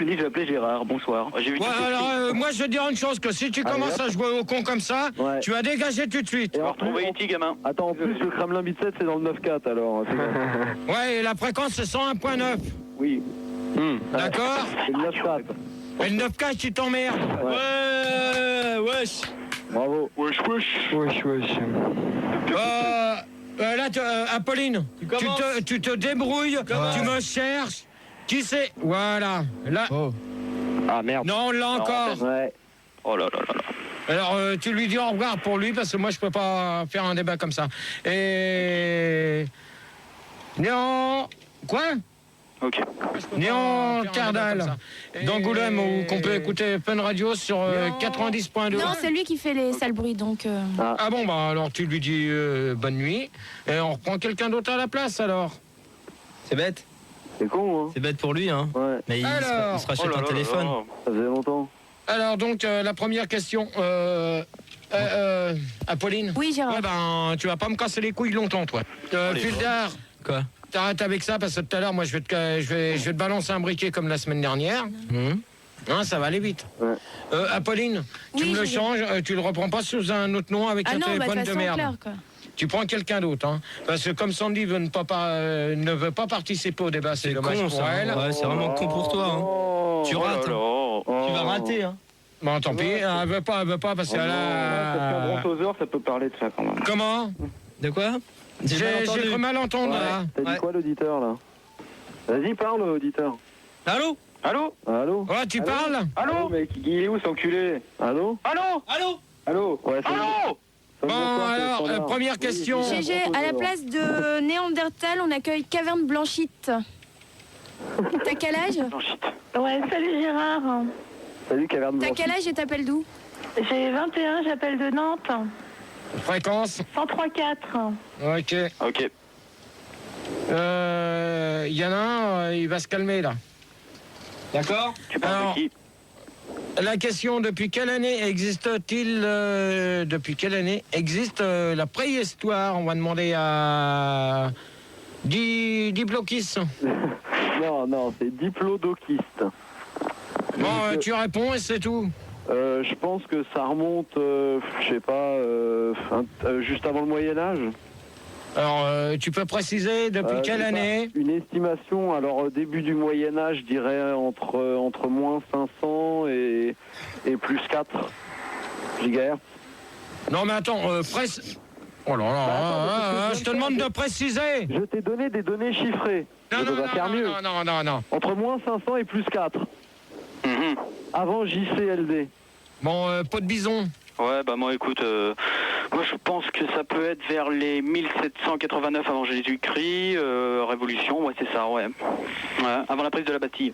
Je dis, je vais appeler Gérard, bonsoir. J'ai vu alors, moi je vais te dire une chose, que si tu commences à jouer au con comme ça, tu vas dégager tout de suite. On va retrouver E.T. gamin. Attends, en plus, le Kremlin Beat 7, c'est dans le 9-4, alors. Ouais, et la fréquence c'est 101.9. Oui. D'accord. C'est le 9-4. Et le 9K, tu t'emmerdes. Ouais, wesh. Bravo. Wesh. Là, Apolline, tu te débrouilles, tu me cherches. Qui c'est? Voilà. Là. Oh. Ah merde. Non, on l'a encore. Ouais. Oh là là là là. Alors, tu lui dis au revoir pour lui, parce que moi, je peux pas faire un débat comme ça. Et... Néant... Quoi? Ok. Néant Cardal, d'Angoulême, où qu'on peut écouter Fun Radio sur 90.2. Non, c'est lui qui fait les sales bruits, donc... Ah bon, bah alors tu lui dis bonne nuit, et on reprend quelqu'un d'autre à la place, alors. C'est bête. C'est con, hein. C'est bête pour lui, hein. Ouais. Mais il se rachète un téléphone. Ça faisait longtemps. Alors donc, la première question... Apolline? Oui, Gérard. Ouais, ben, tu vas pas me casser les couilles longtemps, toi. Fuldar, Quoi? t'arrêtes avec ça, parce que tout à l'heure, moi, je vais te balancer un briquet comme la semaine dernière. Hein, ça va aller vite. Ouais. Apolline, tu Oui, me le je- changes, tu le reprends pas sous un autre nom avec Ah un non, bah, de téléphone toute de façon, merde. clair, quoi. Tu prends quelqu'un d'autre, hein. Parce que comme Sandy ne veut pas participer au débat, c'est dommage con, pour ça. elle. Ouais, c'est vraiment con pour toi, hein. Oh. Tu rates. hein. Tu vas rater, hein. Bon, tant pis, elle veut pas, parce qu'elle Parce qu'un a... brontosaure, ça peut parler de ça quand même. Comment? De quoi? J'ai cru mal entendre, là. T'as dit quoi, l'auditeur, là? Vas-y, parle, auditeur. Allô? Allô? Ouais, tu parles? Allô, mec, il est où, cet enculé? Allô? Allô? Ouais, c'est Allô? Bon, alors, première question. GG, à la place de Néandertal, on accueille Caverne Blanchite. T'as quel âge? Ouais, salut Gérard. Salut, Caverne T'as Blanche. quel âge et t'appelles d'où? J'ai 21, j'appelle de Nantes. Fréquence? 103.4. Ok. Ok. Il y en a un, il va se calmer, là. D'accord? Tu parles Alors, de qui? La question, depuis quelle année existe la préhistoire? On va demander à Diplokis. Non, c'est diplodociste. Bon, tu réponds et c'est tout. Je pense que ça remonte, je sais pas, juste avant le Moyen-Âge. Alors, tu peux préciser depuis quelle je sais année? pas, une estimation, alors début du Moyen-Âge, je dirais entre moins 500 et plus 4 gigahertz. Non, mais attends, Oh là là, attends, je te demande de préciser. Je t'ai donné des données chiffrées. Non, Je non, vais faire mieux. non. Entre moins 500 et plus 4. Avant JCLD. Bon, pot de bison. Ouais, bah moi écoute, moi je pense que ça peut être vers les 1789 avant Jésus-Christ, Révolution, ouais c'est ça, ouais. Avant la prise de la Bastille.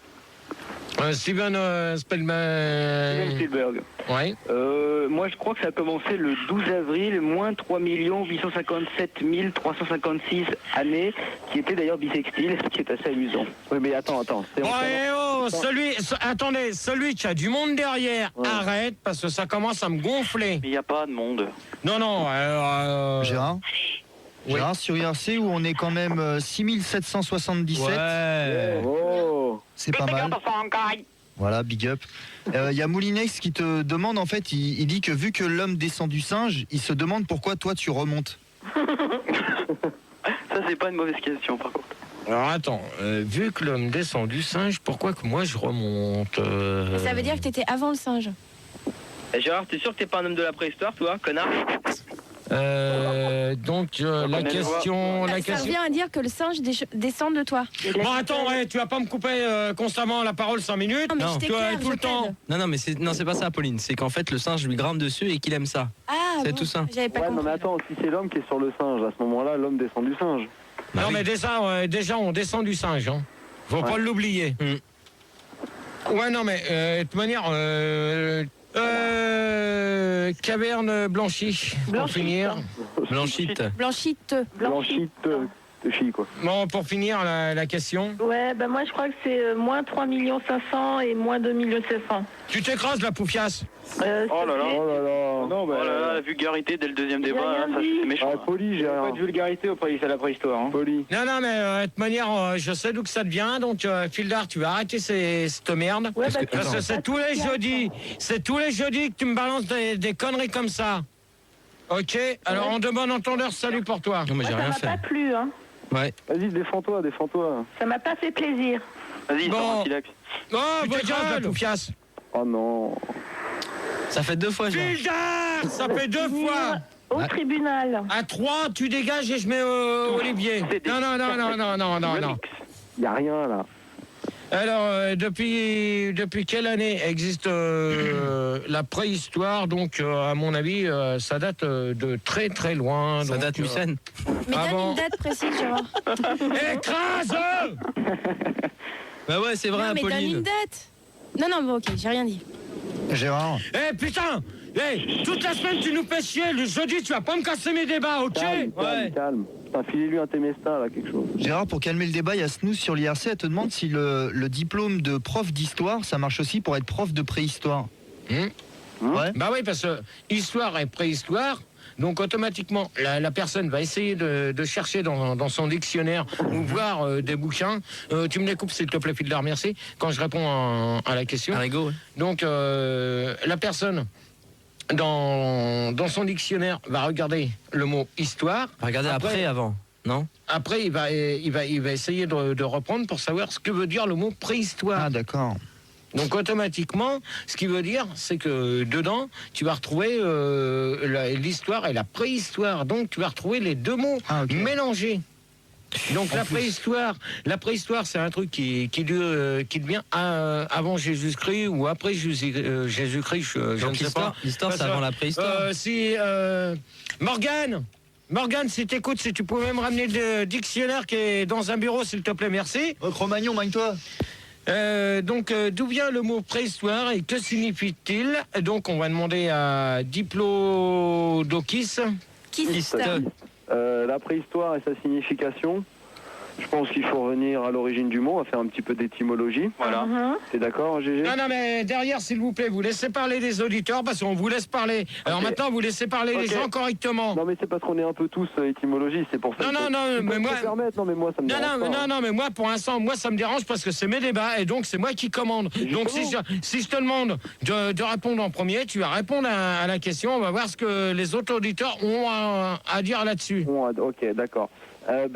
Steven Steven Spielberg. Spielberg. Ouais. Moi je crois que ça a commencé le 12 avril, moins 3 857 356 années, qui était d'ailleurs bisextile, ce qui est assez amusant. Oui, mais attends. C'est Bon, et oh, attendez, celui qui a du monde derrière, Ouais. arrête, parce que ça commence à me gonfler. Mais il n'y a pas de monde. Non, Gérard Oui. Gérard, sur IRC, où on est quand même 6777. Ouais. Oh. C'est pas mal. Voilà, big up. Il y a Moulinex qui te demande, en fait, il dit que vu que l'homme descend du singe, il se demande pourquoi toi tu remontes. Ça c'est pas une mauvaise question par contre. Alors attends, vu que l'homme descend du singe, pourquoi que moi je remonte Ça veut dire que t'étais avant le singe. Gérard, t'es sûr que t'es pas un homme de la préhistoire, toi, connard? Donc la question... Ça revient à dire que le singe descend de toi. Bon attends, ouais, tu vas pas me couper constamment la parole 5 minutes. Non, mais je tu vois, t'éclaire, tout le je temps. t'aide. Non, mais c'est pas ça, Pauline. C'est qu'en fait, le singe lui grimpe dessus et qu'il aime ça. Ah, C'est bon, tout ça. J'avais pas Ouais, non, compris. mais attends, si c'est l'homme qui est sur le singe, à ce moment-là, l'homme descend du singe. Bah Non oui. mais déjà on descend du singe. Hein. Faut pas l'oublier. Ouais non mais de toute manière... caverne blanchie, pour finir. Blanchite. Blanchite. Blanchite, réfléchis, quoi. Bon, pour finir la question. Ouais, bah moi je crois que c'est moins 3 500 000 et moins 2 700 000. Tu t'écrases la poufiasse. Oh là là. Oh là là, la vulgarité dès le deuxième débat, hein, ça c'est méchant. Ah, poli, j'ai Pas de vulgarité au police à la préhistoire. Hein. Poli. Non, mais de toute manière, je sais d'où que ça devient, donc Fildar, tu vas arrêter cette merde. Ouais, Parce que c'est tous les jeudis que tu me balances des conneries comme ça. Ok, alors en de bon entendeur, salut pour toi. Non, mais j'ai ça rien m'a fait. pas plu, hein. Ouais. Vas-y, défends-toi. Ça m'a pas fait plaisir. Vas-y, Bon. sors un silex. Oh, Tu bah t'écrases, la poufiasse. Oh non. Ça fait 2 fois, Gérard. Fildar, ça fait 2 fois. Au tribunal. À 3, tu dégages et je mets Olivier. Non. Y a rien là. Alors, depuis quelle année existe la préhistoire? Donc, à mon avis, ça date de très très loin. Ça donc, date Mucène. Mais donne bon. une date précise, Gérard. Écrase! Bah ouais, c'est vrai, Non, mais donne Apolline. une date. Non, bon, ok, j'ai rien dit. Gérard. Putain! Toute la semaine, tu nous fais chier. Le jeudi, tu vas pas me casser mes débats, ok? Calme. Putain, filez-lui un Temesta, là, quelque chose. Gérard, pour calmer le débat, il y a Snooze sur l'IRC. Elle te demande si le diplôme de prof d'histoire, ça marche aussi pour être prof de préhistoire. Ouais. Bah oui, parce que histoire et préhistoire. Donc automatiquement, la personne va essayer de chercher dans son dictionnaire ou voir des bouquins. Tu me les coupes s'il te plaît, Fildar, merci, quand je réponds à la question. Arrigo, ouais. Donc la personne, dans son dictionnaire, va regarder le mot histoire. Regardez après, avant, non? Après, il va essayer de reprendre pour savoir ce que veut dire le mot préhistoire. Ah, d'accord. Donc automatiquement, ce qui veut dire, c'est que dedans, tu vas retrouver l'histoire et la préhistoire. Donc tu vas retrouver les deux mots mélangés. Donc la préhistoire, c'est un truc qui devient avant Jésus-Christ ou après Jésus-Christ, je ne sais pas. L'histoire, c'est avant la préhistoire. Morgane, si t'écoutes, si tu pouvais me ramener le dictionnaire qui est dans un bureau, s'il te plaît, merci. Cro-Magnon, magne-toi. Donc, d'où vient le mot préhistoire et que signifie-t-il? Donc, on va demander à Diplodocus. La préhistoire et sa signification. Je pense qu'il faut revenir à l'origine du mot, à faire un petit peu d'étymologie. Voilà. T'es d'accord, GG? Non, mais derrière, s'il vous plaît, vous laissez parler les auditeurs parce qu'on vous laisse parler. Alors maintenant, vous laissez parler les gens correctement. Non, mais c'est parce qu'on est un peu tous étymologie, c'est pour ça. Non, mais moi. Non, mais moi, ça me dérange pas. Non, mais moi, pour l'instant, ça me dérange parce que c'est mes débats et donc c'est moi qui commande. Donc si je te demande de répondre en premier, tu vas répondre à la question. On va voir ce que les autres auditeurs ont à dire là-dessus. Ok, d'accord.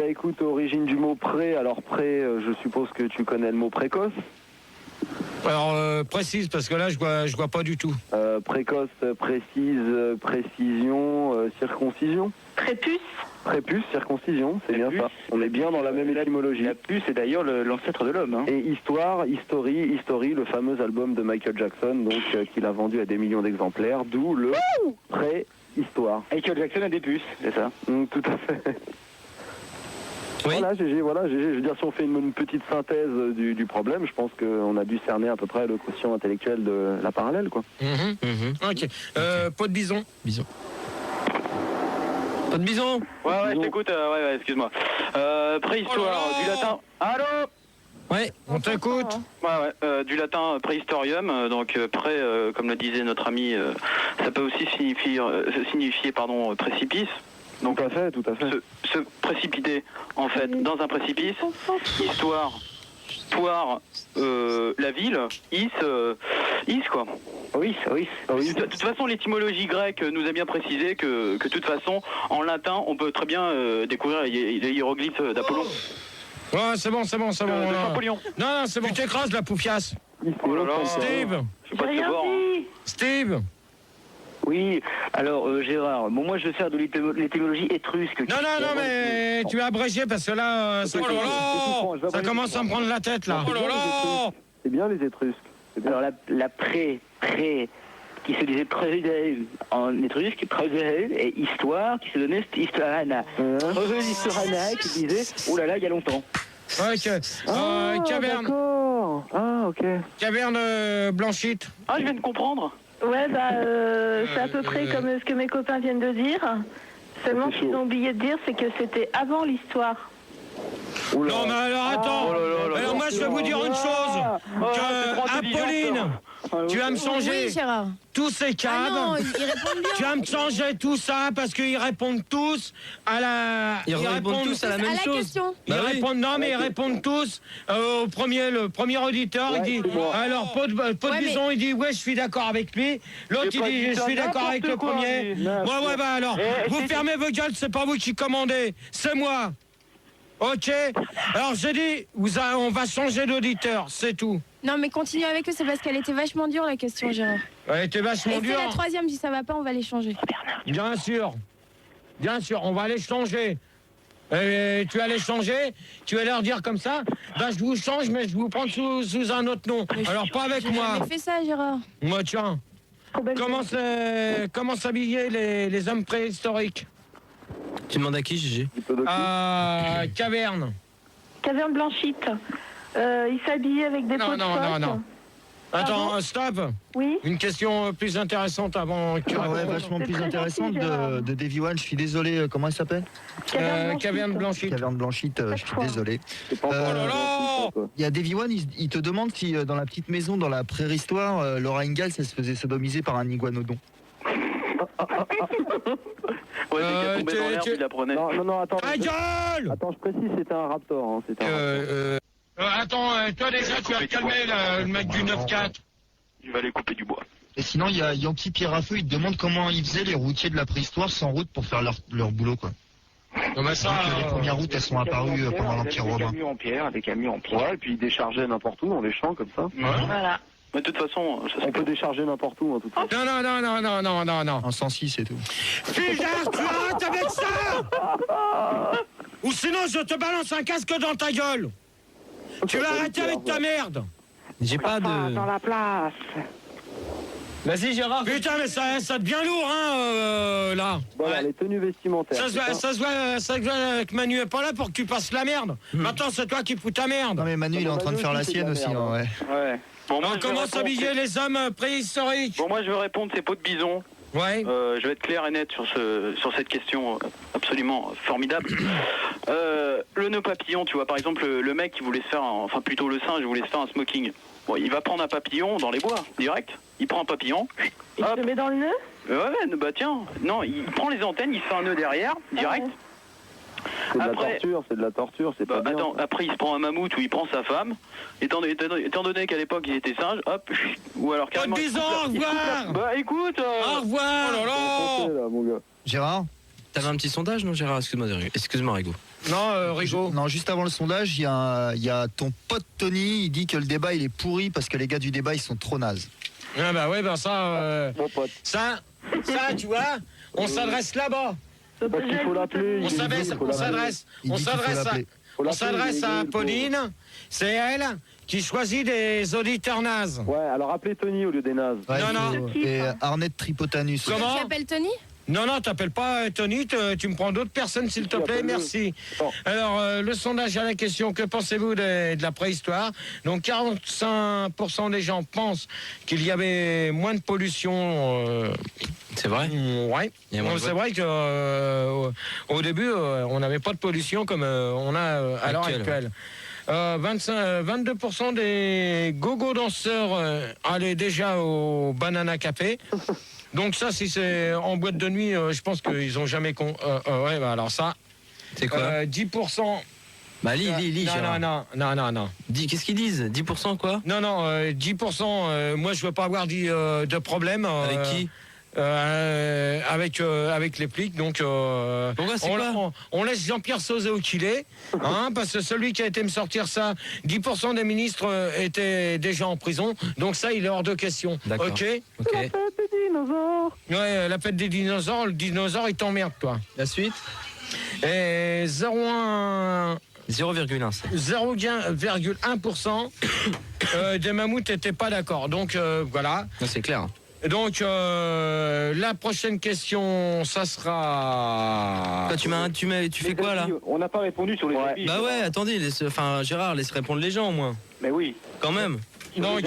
Écoute, origine du mot pré. Alors pré, je suppose que tu connais le mot précoce. Alors précise parce que là je vois pas du tout. Précoce, précise, précision, circoncision. Prépuce, circoncision, c'est bien ça. On est bien dans la même étymologie. La puce est d'ailleurs l'ancêtre de l'homme. Hein. Et Histoire, History, le fameux album de Michael Jackson, donc qu'il a vendu à des millions d'exemplaires, d'où le préhistoire. Michael Jackson a des puces, c'est ça? Tout à fait. Oui. Voilà, GG. Je veux dire, si on fait une petite synthèse du problème, je pense qu'on a dû cerner à peu près le quotient intellectuel de la parallèle, quoi. Ok. Pot de bison. Pas de bison. Ouais, je t'écoute, excuse-moi. Préhistoire, du latin. Allô? Ouais. On t'écoute. Du latin préhistorium, donc pré, comme le disait notre ami, ça peut aussi signifier précipice. Donc Tout à fait. Se précipiter en fait dans un précipice. Histoire, poire, la ville, is quoi. Oui. De toute façon, l'étymologie grecque nous a bien précisé que de toute façon, en latin, on peut très bien découvrir les hiéroglyphes d'Apollon. Ouais, c'est bon. Napoléon. Non, c'est bon. Tu t'écrases la poufiasse. Oh là là. Steve. Je sais pas te voir. Steve. Oui, alors Gérard, moi je sers de l'étymologie étrusque. Non, mais tu as abrégé parce que là, ça commence à me prendre la tête là. C'est bien les Étrusques. Alors la pré, qui se disait pré en étrusque, et histoire, qui se donnait historana. Historana, qui disait, oh là là, il y a longtemps. Caverne. D'accord. Ah, ok. Caverne Blanchite. Ah, je viens de comprendre. Ouais, c'est à peu près comme ce que mes copains viennent de dire. Seulement, ce qu'ils ont oublié de dire, c'est que c'était avant l'histoire. Oula. Non, mais alors attends. Oh là là là. Alors moi, je vais vous dire une chose. Que, Apolline, tu vas me changer Oui, Gérard. tous ces Ah câbles. non, ils répondent bien. Tu vas me changer tout ça parce qu'ils répondent tous à la. Ils répondent tous à la même chose. question. Ils Bah oui. répondent, non, mais ils répondent tous au premier, le premier auditeur. Il dit, c'est moi. alors, pot de bison, il dit, ouais, je suis d'accord avec lui. L'autre, il dit, je suis d'accord avec le premier. Ouais, bah alors, vous fermez vos gueules, c'est pas vous qui commandez, c'est moi. Ok. Alors, j'ai dit, on va changer d'auditeur, c'est tout. Non, mais continue avec eux, c'est parce qu'elle était vachement dure la question, Gérard. Elle était vachement Et c'est la dure. troisième, si ça va pas, on va les changer. Bien sûr, on va les changer. Et tu vas les changer, tu vas leur dire comme ça, bah je vous change, mais je vous prends sous un autre nom. Mais Alors pas avec J'ai moi. jamais fait ça, Gérard. Moi tiens, comment s'habiller les hommes préhistoriques? Tu demandes à qui, Gigi? Caverne. Caverne Blanchite. Il s'habillait avec des pots de phoque. Non. Attends, stop. Oui. Une question plus intéressante avant que... Ah ouais, vachement C'est plus très intéressante gentil, Gérard. de Davy One. Je suis désolé, comment elle s'appelle? Caverne Blanchite. Caverne Blanchite, je suis désolé. C'est pas encore Oh là là. quoi. Il y a Davy One, il te demande si dans la petite maison, dans la préhistoire, Laura Ingalls, elle se faisait sodomiser par un iguanodon. Ouais, dès qu'elle tombait dans l'herbe, tu- il la prenait. Non, attends. Ta gueule. Attends, je précise, c'était un raptor. Hein, c'était un raptor. Attends, toi déjà, tu vas calmer le mec du 9-4. Il va aller couper du bois. Et sinon, il y a Yankee Pierre Raffeux, il te demande comment ils faisaient les routiers de la préhistoire sans route pour faire leur boulot, quoi. Non, mais ça, Donc, les premières routes, elles sont apparues pendant l'Empire romain. Des camions en pierre. Ouais, et puis ils déchargeaient n'importe où dans les champs comme ça. Voilà. Mais de toute façon, ça On peut décharger n'importe où en tout cas. Non. En 106 et tout. Fusard, tu arrêtes avec ça. Ou sinon, je te balance un casque dans ta gueule. Tu vas arrêter avec ta merde. J'ai pas de. Dans la place. Vas-y, Gérard. Putain, mais ça devient lourd, hein, là. Bon, alors, les tenues vestimentaires. Ça se voit que Manu est pas là pour que tu passes la merde. Maintenant, c'est toi qui fous ta merde. Non mais Manu, il est en train de faire la sienne aussi, hein, ouais. Ouais. Bon, moi, On je vais commence à répondre- habiller les hommes préhistoriques. Bon, moi, je vais répondre c'est peaux de bison. Ouais. Je vais être clair et net sur cette question absolument formidable. Le nœud papillon, tu vois, par exemple, le mec qui voulait se faire, enfin plutôt le singe voulait se faire un smoking. Bon, il va prendre un papillon dans les bois, direct. Il prend un papillon. Il Hop. se met dans le nœud. Ouais, bah tiens, non, il prend les antennes, il se fait un nœud derrière, direct. C'est de Après- la torture, c'est pas Bah, bien. attends, après il se prend un mammouth ou il prend sa femme. Étant donné qu'à l'époque il était singe, hop, ou alors carrément. Bonne il coupe bison, la- au il coupe la- revoir. Bah écoute. Au revoir. Oh là là. Là, mon gars. Gérard? T'avais un petit sondage, non, Gérard? Excuse-moi, Rigo. Non, Rigo. Non, juste avant le sondage, il y a ton pote Tony, il dit que le débat il est pourri parce que les gars du débat ils sont trop nazes. Ah bah ouais, bah ça, Mon pote. ça, tu vois, on s'adresse là-bas. Parce qu'il faut l'appeler. On il dit, s'adresse, il faut on l'appeler. s'adresse, Il on dit qu'il faut s'adresse à, l'appeler. Faut on l'appeler, s'adresse il à faut- Pauline. C'est elle qui choisit des auditeurs nazes. Ouais, alors appelez Tony au lieu des nazes. Ouais, Non, il faut- Et Arnett Tripotanus. Comment? Tu appelles Tony? Non, t'appelles pas Tony, tu me prends d'autres personnes s'il te plaît, appelle-le. merci. Bon. Alors, le sondage à la question, que pensez-vous de la préhistoire? Donc 45% des gens pensent qu'il y avait moins de pollution. C'est vrai? Ouais, Il y a moins de c'est vrai que au début, on n'avait pas de pollution comme on a à l'heure Actuelle, actuelle. 22% des gogo danseurs allaient déjà au Banana Café. Donc ça, si c'est en boîte de nuit, je pense qu'ils ont jamais... ouais, bah alors ça... C'est quoi? 10%... Bah, lis, Gérard. Non. Qu'est-ce qu'ils disent? 10% quoi? Non, 10%, moi je veux pas avoir de problème. Avec qui? Avec les flics, donc Pourquoi, c'est quoi? on laisse Jean-Pierre Sauzet au qu'il est, hein, parce que celui qui a été me sortir ça, 10% des ministres étaient déjà en prison, donc ça il est hors de question. D'accord. Ok. Ok. Ouais, la fête des dinosaures, le dinosaure il t'emmerde toi. La suite? Et 0,1 0,1. 0,1% des mammouths n'étaient pas d'accord. Donc voilà. Non, c'est clair. Donc la prochaine question, ça sera. Toi, tu fais quoi là? On n'a pas répondu sur les avis. Bah ouais, attendez, Gérard, laisse répondre les gens au moins. Mais oui. Quand même. Donc,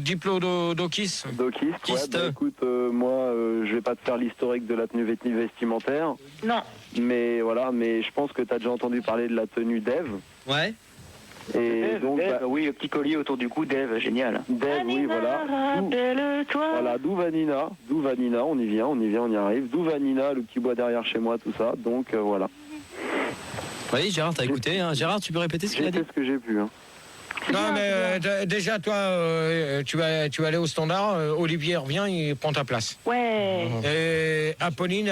Diplodocus. Dokis, ouais, bah écoute, moi, je vais pas te faire l'historique de la tenue vestimentaire. Non. Mais voilà, mais je pense que tu as déjà entendu parler de la tenue Dev. Ouais. Et donc, Dave, oui, le petit collier autour du cou, Dave, génial. Dev, oui, voilà. Voilà, d'où Vanina, on y vient, on y arrive. D'où Vanina, le petit bois derrière chez moi, tout ça. Donc voilà. Oui, Gérard, t'as écouté, hein. Gérard, tu peux répéter ce qu'il a J'ai dit? fait ce que j'ai pu. Hein. Non, mais déjà, toi, tu vas aller au standard. Olivier revient, il prend ta place. Ouais. Et Apolline,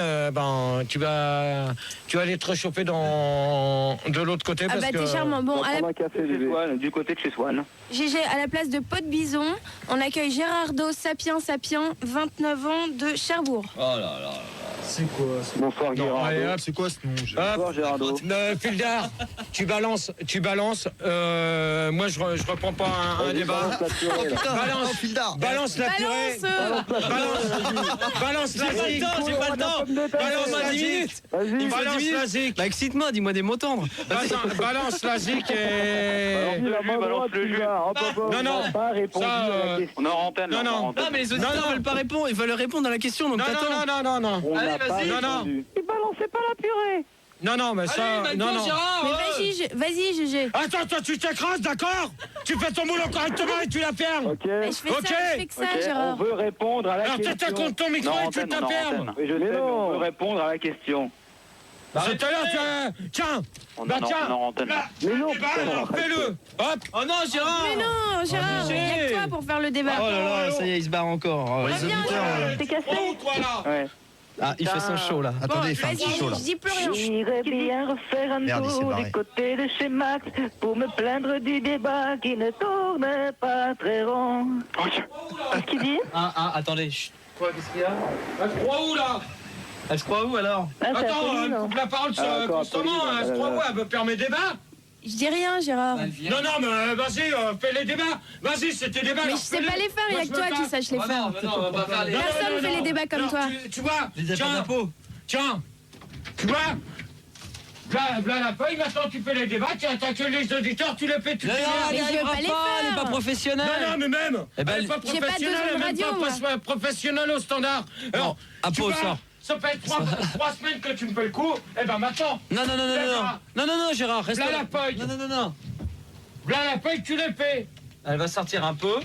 tu vas aller te réchauffer de l'autre côté. Ah parce bah, t'es charmant. Bon, On va café, Du côté de chez Swan. GG, à la place de Pot de Bison, on accueille Gérardo Sapien, 29 ans, de Cherbourg. Oh là là. C'est quoi Bonsoir Gérardo. allez, hop. C'est quoi ce nom Bonsoir Gérardo. Fildar, tu balances. Moi, je reprends pas un débat. Balance la purée. Balance la zik. J'ai pas le temps. Balance la 10 zik. minutes. Vas-y. Balance la zik. Bah, excite-moi, dis-moi des mots tendres. Balance la zik et... Balance le jus. Non, non. Pas répondu Ça, à la question. On est en antenne. Non, on est en non. antenne. Non, mais les auditeurs veulent pas répondre, ils veulent répondre à la question, donc t'attends. Non. On n'a pas Non, non. répondu. Tu balançais pas la purée. Non, mais ça... Non. Mais vas-y, GG. Attends, toi, tu t'écrases, d'accord? Tu fais ton boulot correctement et tu la fermes. Ok. Mais je fais que ça, Ok, Gérard. On veut répondre à la Alors, question. t'éteins contre ton micro Non, et tu antenne, la non, fermes. antenne. Oui, je sais, mais on veut répondre à la question. Tout à l'heure, tiens. On Bah est tiens. en antenne. Là, Mais non, débat, putain, alors, fais-le. Hop. Oh non, Gérard. Mais non, Gérard, il n'y a que toi pour faire le débat. Oh là là, ça y est, il se barre encore. Les Reviens, auditeurs, T'es cassé. Oh, toi, là. Ouais. Ah, il fait son show là. attendez, il fait un Vas-y, petit show là. je dis plus rien. J'irais bien refaire un Merde, il s'est tour barré. du côté de chez Max pour me plaindre du débat qui ne tourne pas très rond. Qu'est-ce qu'il dit? Attendez. Chut. Quoi, qu'est-ce qu'il y a? Elle se croit où, là? Elle se croit où alors? Ah, c'est Attends, Apolline, elle hein. coupe la parole constamment. Elle se croit où? Elle veut faire mes débats? Je dis rien, Gérard. Non, mais vas-y, fais les débats. Vas-y, c'est tes débats. Mais je alors, sais fais-les. pas les faire, il n'y a que toi qui sache les faire. on va pas faire les. Personne fait les débats comme Alors, toi. Tu vois, Les affaires d'impôts. tiens, tu vois, là la feuille, maintenant tu fais les débats, tu attaques les auditeurs, tu les fais, tu Non, fais elle Mais n'y je veux arrivera pas les pas, elle faire. n'est pas professionnelle. Non, mais même, Eh ben, elle est pas j'ai pas professionnelle, deux elle ondes est radio, même pas professionnelle au standard. Alors, à tu peau, vois, sort. ça fait 3 semaines que tu me fais le coup, et ben maintenant, Non, Gérard, reste là là. la feuille, Non. là la feuille, tu les fais. Elle va sortir un peu.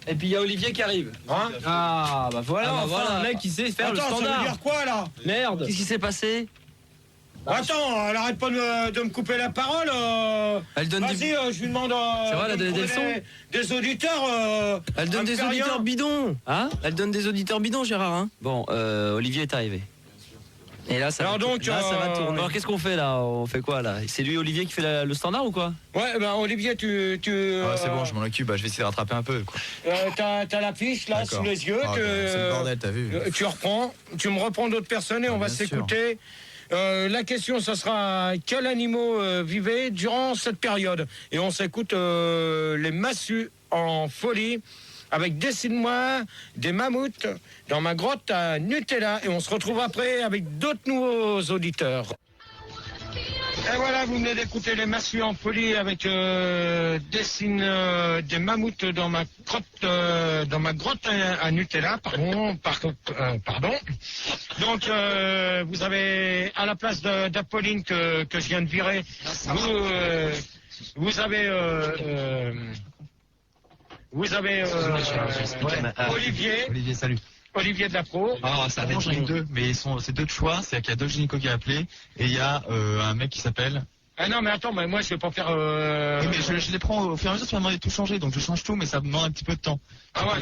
Et puis il y a Olivier qui arrive. Hein? Ah, bah voilà, un mec qui sait faire Attends, le ça veut standard. dire quoi là? Merde. Qu'est-ce qui s'est passé? Attends, elle arrête pas de me couper la parole. Elle donne Vas-y, je lui demande C'est vrai, elle a de me donné des trouver leçons. des auditeurs. Elle donne des auditeurs bidons. Hein? Elle donne des auditeurs bidons, Gérard. Hein? Bon, Olivier est arrivé. Et là, ça, Alors va, donc, là, ça va tourner. euh, Alors qu'est-ce qu'on fait là? On fait quoi là? C'est lui, Olivier, qui fait le standard ou quoi? Ouais, ben Olivier, c'est bon, je m'en occupe, je vais essayer de rattraper un peu. T'as l'affiche là D'accord. sous les yeux. Ah, c'est le bordel, t'as vu. Tu reprends, tu me reprends d'autres personnes et on va bien sûr. s'écouter. La question, ça sera quels animaux vivaient durant cette période? Et on s'écoute les massues en folie avec Dessine-moi des mammouths dans ma grotte à Nutella. Et on se retrouve après avec d'autres nouveaux auditeurs. Et voilà, vous venez d'écouter les massues en folie avec Dessine des mammouths dans ma grotte à Nutella. Pardon. Donc vous avez à la place d'Apolline que je viens de virer, vous avez Olivier. Olivier, salut. Olivier de la Pro. Alors, ça dépend, j'en ai deux, mais c'est deux de choix. C'est-à-dire qu'il y a deux gynécos qui a appelé et il y a un mec qui s'appelle. Ah non, mais attends, mais moi je vais pas faire. Oui, mais je les prends au fur et à mesure, tu m'as demandé de tout changer, donc je change tout, mais ça me demande un petit peu de temps. Ah ouais,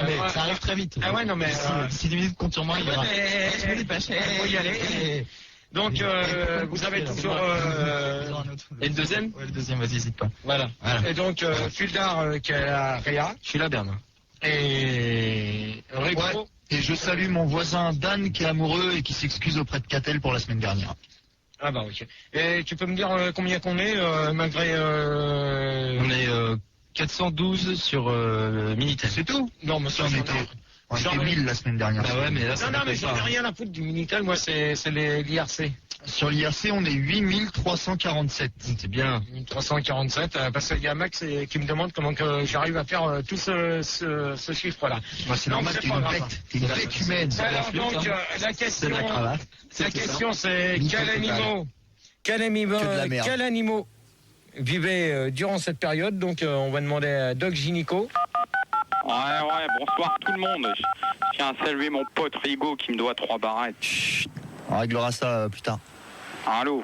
mais ça arrive très vite. Ah ouais, non, mais. D'ici 10 minutes, compte sur moi, il y aura. Je me dépêche, faut y aller. Donc, vous avez toujours. Et le deuxième? Ouais, le deuxième, vas-y, n'hésite pas. Voilà. Et donc, Fildar qui est à Réa. Je suis là, Berne. Et Rico. Ouais. Et je salue mon voisin Dan qui est amoureux et qui s'excuse auprès de Catel pour la semaine dernière. Ah bah ok. Et tu peux me dire combien qu'on est malgré. On est 412 sur Minitel. C'est tout? Non, mais ça, On était 1000 la semaine dernière. Bah ouais, mais là, ça Non, mais m'appelle j'en ai pas. rien à foutre du Minitel, moi c'est l'IRC. Sur l'IRC, on est 8347. C'est bien. 347, parce qu'il y a un mec qui me demande comment que j'arrive à faire tout ce chiffre-là. Bah, c'est Non, normal, c'est t'es pas une grave. bête. T'es une bête humaine. Alors donc, la question, c'est quels animaux vivaient durant cette période. Donc on va demander à Doc Gynéco. Ouais, bonsoir tout le monde. Je tiens à saluer mon pote Rigo qui me doit 3 barrettes. On réglera ça plus tard. Allô?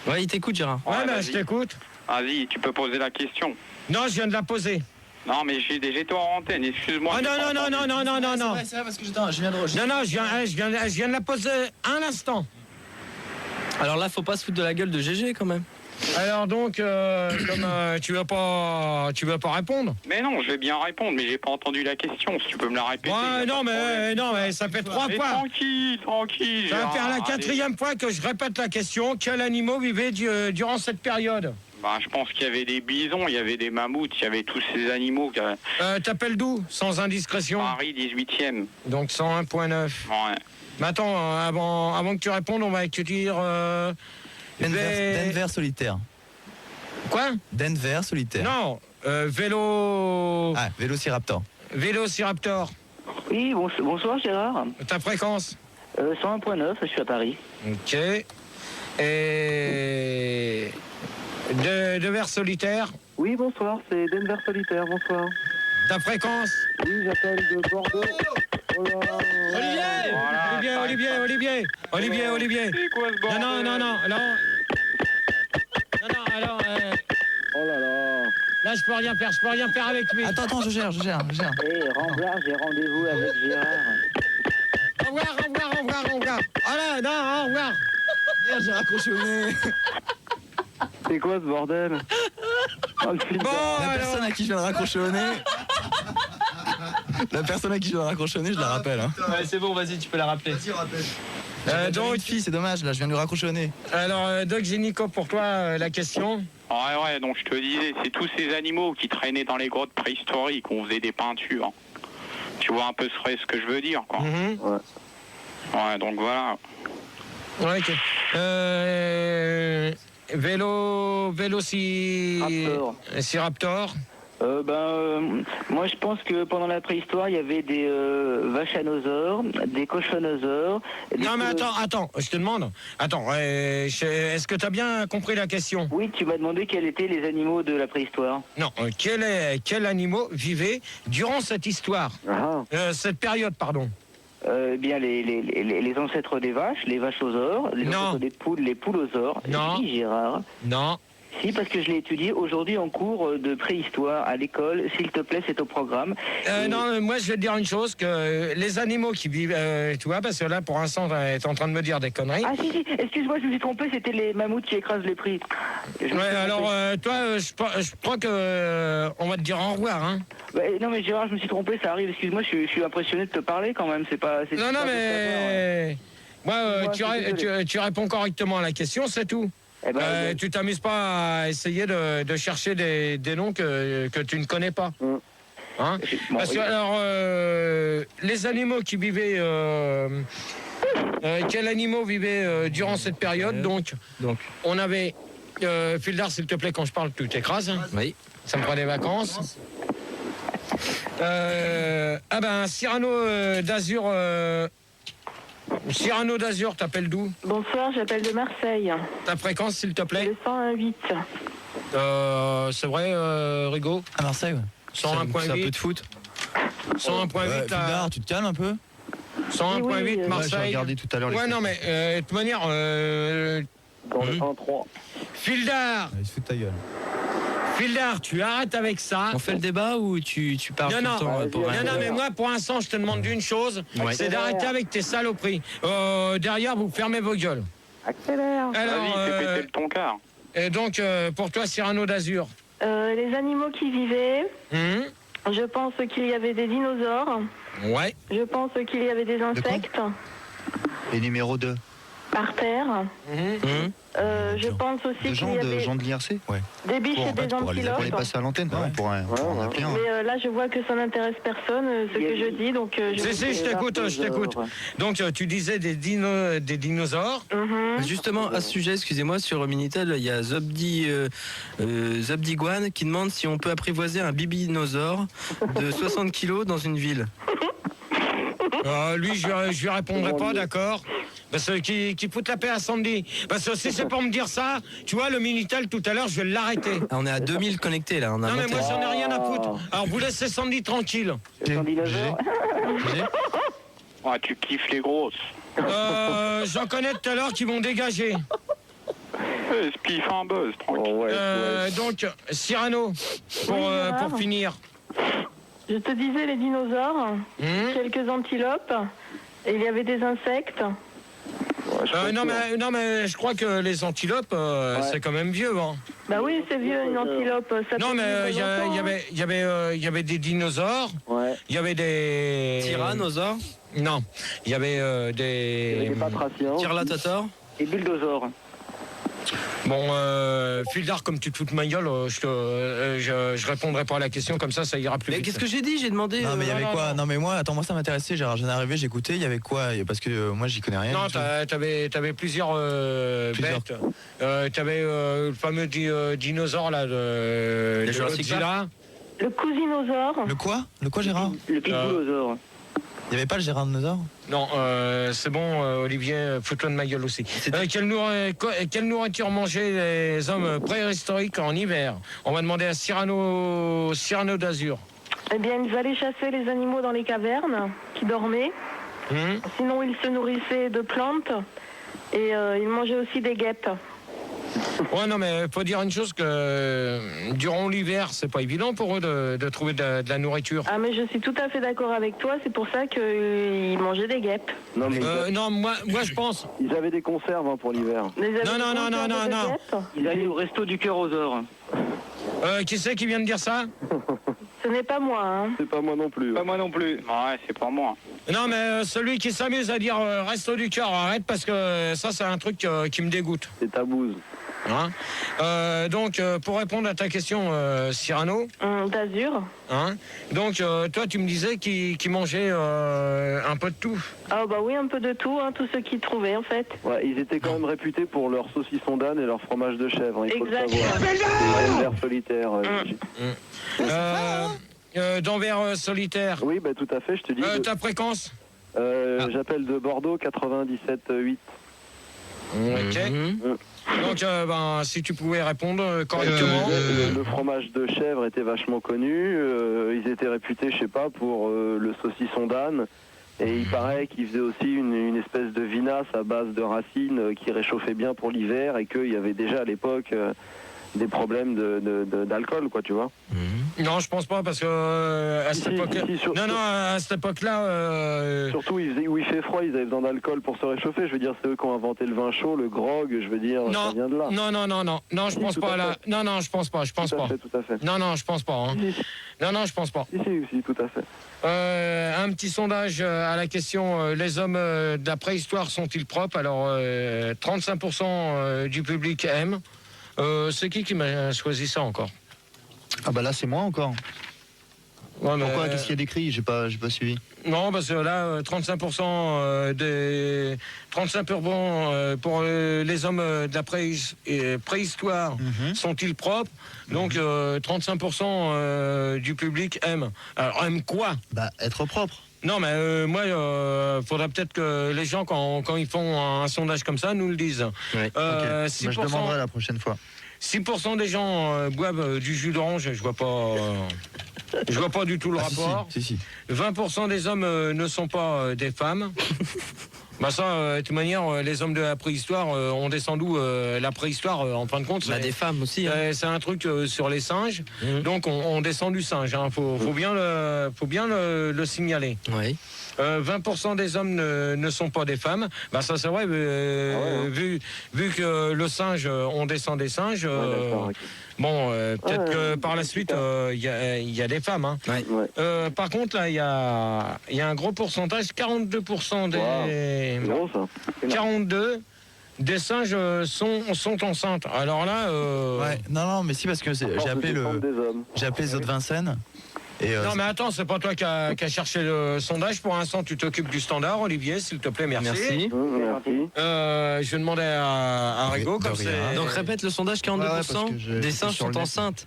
Ouais, il t'écoute, Gérard. Ouais, vas-y. je t'écoute. Vas-y, tu peux poser la question. Non, je viens de la poser. Non, mais j'ai toi en antenne, excuse-moi. Ah non. C'est vrai, parce que je viens de... Non, je viens de la poser un instant. Alors là, faut pas se foutre de la gueule de GG, quand même. Alors donc, comme tu veux pas répondre. Mais non, je vais bien répondre, mais j'ai pas entendu la question. Si tu peux me la répéter. Ouais, non, mais ça fait 3 Mais fois. tranquille. Ça va Gérard, faire la allez. 4e fois que je répète la question. Quels animaux vivaient durant cette période? Bah, je pense qu'il y avait des bisons, il y avait des mammouths, il y avait tous ces animaux. T'appelles d'où? Sans indiscrétion. Paris 18e. Donc 101.9. Ouais. Mais attends, avant que tu répondes, on va étudier... Denver solitaire. Quoi? Denver solitaire. Non, vélo... Ah, Vélociraptor. Vélociraptor. Oui, bonsoir Gérard. Ta fréquence? 101.9, je suis à Paris. Ok. Et... De vers solitaire? Oui, bonsoir, c'est Denver Solitaire, bonsoir. Ta fréquence? Oui, j'appelle de Bordeaux. Oh là, Olivier. C'est quoi ce bordel? Non, alors... Oh là là. Là, je peux rien faire avec lui. Attends, je gère. Hé, Ramblard, j'ai rendez-vous avec Gérard. Au revoir. Ah là, non, au revoir. Merde, j'ai raccroché au nez. C'est quoi ce bordel? Oh, le film. Bon, La personne à qui je viens de raccrocher au nez. La personne à qui je viens de raccrocher au nez, je la rappelle. Hein. Ouais, c'est bon, vas-y, tu peux la rappeler. Vas-y, rappelle. donc, une fille, c'est dommage, là, je viens de lui raccrocher au nez. alors, Doc Gynéco, pour toi, la question? Ouais, donc je te disais, c'est tous ces animaux qui traînaient dans les grottes préhistoriques, on faisait des peintures. Tu vois un peu ce que je veux dire, quoi. Ouais, donc voilà. Ouais, ok. Vélociraptor. Moi je pense que pendant la préhistoire il y avait des vachanosaures, des cochonosaures. Non mais attends, je te demande. Est-ce que tu as bien compris la question? Oui, tu m'as demandé quels étaient les animaux de la préhistoire. Non, quel animaux vivaient durant cette histoire? Cette période, pardon. Bien les ancêtres des vaches, les vachosaures, les ancêtres des poules, les poulosaures. Non. Si, Gérard. Non. Si, parce que je l'ai étudié aujourd'hui en cours de préhistoire à l'école. S'il te plaît, c'est au programme. Non, moi je vais te dire une chose, que les animaux qui vivent, tu vois, parce que là pour l'instant tu es en train de me dire des conneries. Ah si, excuse-moi, je me suis trompé, c'était les mammouths qui écrasent les prix. Toi, je crois que on va te dire au revoir, hein. Non mais Gérard, je me suis trompé, ça arrive, excuse-moi, je suis impressionné de te parler quand même, Non, mais... Moi, tu réponds correctement à la question, c'est tout. Tu t'amuses pas à essayer de chercher des noms que tu ne connais pas. Hein? Parce que, alors, les animaux qui vivaient... quels animaux vivaient durant cette période? Donc, on avait... Fildar, s'il te plaît, quand je parle, tu t'écrases. Oui. Ça me prend des vacances. Cyrano d'Azur... Cyrano d'Azur, t'appelles d'où? Bonsoir, j'appelle de Marseille. Ta fréquence, s'il te plaît? Le 101.8. C'est vrai, Rigo? À Marseille, ouais. 101.8. C'est un peu de foot. 101.8. Fildar, tu te calmes un peu? 101.8, Marseille. J'ai regardé tout à l'heure. Ouais, non, mais de toute manière... Dans le 103. Fildar! Il se fout de ta gueule. Fildar, tu arrêtes avec ça. On fait le débat ou tu parles tout le temps pour rien? Non, mais moi, pour l'instant, je te demande d'une chose, c'est d'arrêter avec tes saloperies. Derrière, vous fermez vos gueules. Accélère. Vas-y, fais péter le ton quart. Et donc, pour toi, Cyrano d'Azur? Les animaux qui vivaient, je pense qu'il y avait des dinosaures. Ouais. Je pense qu'il y avait des insectes. Et numéro 2. Par terre. Je pense aussi qu'il y a des... gens de l'IRC. Ouais. Des biches et des antilopes. On est passé à l'antenne, on pourrait en appeler un. Mais là, je vois que ça n'intéresse personne, ce que je dis, donc... je t'écoute. Donc, tu disais des dinosaures. Justement, à ce sujet, excusez-moi, sur Minitel, il y a Zobdiguan qui demande si on peut apprivoiser un bibinosaure de 60 kilos dans une ville. Lui, je lui répondrai pas, d'accord. Parce qu'il fout la paix à Sandy. Parce que si c'est pour me dire ça, tu vois, le Minitel tout à l'heure, je vais l'arrêter. On est à 2000 connectés là. Non, mais moi, j'en ai rien à foutre. Alors, vous laissez Sandy tranquille. Tu kiffes les grosses. J'en connais tout à l'heure qui vont dégager. Spiff un buzz, tranquille. Donc, Cyrano, pour finir. Je te disais les dinosaures, quelques antilopes, et il y avait des insectes. Non mais je crois que les antilopes c'est quand même vieux. Hein. Bah oui, c'est vieux une antilope. Non mais il y avait des dinosaures. Il y avait des tyrannosaures. Non, il y avait des batraciens. Tirlatator et bulldosaures. Bon, Fildar, comme tu te fous de ma gueule, je répondrai pas à la question, comme ça ira plus vite. Mais qu'est-ce que j'ai dit? J'ai demandé... Non, mais il y avait quoi? Non, mais moi, moi ça m'intéressait, Gérard. J'en arrivé, j'écoutais, il y avait quoi? Parce que moi, j'y connais rien. Non, t'avais plusieurs bêtes. T'avais le fameux dinosaure, là, de Godzilla. Le cousinosaure. Le quoi? Le quoi, Gérard? Le pitbullosaure. Il n'y avait pas le gérardnosaure? Non, c'est bon, Olivier, fous-toi de ma gueule aussi. Quelle nourriture mangeaient les hommes préhistoriques en hiver? On va demander à Cyrano d'Azur. Eh bien, ils allaient chasser les animaux dans les cavernes, qui dormaient. Sinon, ils se nourrissaient de plantes et ils mangeaient aussi des guêpes. Ouais, non, mais faut dire une chose, que durant l'hiver, c'est pas évident pour eux de trouver de la nourriture. Ah, mais je suis tout à fait d'accord avec toi, c'est pour ça qu'ils mangeaient des guêpes. Non, mais non, moi je pense. Ils avaient des conserves pour l'hiver. Non. Ils allaient au resto du cœur aux ors. Qui c'est qui vient de dire ça? Ce n'est pas moi, hein. C'est pas moi non plus. Pas moi non plus. Ouais, c'est pas moi. Non, mais celui qui s'amuse à dire resto du cœur, arrête, parce que ça, c'est un truc qui me dégoûte. C'est ta bouse. Hein donc, pour répondre à ta question, Cyrano. D'Azur. Hein donc, toi, tu me disais qu'il mangeait un peu de tout. Ah bah oui, un peu de tout, hein, tout ce qu'ils trouvaient, en fait. Ouais, ils étaient quand même réputés pour leur saucisson d'âne et leur fromage de chèvre. Il faut exact. le savoir. C'est un ver solitaire. D'Anvers solitaire. Oui, bah tout à fait, je te dis. Ta fréquence? J'appelle de Bordeaux, 97,8. Ok. Donc, si tu pouvais répondre correctement. Le fromage de chèvre était vachement connu. Ils étaient réputés, je sais pas, pour le saucisson d'âne. Et il paraît qu'ils faisaient aussi une espèce de vinasse à base de racines qui réchauffait bien pour l'hiver et qu'il y avait déjà à l'époque des problèmes d'alcool, quoi, tu vois. Non, je pense pas, parce que à cette époque... à cette époque-là... Surtout où il fait froid, ils avaient besoin d'alcool pour se réchauffer. Je veux dire, c'est eux qui ont inventé le vin chaud, le grog, je veux dire, ça vient de là. Non, je pense pas là. Non, je pense pas. Tout à fait. Non, je pense pas. Hein. Non, je pense pas. Si, tout à fait. Un petit sondage à la question les hommes de la préhistoire sont-ils propres? Alors, 35% du public aime. C'est qui m'a choisi ça encore? Ah bah là c'est moi encore. Ouais, pourquoi? Qu'est-ce qu'il y a d'écrit? J'ai pas suivi. Non, parce que là 35% des 35% pour les hommes de la préhistoire sont-ils propres? Donc 35% du public aime. Alors aime quoi? Bah être propre. Non, mais moi, faudrait peut-être que les gens, quand ils font un sondage comme ça, nous le disent. Ouais, okay. 6%, je demanderai la prochaine fois. 6% des gens boivent du jus d'orange, je vois pas du tout le rapport. Si. 20% des hommes ne sont pas des femmes. Bah ça, de toute manière, les hommes de la préhistoire ont descendu la préhistoire, en fin de compte. Bah des femmes aussi. Hein. C'est un truc sur les singes. Donc on descend du singe. Hein. Faut bien le signaler. Oui. 20% des hommes ne sont pas des femmes. Bah ça c'est vrai. Vu que le singe, on descend des singes. Bon, peut-être que par la suite, il y a des femmes. Hein. Ouais. Par contre, là, il y a un gros pourcentage, 42% des... Wow. C'est gros, ça. 42 des singes sont enceintes. Alors là... Ouais, non, mais si, parce que j'ai appelé les autres Vincennes. Non mais attends, c'est pas toi qui a cherché le sondage. Pour l'instant, tu t'occupes du standard, Olivier, s'il te plaît, merci. Je vais demander à Rigaud, comme c'est... Donc répète le sondage, 42% des singes sont enceintes.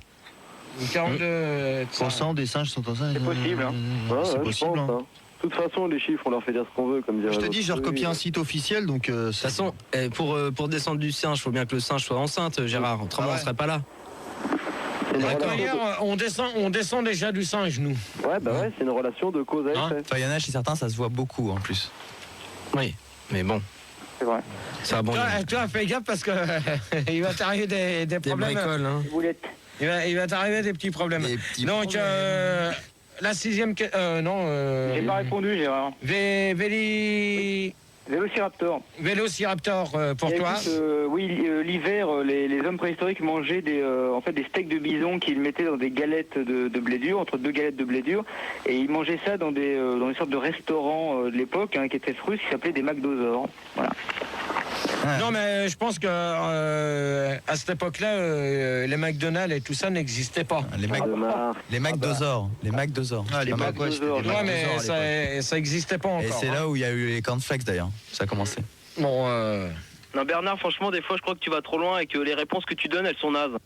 42% des singes sont enceintes. C'est possible, hein. C'est possible, hein. De toute façon, les chiffres, on leur fait dire ce qu'on veut, comme dirait. Je te dis, j'ai recopié un site officiel, donc... De toute façon, pour descendre du singe, il faut bien que le singe soit enceinte, Gérard. Autrement, on serait pas là. D'ailleurs, on descend déjà du singe, nous. Ouais, c'est une relation de cause à effet. Enfin, il y en a chez certains, ça se voit beaucoup en plus. Oui, mais bon. C'est vrai. Ça a bon. Toi, fais gaffe parce que il va t'arriver des problèmes. Bricoles, hein. Il va t'arriver des petits problèmes. Donc, la sixième... non... J'ai pas répondu, Gérard. Vélociraptor pour toi. L'hiver, les hommes préhistoriques mangeaient des steaks de bison qu'ils mettaient dans des galettes de blé dur, entre deux galettes de blé dur, et ils mangeaient ça dans des sortes de restaurants de l'époque, qui étaient russes, qui s'appelaient des McDosaures. Voilà. Non, mais je pense que à cette époque-là, les McDonald's et tout ça n'existaient pas. Les McDosaures. Les McDosaures. Ouais, mais ça n'existait pas encore. Et c'est là où il y a eu les cornflakes d'ailleurs. Ça a commencé. Bon. Non, Bernard, franchement, des fois, je crois que tu vas trop loin et que les réponses que tu donnes, elles sont nazes.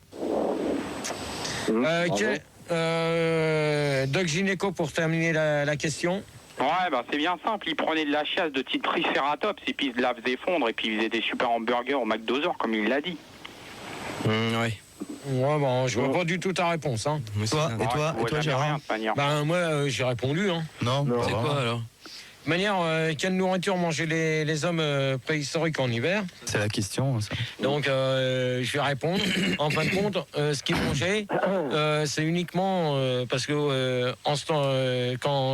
Doc Gynéco pour terminer la question. Ouais, c'est bien simple. Ils prenaient de la chiasse de type Triceratops et puis ils la faisaient fondre et puis ils faisaient des super hamburgers au McDosaures, comme il l'a dit. Ouais, je vois pas du tout ta réponse. Hein. Et toi, Gérard? Moi, j'ai répondu. Hein. Non, c'est quoi alors? De manière, quelle nourriture mangeaient les hommes préhistoriques en hiver? C'est la question, ça. Donc, je vais répondre. En fin de compte, ce qu'ils mangeaient, c'est uniquement parce que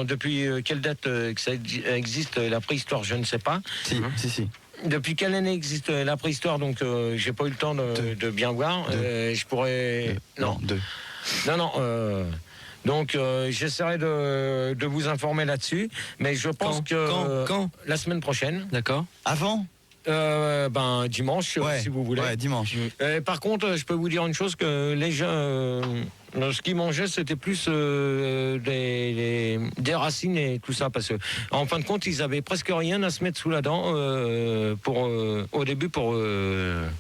depuis quelle date que ça existe la préhistoire, je ne sais pas. Si. Depuis quelle année existe la préhistoire? Donc, j'ai pas eu le temps de bien voir. Je pourrais. Non. Donc j'essaierai de vous informer là-dessus, mais je pense quand la semaine prochaine. D'accord. Avant dimanche, si vous voulez. Ouais, dimanche. Par contre, je peux vous dire une chose, que les gens, ce qu'ils mangeaient, c'était plus des racines et tout ça, parce que en fin de compte, ils avaient presque rien à se mettre sous la dent au début pour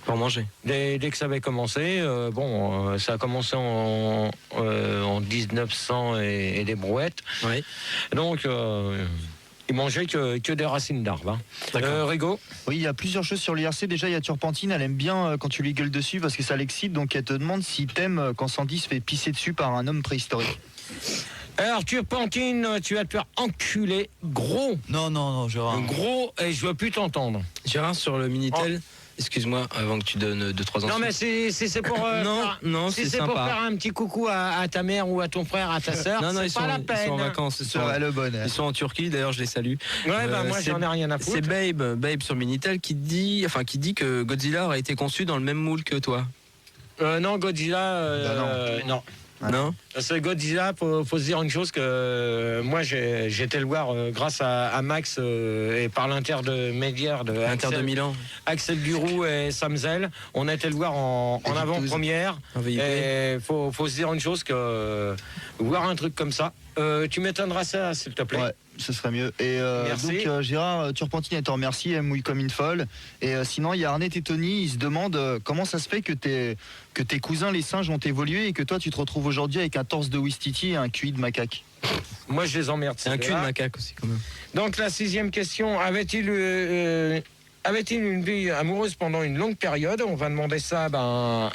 manger. Dès que ça avait commencé, ça a commencé en 1900 et des brouettes. Oui. Donc ils mangeaient que des racines d'arbres. Hein. Rigaud? Oui, il y a plusieurs choses sur l'IRC. Déjà, il y a Turpentine, elle aime bien quand tu lui gueules dessus parce que ça l'excite. Donc, elle te demande si t'aimes quand Sandy se fait pisser dessus par un homme préhistorique. Alors, Turpentine, tu vas te faire enculer gros. Non, Gérard. Gros, et je veux plus t'entendre. Gérard, sur le Minitel... Excuse-moi, avant que tu donnes 2-3 ans. Non, mais c'est pour. c'est sympa. Pour faire un petit coucou à ta mère ou à ton frère, à ta sœur. Non, c'est pas la peine. Ils sont en vacances. Ils sont en Turquie, d'ailleurs, je les salue. Ouais, moi, j'en ai rien à foutre. C'est Babe sur Minitel qui dit que Godzilla aurait été conçu dans le même moule que toi. Non, Godzilla. Non. Non. C'est Godzilla, faut se dire une chose, que moi j'ai été le voir grâce à Max et par l'intermédiaire de Milan. Axel Gurou et Sam Zell. On a été le voir en avant-première. Et faut se dire une chose, que voir un truc comme ça, tu m'étonneras ça, s'il te plaît. Ouais, ce serait mieux. Et merci. Donc Gérard, Turpentine, elle te remercie, elle mouille comme une folle. Et sinon, il y a Arnett et Tony, ils se demandent comment ça se fait que tes cousins les singes ont évolué et que toi tu te retrouves aujourd'hui avec un torse de Ouistiti et un QI de macaque. Moi je les emmerde. C'est un QI de macaque aussi quand même. Donc la 6e question, avait-il une vie amoureuse pendant une longue période? On va demander ça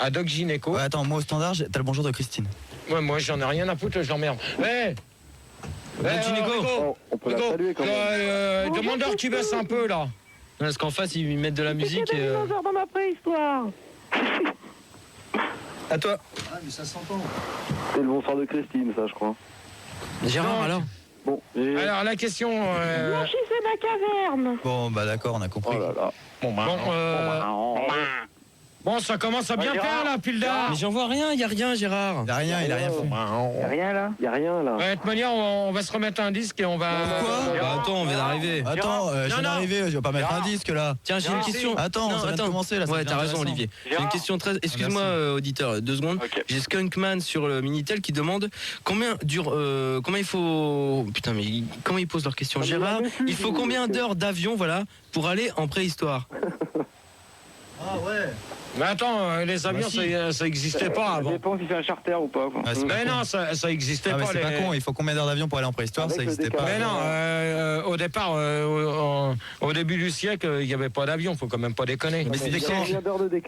à Doc Gynéco. Ouais, attends, moi au standard, t'as le bonjour de Christine. Ouais, moi j'en ai rien à foutre, je l'emmerde. Doc Gynéco, on peut la saluer quand même. Demande-leur qu'ils baissent un peu là. Parce qu'en face ils mettent de la musique et... dans ma préhistoire. À toi. Ah, mais ça s'entend. C'est le bonsoir de Christine, ça, je crois. Gérard, alors Bon. Alors la question... Blanchissez ma caverne. Bon, d'accord, on a compris. Oh là là. Bon, ça commence à bien faire là, Pildar. Mais j'en vois rien, il y a rien, Gérard. Il a rien fait. Y a rien là. Y a rien là. Ouais, de toute manière, on va se remettre un disque et on va. Pourquoi bah, attends, on vient d'arriver. Attends, je viens d'arriver, je vais pas mettre un disque là. Tiens, j'ai une question. Attends, ça vient de commencer là. Ouais, t'as raison, Olivier. J'ai une question très. Excuse-moi, auditeur, 2 secondes. J'ai Skunkman sur le Minitel qui demande combien il faut. Putain, mais comment ils posent leur question, Gérard? Il faut combien d'heures d'avion, voilà, pour aller en préhistoire? Ah ouais. Mais attends, les avions, ça existait pas avant. Ça dépend si c'est un charter ou pas. Quoi. Mais non, ça existait pas. C'est pas con, il faut combien d'heures d'avion pour aller en préhistoire? Ça existait pas. Mais non, au départ, au début du siècle, il n'y avait pas d'avion, faut quand même pas déconner. Mais c'était quand?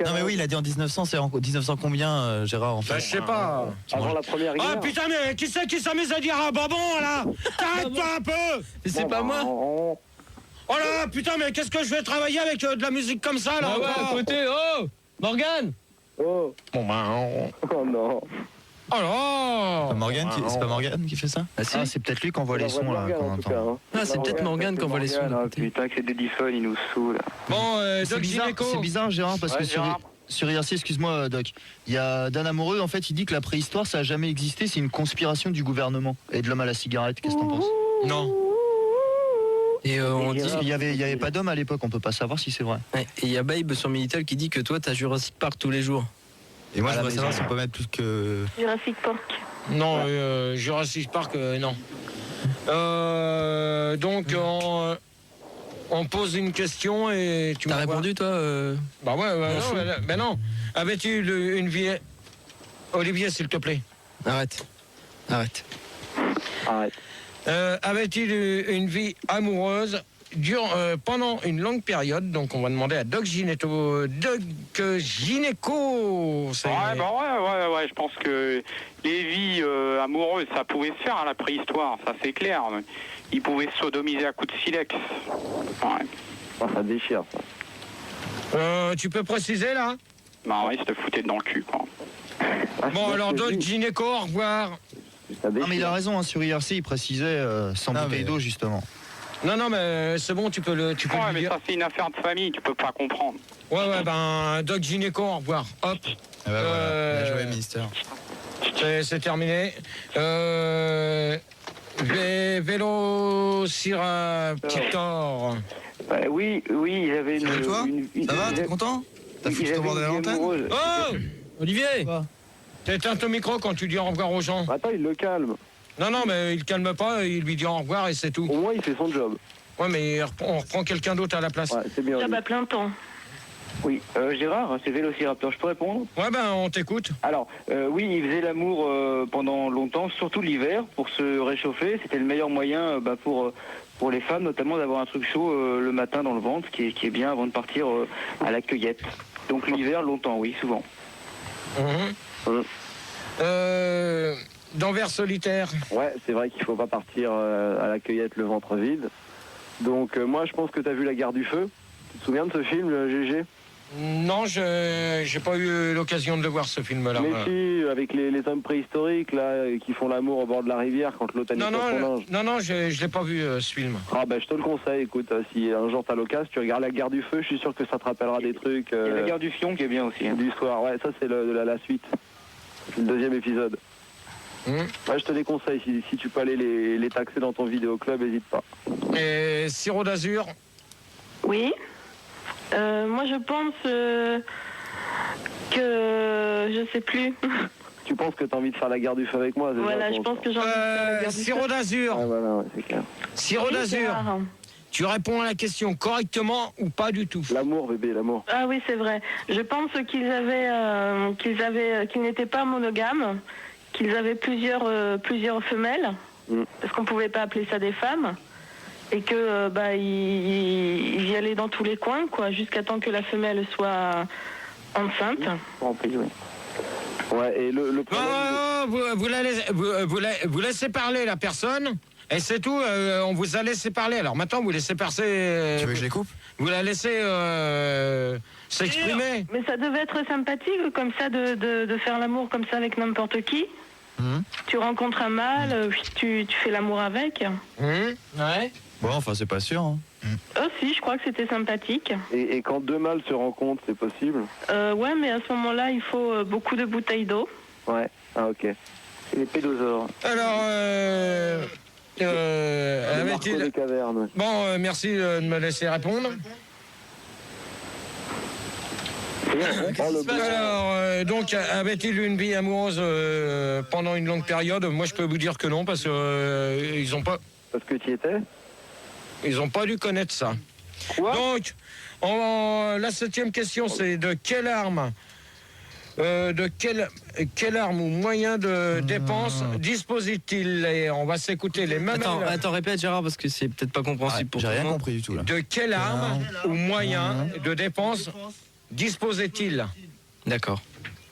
Non mais oui, il a dit en 1900, c'est en 1900 combien, Gérard, en fait? Bah, je sais pas. Avant la première guerre. Ah putain, mais qui c'est qui s'amuse à dire un bonbon là? T'arrêtes pas un peu? Mais c'est pas moi. Oh là, putain, mais qu'est-ce que je vais travailler avec de la musique comme ça là? Ah ouais, à côté, oh Morgane. Oh. Bon ben. Oh non. Oh là. C'est pas Morgane qui fait ça? Ah, c'est peut-être lui qui envoie les sons là. Ah, c'est peut-être Morgane qui envoie les sons. Putain, que c'est Deadifone, il nous saoule. Bon, Doc Gynéco. C'est bizarre, Gérard, parce que sur IRC, excuse-moi, Doc, il y a Dan Amoureux, en fait, il dit que la préhistoire, ça a jamais existé, c'est une conspiration du gouvernement et de l'homme à la cigarette. Qu'est-ce que t'en penses? Non. Et on dit qu'il y avait pas d'homme à l'époque, on peut pas savoir si c'est vrai. Ouais, et il y a Babe sur Minitel qui dit que toi t'as Jurassic Park tous les jours. Et moi je voudrais savoir si on peut mettre plus que... Jurassic Park. Non, Jurassic Park, non. Donc on pose une question et tu m'as répondu toi Bah ouais, non. Avais-tu une vie... Olivier, s'il te plaît. Arrête. Avait-il une vie amoureuse pendant une longue période? Donc on va demander à Doc Gynéco. Doc Gynéco. Ouais, je pense que les vies amoureuses, ça pouvait se faire à la préhistoire, ça c'est clair. Ils pouvaient se sodomiser à coups de silex. Ouais. Oh, ça déchire ça. Tu peux préciser là? Bah ouais, c'était fouté dans le cul quoi. Bon alors Doc Gynéco, au revoir. Non mais il a raison, hein, sur IRC il précisait sans bouteille d'eau justement. Non mais c'est bon, tu peux le ouais, mais dire. ça c'est une affaire de famille, tu peux pas comprendre. Ouais, ben Doc Gynéco, au revoir. Hop. Bien joué, ministère. C'est terminé. Vélociraptor. Oui, il avait une... toi ça va, t'es content? T'as foutu ton bordel à l'antenne? Oh Olivier. T'éteins ton micro quand tu dis au revoir aux gens. Attends, il le calme. Non, mais il calme pas, il lui dit au revoir et c'est tout. Au moins, il fait son job. Ouais, mais on reprend quelqu'un d'autre à la place. Ouais, c'est bien. Ah bah plein temps. Oui, Gérard, c'est Vélociraptor, je peux répondre? Ouais, ben on t'écoute. Alors, oui, il faisait l'amour pendant longtemps, surtout l'hiver, pour se réchauffer. C'était le meilleur moyen pour les femmes, notamment d'avoir un truc chaud le matin dans le ventre, qui est bien avant de partir à la cueillette. Donc l'hiver, longtemps, oui, souvent. D'Anvers solitaire. Ouais, c'est vrai qu'il faut pas partir à la cueillette le ventre vide. Donc moi, je pense que tu as vu La Guerre du Feu. Tu te souviens de ce film, GG? Non, j'ai pas eu l'occasion de le voir ce film-là. Mais si, avec les hommes préhistoriques là, qui font l'amour au bord de la rivière quand l'autre a son linge. Non, je l'ai pas vu ce film. Ah ben je te le conseille, écoute, si un jour t'as l'occasion, tu regardes La Guerre du Feu, je suis sûr que ça te rappellera des trucs. Il y a La Guerre du Fion qui est bien aussi. Du soir, ouais, ça c'est la suite. C'est le 2e épisode. Ouais, je te les conseille, si tu peux aller les taxer dans ton vidéoclub, n'hésite pas. Et Sirop d'Azur? Oui. Moi je pense que je sais plus. Tu penses que t'as envie de faire La Guerre du Feu avec moi? Voilà, je pense que j'ai envie de faire La Guerre du Sirop Feu. d'Azur. Ah, voilà, ouais, c'est clair. Sirop d'Azur. Tu réponds à la question correctement ou pas du tout? L'amour, bébé, l'amour. Ah oui, c'est vrai. Je pense qu'ils n'étaient pas monogames, qu'ils avaient plusieurs femelles, parce qu'on pouvait pas appeler ça des femmes, et que ils y allaient dans tous les coins, quoi, jusqu'à temps que la femelle soit enceinte. Ouais, et le problème... vous laissez parler la personne. Et c'est tout, on vous a laissé parler. Alors maintenant, vous laissez passer... Tu veux que je les coupe? Vous la laissez s'exprimer. Mais ça devait être sympathique, comme ça, de faire l'amour comme ça avec n'importe qui. Tu rencontres un mâle, tu fais l'amour avec. Ouais. Bon, enfin, c'est pas sûr. Hein. Si, je crois que c'était sympathique. Et quand deux mâles se rencontrent, c'est possible? Ouais, mais à ce moment-là, il faut beaucoup de bouteilles d'eau. Ouais, ah ok. Et les pédosaures. Alors, avait-il... des cavernes. Bon, merci de me laisser répondre. Alors, donc, avait-il une vie amoureuse pendant une longue période? Moi, je peux vous dire que non, parce que ils ont pas. Parce que tu y étais? Ils ont pas dû connaître ça. Quoi? Donc, la 7e question, c'est de quelle arme, quelle arme ou moyen de dépense dispose-t-il? Et on va s'écouter les mêmes. Attends, répète Gérard, parce que c'est peut-être pas compréhensible pour J'ai tout le rien monde. compris du tout là. De quelle arme ou moyen de dépense disposait-il? D'accord.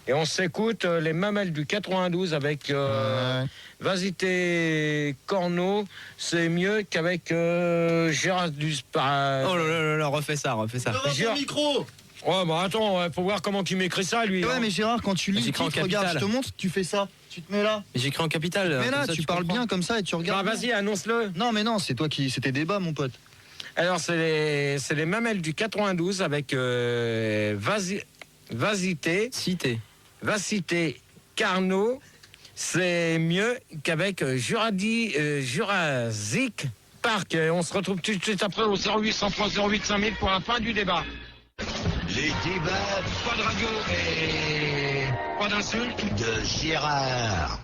Et on s'écoute les mamelles du 92 avec Vasité Corneau. C'est mieux qu'avec Gérard Duspar. Oh là, refais ça. Devant ton micro. Ouais, bah attends, faut voir comment tu m'écris ça, lui. Ouais, mais Gérard, quand tu lis, J'écris en regarde, capital. je te montre, tu fais ça. Tu te mets là. J'écris en capital. Mais là, comme ça, tu parles comprends. bien comme ça et tu regardes. Bah vas-y, annonce-le. Non, mais non, c'est toi qui. C'était débat, mon pote. Alors, c'est les mamelles du 92 avec Vasité Carnot. C'est mieux qu'avec Jurassic Park. Et on se retrouve tout de suite après au 0803 08 5000 pour la fin du débat. Les débats, Pas de radio et pas d'insultes. de Gérard.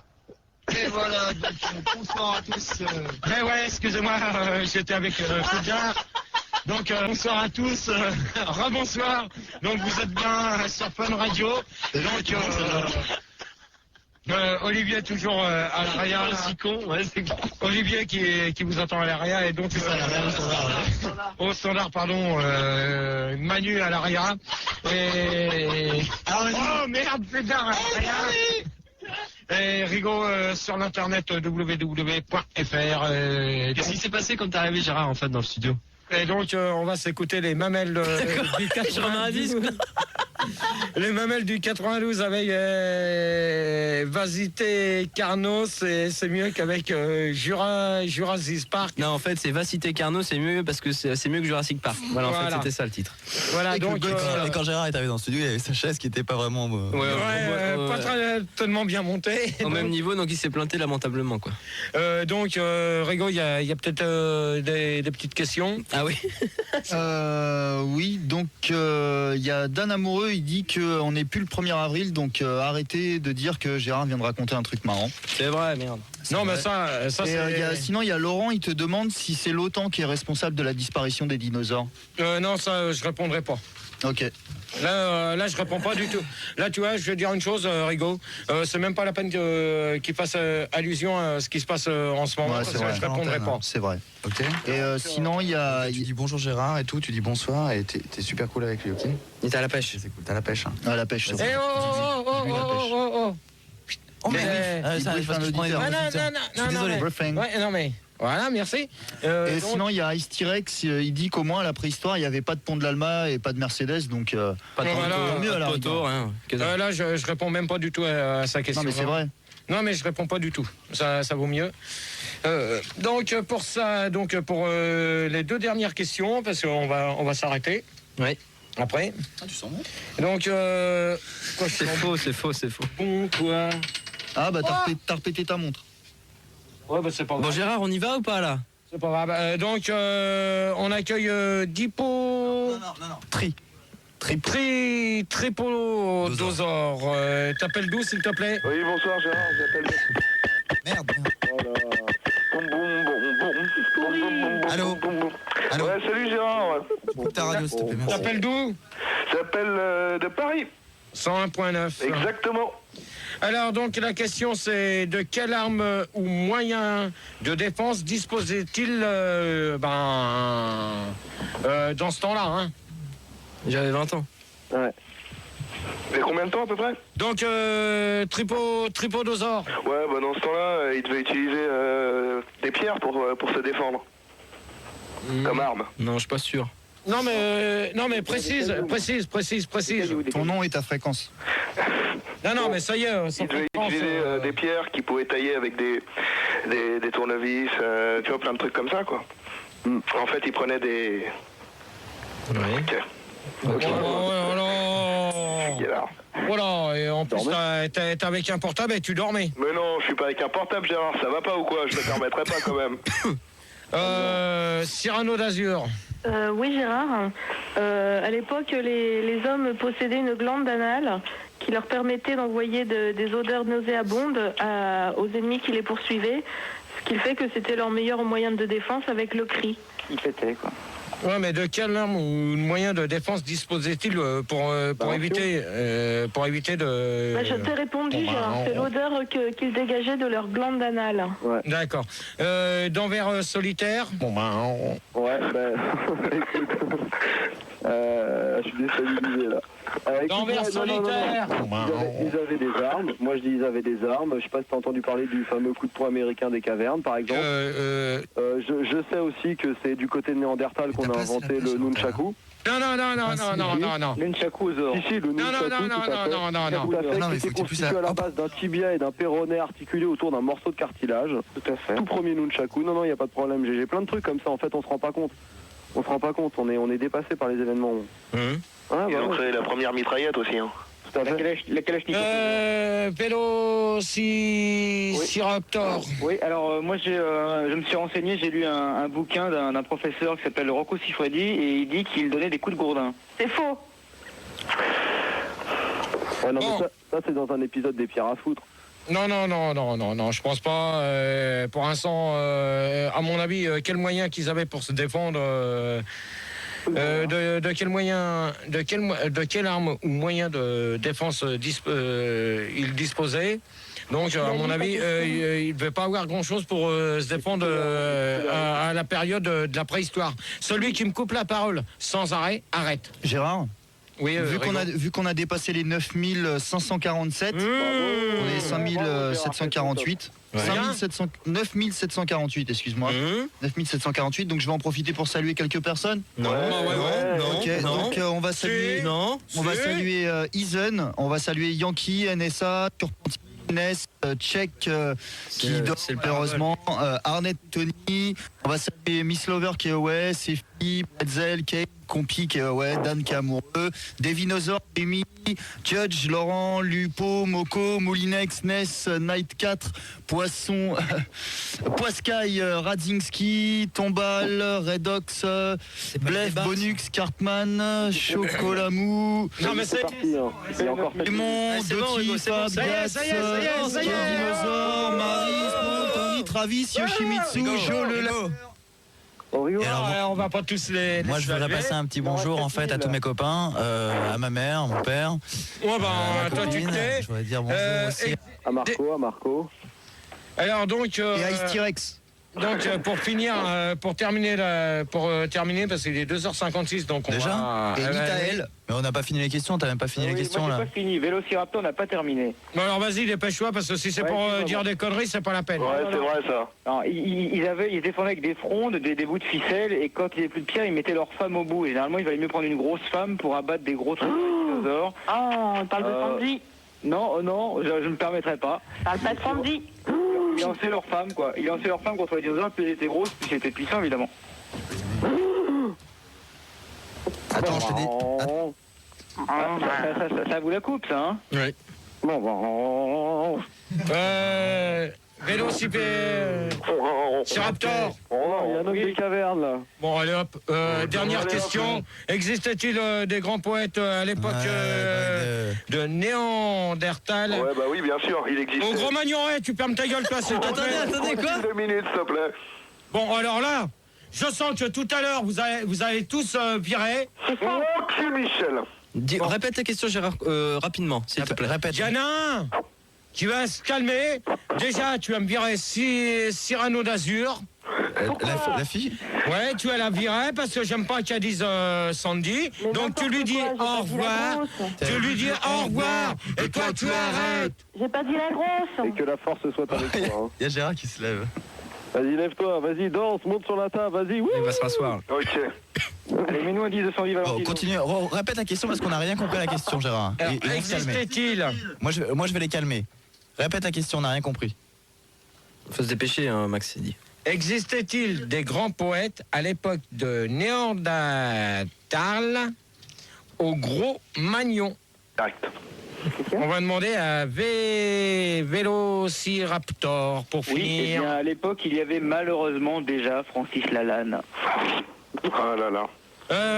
Et voilà, donc, bonsoir à tous. Mais ouais, excusez-moi, j'étais avec Foudia. Donc bonsoir à tous, rebonsoir. Donc vous êtes bien sur Fun Radio. Donc Olivier toujours à l'arrière. Olivier qui vous entend à l'arrière et donc au standard pardon, Manu à l'arrière. Et oh merde putain à l'arrière. Et Rigaud sur l'internet www.fr. Qu'est-ce qui s'est passé quand t'es arrivé Gérard en fait dans le studio? Et donc on va s'écouter les mamelles du 92. Les mamelles du 92 avec Vasité Carnot, c'est mieux qu'avec Jurassic Park. Non, en fait, c'est Vasité Carnot, c'est mieux parce que c'est mieux que Jurassic Park. Voilà, en fait, c'était ça le titre. Voilà, donc. Et quand Gérard est arrivé dans le studio, il avait sa chaise qui était pas vraiment. Pas très tellement bien montée. Au même niveau, donc il s'est planté lamentablement, quoi. Donc, Rigaud, il y a peut-être des petites questions. Ah oui. Oui, donc il y a Dan Amoureux, il dit qu'on n'est plus le 1er avril, donc arrêtez de dire que Gérard vient de raconter un truc marrant. C'est vrai, merde. Non, mais ça c'est. Sinon, il y a Laurent, il te demande si c'est l'OTAN qui est responsable de la disparition des dinosaures. Non, ça, je répondrai pas. Ok. Là, je réponds pas du tout. Là, tu vois, je vais dire une chose, Rigaud. C'est même pas la peine qu'il fasse allusion à ce qui se passe en ce moment. Ouais, parce que vrai. je répondrai pas. C'est vrai. Ok. Et sinon, il y a. Tu dis bonjour Gérard et tout, tu dis bonsoir et t'es super cool avec lui, ok? Il est à la pêche. C'est cool, t'as la pêche. Hein. À la pêche, c'est vrai. Oh. Oh, mais il ça, briefe un auditeur. Non, désolé. Briefing. Ouais, non, mais. Voilà, merci. Et Donc, sinon, il y a Ice T-Rex, il dit qu'au moins à la préhistoire, il n'y avait pas de pont de l'Alma et pas de Mercedes, donc Pas de voilà, poteau, mieux à la pas de poteau, rigueur. rien. là, je réponds même pas du tout à sa question. Non, mais c'est vrai. Non, mais je réponds pas du tout. Ça vaut mieux. Donc pour ça, pour les deux dernières questions, parce qu'on va s'arrêter. Oui. Après. Ah, tu sens bon? Donc quoi, C'est faux. bon quoi. Ah bah t'as répété ta montre. Ouais, bah c'est pas grave. Bon Gérard, on y va ou pas là? C'est pas grave. Donc on accueille Dipo. Non. Tripodosor. T'appelles d'où s'il te plaît? Oui, bonsoir Gérard, j'appelle. Merde. Allô. Allô. Ouais, salut Gérard. Coupe ta radio, s'il te plaît, merci. T'appelles d'où? J'appelle de Paris. 101.9. Exactement. Alors donc la question c'est de quelle arme ou moyen de défense disposait-il dans ce temps-là hein? J'avais 20 ans. Ouais. Et combien de temps à peu près? Donc Tripodosor. Ouais, bah dans ce temps-là, il devait utiliser des pierres pour se défendre. Comme arme. Non, je suis pas sûr. Non mais précise. Ton nom et ta fréquence. Non mais ça y est. Il devait utiliser des pierres qu'il pouvait tailler avec des tournevis, tu vois, plein de trucs comme ça quoi. En fait, il prenait des... Oui. Ok. Voilà, et en plus, t'es avec un portable et tu dormais. Mais non, je suis pas avec un portable, Gérard, ça va pas ou quoi? Je me permettrai pas quand même. Cyrano d'Azur. Oui, Gérard. À l'époque, les hommes possédaient une glande anale qui leur permettait d'envoyer des odeurs nauséabondes aux ennemis qui les poursuivaient, ce qui fait que c'était leur meilleur moyen de défense avec le cri. Il pétait, quoi. Ouais, mais de quelle arme ou moyen de défense disposait-il pour éviter de... Je t'ai répondu, Gérard. C'est l'odeur qu'ils dégageaient de leur glande anale. Ouais. D'accord. D'envers solitaire. Ouais, écoute. Je suis déstabilisé là. D'envers solitaire. Ils avaient des armes. Moi je dis ils avaient des armes. Je sais pas si t'as entendu parler du fameux coup de poing américain des cavernes par exemple. Je sais aussi que c'est du côté de Néandertal qu'on a inventé le nunchaku. Non. Nunchaku aux or. Si, le nunchaku, tout à fait. Non, mais Qui faut était que tu constitué à la base d'un tibia et d'un péroné articulé autour d'un morceau de cartilage. Tout à fait. Tout premier nunchaku. Non, il n'y a pas de problème. J'ai plein de trucs comme ça. En fait, on se rend pas compte. On est dépassé par les événements. Ils ont créé la première mitraillette aussi. Hein. Tout à fait. La Kalachnikov. Vélociraptor. Oui, alors moi je me suis renseigné, j'ai lu un bouquin d'un professeur qui s'appelle Rocco Siffredi et il dit qu'il donnait des coups de gourdin. C'est faux. Ouais, non, mais ça c'est dans un épisode des Pierres à foutre. Non, je pense pas. Pour l'instant, à mon avis, quel moyen qu'ils avaient pour se défendre de quelle arme ou moyen de défense ils disposaient. Donc, à mon avis, il ne devait pas avoir grand-chose pour se défendre à la période de la préhistoire. Celui qui me coupe la parole sans arrêt, arrête. Gérard, oui, vu qu'on a dépassé les 9547, on est 5748. 9748, excuse-moi. 9748, donc je vais en profiter pour saluer quelques personnes. Non. Donc on va saluer Isen, on va saluer Yankee, NSA, Turpentine, Tchèque qui dort malheureusement, Arnett Tony, on va saluer Miss Lover qui est ouais, Sefi, Pretzel, Kate, Compi qui est ouais, Dan qui est amoureux, Devinosaur, Amy, Judge, Laurent, Lupo, Moko, Moulinex, Ness, Night 4, Poisson, Poiscaille, Radzinski, Tombal, Redox, Blef, Bonux, Cartman, Chocolamou, non mais c'est parti. Raymond, Doty, Fab, Dinosaure, Maris, Tony, Travis, Yoshimitsu, Jo, le on va pas tous les. Moi, je voudrais passer un petit bonjour en fait à tous mes copains, à ma mère, mon père. Ouais, toi tu t'es. Je voudrais dire bonjour aussi à Marco. Alors donc. Et à Ice T-Rex. Donc pour terminer parce qu'il est 2h56 donc on déjà va... Et Nitaël. Mais on n'a pas fini les questions, t'as même pas fini les questions là. Pas fini, Vélociraptor n'a pas terminé. Bon alors vas-y dépêche-toi parce que si c'est pour dire des conneries c'est pas la peine. Ouais c'est vrai ça. Alors, ils défendaient avec des frondes, des bouts de ficelle et quand il n'y avait plus de pierre ils mettaient leur femme au bout et généralement il valait mieux prendre une grosse femme pour abattre des gros trucs de dinosaures. Ah, on parle de Sandy. Non, je me permettrai pas. Parle pas de Sandy. Ils lançaient leur femme quoi. Ils lançaient leur femme contre les dinosaures, plus ils étaient grosses, plus ils étaient puissants évidemment. Attends, je te dis. Ça vous la coupe ça hein. Oui. Vélociraptor. Il y a un homme des cavernes là. Bon allez hop, dernière question. Existait-il des grands poètes à l'époque de Néandertal? Ouais bah oui bien sûr, il existe. Au Gros Magnoret, tu fermes ta gueule toi s'il te plaît. Attendez quoi? 2 minutes s'il te plaît. Bon alors là, je sens que tout à l'heure vous allez tous virer. Ok Michel. Répète la question Gérard rapidement s'il te plaît. Répète. Diana, tu vas se calmer. Déjà tu vas me virer Cyrano d'Azur. La fille? Ouais, tu vas la virer parce que j'aime pas qu'elle dise Sandy. Mais donc tu lui dis au revoir. Tu lui dis au revoir. Et toi tu arrêtes. J'ai pas dit la grosse. Et que la force soit avec toi. Hein. Il y a Gérard qui se lève. Vas-y, lève-toi, vas-y, danse, monte sur la table, vas-y. Oui. Il va se rasseoir. Ok. Allez, mets-nous un 10 de Sandy Valentino. Continue, répète la question parce qu'on n'a rien compris à la question, Gérard. Alors, Ils vont se calmer. existait-il Moi je vais les calmer. Répète la question, on n'a rien compris. Faut se dépêcher, hein, Max s'est dit. Existait-il des grands poètes à l'époque de Néandertal au Gros-Magnon? On va demander à Vélociraptor pour Oui, finir. eh bien, à l'époque, il y avait malheureusement déjà Francis Lalanne. Ah là là.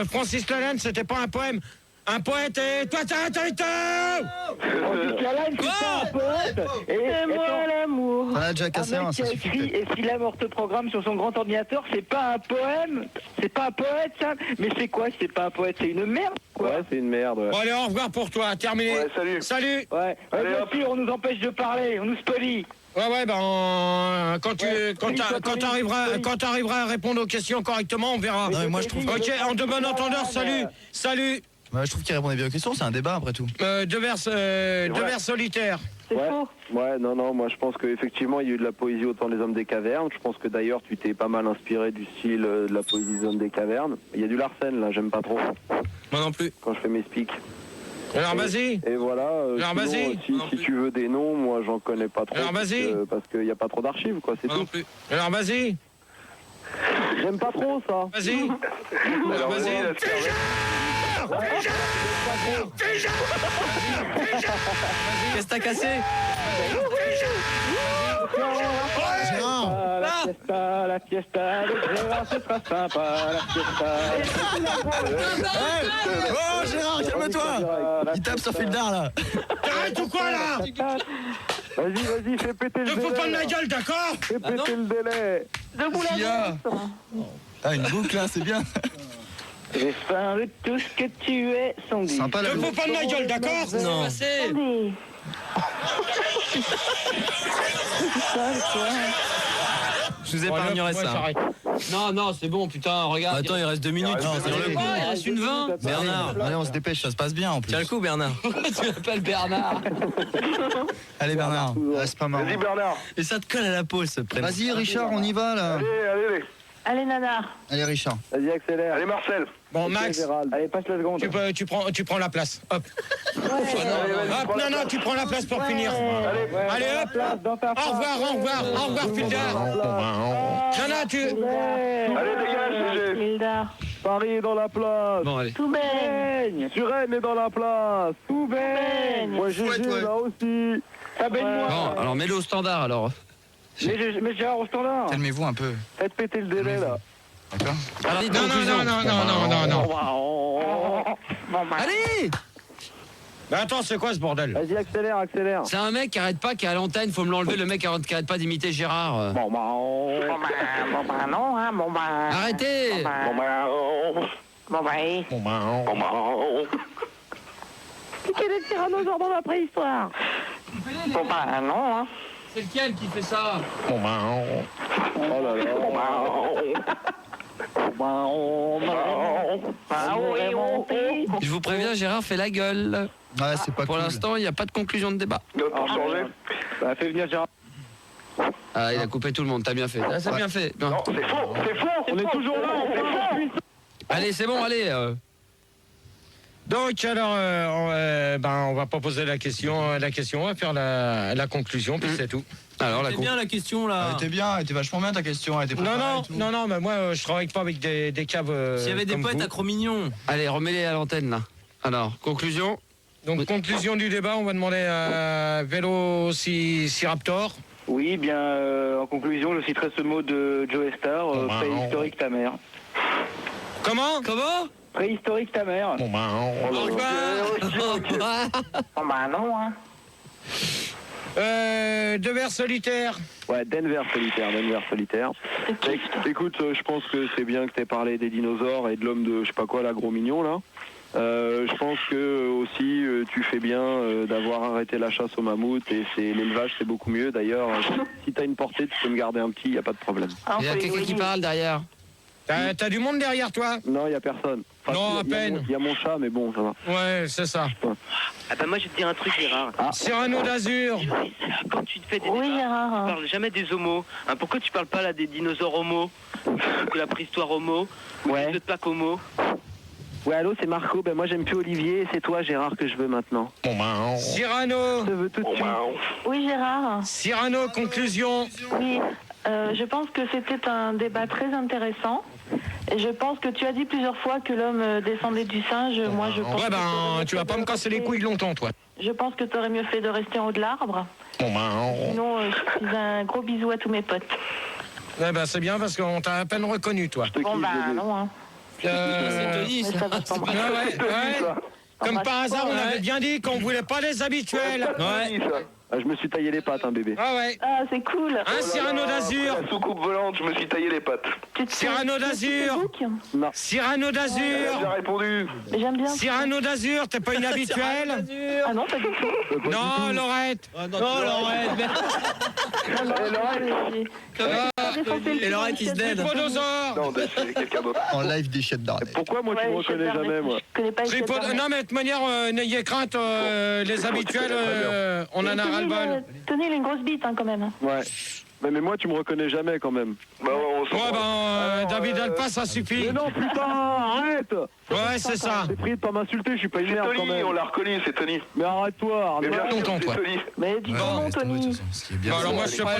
Francis Lalanne, c'était pas un poème. Un poète et toi t'as un Francis Lalanne, c'est pas un poète. Et moi l'amour. On a déjà cassé un un, mec qui ça a suffit. écrit et s'il a orthoprogramme sur son grand ordinateur, c'est pas un poème. C'est pas un poète, ça. Mais c'est quoi si c'est pas un poète? C'est une merde, quoi. Ouais, c'est une merde. Ouais. Bon allez, au revoir pour toi, terminé. Ouais, salut. Salut. Ouais, Allez, bien hop. sûr, on nous empêche de parler, on nous spolie. Ouais, ben quand t'arriveras à répondre aux questions correctement, on verra. Non, mais moi, je trouve- Ok, en de bon entendeur, salut. Je trouve qu'il répondait bien aux questions, c'est un débat après tout. Deux vers solitaires. C'est faux. Ouais, non, moi je pense qu'effectivement il y a eu de la poésie au temps des hommes des cavernes. Je pense que d'ailleurs tu t'es pas mal inspiré du style de la poésie des hommes des cavernes. Il y a du Larsen là, j'aime pas trop. Moi non plus. Quand je fais mes speaks. Alors vas-y. Et voilà, Alors, sinon, vas-y. si tu veux des noms, moi j'en connais pas trop. Alors, vas-y. Parce qu'il n'y a pas trop d'archives, quoi, c'est Moi non tout. plus. Alors vas-y. J'aime pas trop ça. Vas-y. Alors, vas-y. Qu'est-ce que t'as cassé? La fiesta, le Gérard, ce sera sympa, la fiesta. Oh Gérard, calme-toi. Il tape sur Fildar là. T'arrêtes ou quoi là? Vas-y, fais péter le Ne délai. fous pas de ma gueule, d'accord? Fais péter le délai. Debout la Sia. Ah, une boucle là, c'est bien. J'ai faim de tout ce que tu es, Sandy. Sympa Ne la fous boucle. pas de ma gueule, d'accord? Non. Sandy. Je vous épargnerai Moi, ça. j'arrête. Non, c'est bon, putain, regarde. Attends, il reste 2 minutes. Non, Tiens le coup. Ouais, il reste une 20. Bernard. Allez, on se dépêche, ça se passe bien en plus. Tiens le coup, Bernard. Tu m'appelles Bernard. Allez Bernard, ouais, c'est pas marrant. Vas-y Bernard. Et ça te colle à la peau ce prénom. Vas-y Richard, on y va là. Allez. Allez, Nana. Allez Richard. Vas-y, accélère. Allez Marcel. Bon, Max, Allez, passe la seconde. tu prends la place. Hop. Hop, non, tu prends la place pour finir. Allez, hop. Au revoir, Fildar. Non, tu... Allez, dégage, Fildar. Paris est dans la place. Bon, allez. Tout baigne. Suresnes est dans la place. Tout baigne. Moi, GG là aussi. Ça baigne-moi. Bon, alors mets-le au standard alors. Mais Gérard au standard. Calmez-vous un peu. Faites péter le délai là. D'accord. Non. Allez. Mais attends, c'est quoi ce bordel? Vas-y, accélère. C'est un mec qui arrête pas, qui est à l'antenne, faut me l'enlever, le mec qui arrête pas d'imiter Gérard. Arrêtez. Quel est le tyrannosaure dans la préhistoire? C'est lequel qui fait ça? Oh là là. Je vous préviens, Gérard fait la gueule. Ouais, c'est pas Pour cool. l'instant, il n'y a pas de conclusion de débat. Pour changer. Bah, fais venir Gérard. Ah, il a coupé tout le monde, t'as bien fait. Ah, c'est bien fait. Non. Non, c'est faux. On est toujours là, on est faux. Allez, c'est bon, allez. Donc, alors, on va pas poser la question, on va faire la conclusion, puis c'est tout. Alors, la C'est bien la question là. Elle était bien, elle était vachement bien ta question. Elle était préparée et tout. Non, mais moi, je travaille pas avec des caves. S'il y avait des comme poètes vous. à Cro-Mignon. Allez, remets-les à l'antenne là. Alors, conclusion. Donc, conclusion du débat, on va demander à Vélociraptor. Oui, bien, en conclusion, je citerai ce mot de Joe Star, préhistorique ta mère. Comment? Préhistorique ta mère. Au revoir. Deux vers solitaires. Ouais, Denver solitaire. Écoute, je pense que c'est bien que t'aies parlé des dinosaures et de l'homme de je sais pas quoi, là, gros mignon là. Je pense que aussi tu fais bien d'avoir arrêté la chasse au mammouth et l'élevage c'est beaucoup mieux. D'ailleurs, si t'as une portée, tu peux me garder un petit, y a pas de problème. Il y a quelqu'un qui parle derrière. T'as du monde derrière toi? Non, y a personne. Enfin, Non, à peine. Il y a mon chat, mais bon, ça va. Ouais, c'est ça. Ah bah moi je vais te dire un truc Gérard. Cyrano d'Azur. Quand tu te fais des Oui, débats, Gérard. tu parles jamais des homos. Hein, pourquoi tu parles pas là des dinosaures homo, de la préhistoire homo, Ouais. de Pâques homo? Ouais, allô, c'est Marco. Ben moi j'aime plus Olivier et c'est toi Gérard que je veux maintenant. Cyrano. Je veux tout de suite. Oui, Gérard. Cyrano, conclusion. Oui. Je pense que c'était un débat très intéressant. Et je pense que tu as dit plusieurs fois que l'homme descendait du singe. Moi, je pense tu vas pas me casser les couilles longtemps, toi. Je pense que tu aurais mieux fait de rester en haut de l'arbre. Sinon, je fais un gros bisou à tous mes potes. C'est bien parce qu'on t'a à peine reconnu, toi. Bon, non, hein. C'est Tony, ça. Comme par hasard, on avait bien dit qu'on voulait pas les habituels. Ouais. Je me suis taillé les pattes, bébé. Ah, c'est cool. Un Cyrano d'Azur. La soucoupe volante, je me suis taillé les pattes. Cyrano d'Azur. Non. Cyrano d'Azur. J'ai répondu. J'aime bien. Cyrano d'Azur, t'es pas une habituelle? Ah non, pas du tout. Non, Laurette. Non, Laurette. Et Laurette, il se dead. Non, c'est quelqu'un d'autre. En live des chefs d'arrêt. Pourquoi moi tu me reconnais jamais, moi? Je connais pas les Non, mais de toute manière, n'ayez crainte, les habituels, on en a ras-le-bol. Tony, il a une grosse bite, quand même. Ouais. Mais moi, tu me reconnais jamais, quand même. David Alpa, ça suffit. Mais non, putain, arrête. Ouais, c'est ça. J'ai prié de pas m'insulter, je suis pas une merde, quand même. On l'a reconnu, c'est Tony. Mais arrête-toi, Mais bien longtemps, toi. Tony. Mais dis ton nom, Tony. Alors, moi, je sais pas.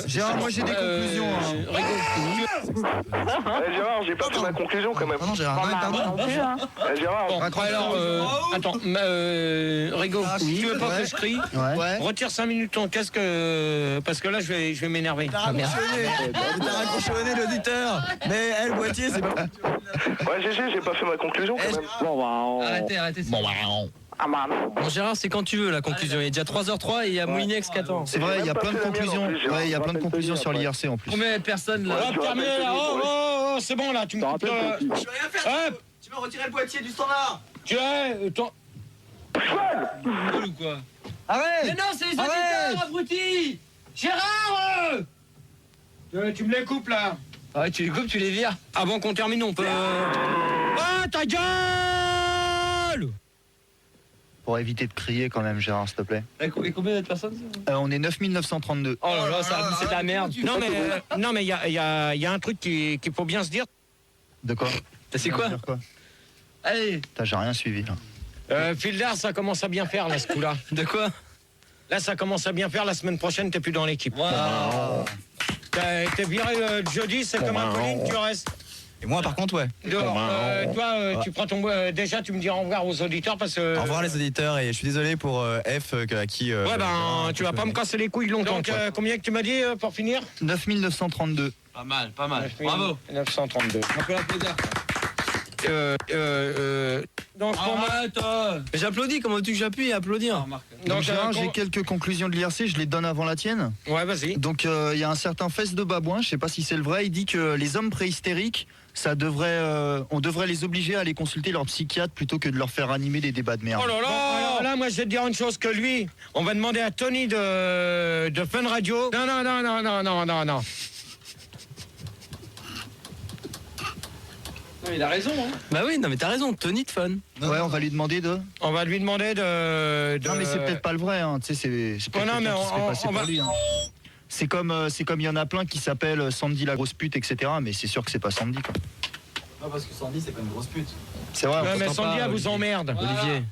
Gérard, moi j'ai des conclusions. Gérard, j'ai pas fait ma conclusion, quand même. Non, Gérard, Gérard. Attends, Rigo, tu veux pas que je crie? Retire 5 minutes ton casque, parce que là, je vais m'énerver. T'as raccroché au nez l'auditeur. Mais elle, Boîtier, c'est pas... Ouais, GG, j'ai pas fait ma conclusion, quand même. Arrêtez. Bon, Gérard, c'est quand tu veux la conclusion. Il est déjà 3h03 et il y a Moulinex qui attend. C'est vrai, il y a plein de conclusions. Ouais, il y a plein de conclusions sur l'IRC en plus. Combien de personnes là? Terminé là. Oh, c'est bon là, tu me coupes. Je vais rien faire. Tu m'as retiré le boîtier du standard. Tu es ton. Ou quoi? Arrête. Mais non, c'est les auditeurs, abrutis. Gérard Tu me les coupes là. Ouais, tu les coupes, tu les vires. Avant qu'on termine, on peut. Ah, ta gueule! Pour éviter de crier quand même, Gérard, s'il te plaît. Et combien de personnes? On est 9932. Oh là là, c'est de la merde. Non mais il y a un truc qu'il faut bien se dire. De quoi? C'est quoi? Allez. J'ai rien suivi là. Fildar, ça commence à bien faire là, ce coup-là. De quoi? Là, ça commence à bien faire. La semaine prochaine, t'es plus dans l'équipe. Wow. T'es viré le jeudi, c'est comme un Pauline, tu restes. Et moi, par contre, ouais. Toi, tu prends ton. Déjà, tu me dis au revoir aux auditeurs parce que. Au revoir les auditeurs et je suis désolé pour F à qui. Tu vas pas me casser les couilles longtemps. Donc, combien que tu m'as dit pour finir? 9932. Pas mal. Bravo. 932. On peut l'applaudir. Donc, Mais j'applaudis, comment veux-tu que j'appuie et applaudir? Donc Gérard, j'ai quelques conclusions de l'IRC, je les donne avant la tienne. Ouais, vas-y. Donc il y a un certain Fesse de Babouin, je sais pas si c'est le vrai, il dit que les hommes préhystériques, on devrait les obliger à aller consulter leur psychiatre plutôt que de leur faire animer des débats de merde. Oh là là. Alors là, moi je vais te dire une chose, que lui, on va demander à Tony de Fun Radio. Non. Il a raison, hein. Bah oui, non mais t'as raison, Tony de Fun. Ouais, on va lui demander de... On va lui demander de... Non mais c'est peut-être pas le vrai, hein. Tu sais, c'est peut-être quelqu'un qui se fait passer pour lui. Hein. C'est comme il y en a plein qui s'appellent Sandy la grosse pute, etc. Mais c'est sûr que c'est pas Sandy, quoi. Non, parce que Sandy, c'est pas une grosse pute. C'est vrai. Ouais, mais Sandy, elle vous emmerde. Olivier.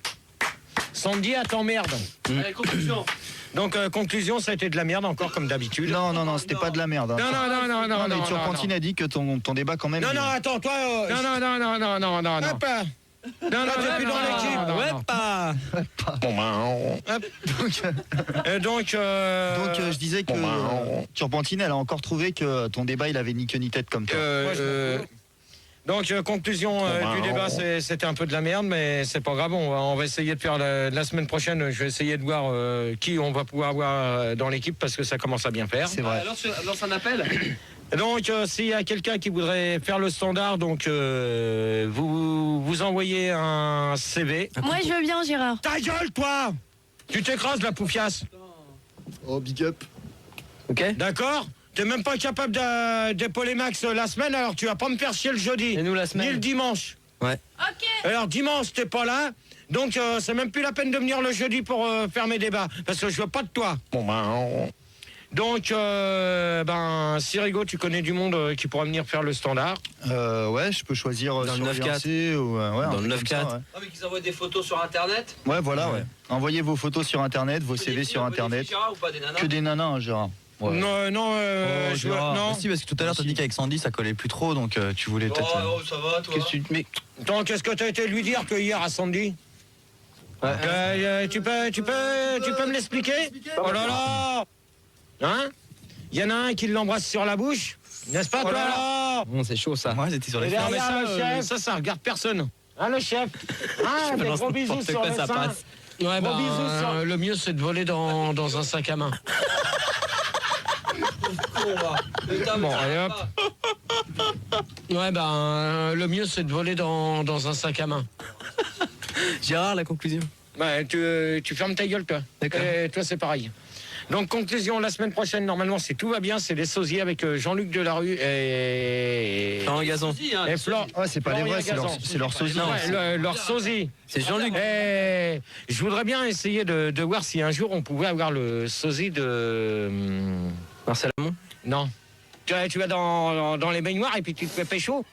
Sandy, elle t'emmerde. Allez, conclusion. Donc, conclusion, ça a été de la merde encore, comme d'habitude. Non, c'était pas de la merde. Hein. Non. Mais Turpentine a dit que ton débat, quand même... Non, attends, toi... Non. Hop. Non, t'es plus dans l'équipe. Ouais, pas. Donc, je disais que Turpentine, elle a encore trouvé que ton débat, il avait ni queue ni tête comme toi. Donc, conclusion du débat, c'était un peu de la merde, mais c'est pas grave. On va essayer de faire la semaine prochaine. Je vais essayer de voir qui on va pouvoir avoir dans l'équipe parce que ça commence à bien faire. C'est vrai. Lance un appel. Donc, s'il y a quelqu'un qui voudrait faire le standard, donc vous envoyez un CV. Moi, je veux bien, Gérard. Ta gueule, toi! Tu t'écrases, la poufiasse. Oh, big up. Ok. D'accord? T'es même pas capable d'épauler Max la semaine, alors tu vas pas me faire chier le jeudi. Et nous la semaine. Ni le dimanche. Ouais. Ok. Alors dimanche, t'es pas là, donc c'est même plus la peine de venir le jeudi pour faire mes débats, parce que je veux pas de toi. Donc, Sirigo, tu connais du monde qui pourra venir faire le standard. Ouais, je peux choisir dans sur le 9-4 ou dans le 9-4. Ouais. Ah, mais qu'ils envoient des photos sur internet. Ouais, voilà, ouais. Envoyez vos photos sur internet, vos CV sur internet. Gérard ou pas des nanas? Que des nanas, hein, Gérard. Ouais. Non, non. Si, parce que tout à l'heure, t'as dit qu'avec Sandy, ça collait plus trop, donc tu voulais peut-être. Oh, ça va, toi. Qu'est-ce que t'as été lui dire que hier à Sandy? Tu peux me l'expliquer? Oh là là! Hein? Il y en a un qui l'embrasse sur la bouche, n'est-ce pas, toi là? Bon, c'est chaud ça. Moi, j'étais sur les fesses. Mais ça regarde personne. Hein, le chef? Ah, des gros bisous sur le sein. Ouais, le mieux, c'est de voler dans un sac à main. Bon, allez hop. Ouais, le mieux, c'est de voler dans un sac à main. Gérard, la conclusion. Tu fermes ta gueule, toi. D'accord. Et toi, c'est pareil. Donc, conclusion, la semaine prochaine, normalement, si tout va bien, c'est les sosiers avec Jean-Luc Delarue et... Florent Gazon. Et Florent. Ouais, c'est pas les vrais, c'est leur sosie. Leur sosie. C'est Jean-Luc. Et je voudrais bien essayer de voir si un jour on pouvait avoir le sosie de... Marcel Amont. Non. Tu vas dans les baignoires et puis tu te fais pécho.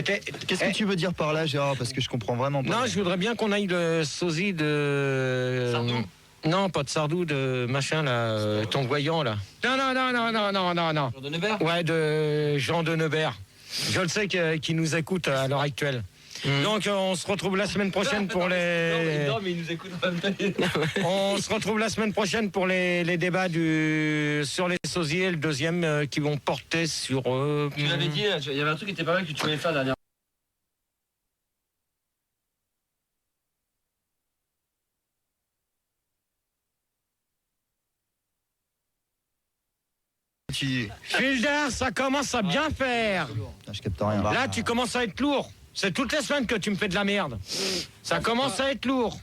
Qu'est-ce que tu veux dire par là, Gérard? Parce que je comprends vraiment pas. Non, je voudrais bien qu'on aille le sosie de... Sardou? Non, pas de Sardou, de machin là, ton voyant là. Non. Jean de Neubert? Ouais, de Jean de Neubert. Je le sais qu'il nous écoute à l'heure actuelle. Donc on se retrouve la semaine prochaine pour les... Non, mais il nous écoute en même temps. On se retrouve la semaine prochaine pour les débats sur les sosiers, le deuxième qui vont porter sur... Tu l'avais dit, il y avait un truc qui était pas mal que tu voulais faire dernièrement. Fielder, ça commence à bien faire. Je capte rien. Là, tu commences à être lourd. C'est toutes les semaines que tu me fais de la merde. Ça commence à être lourd.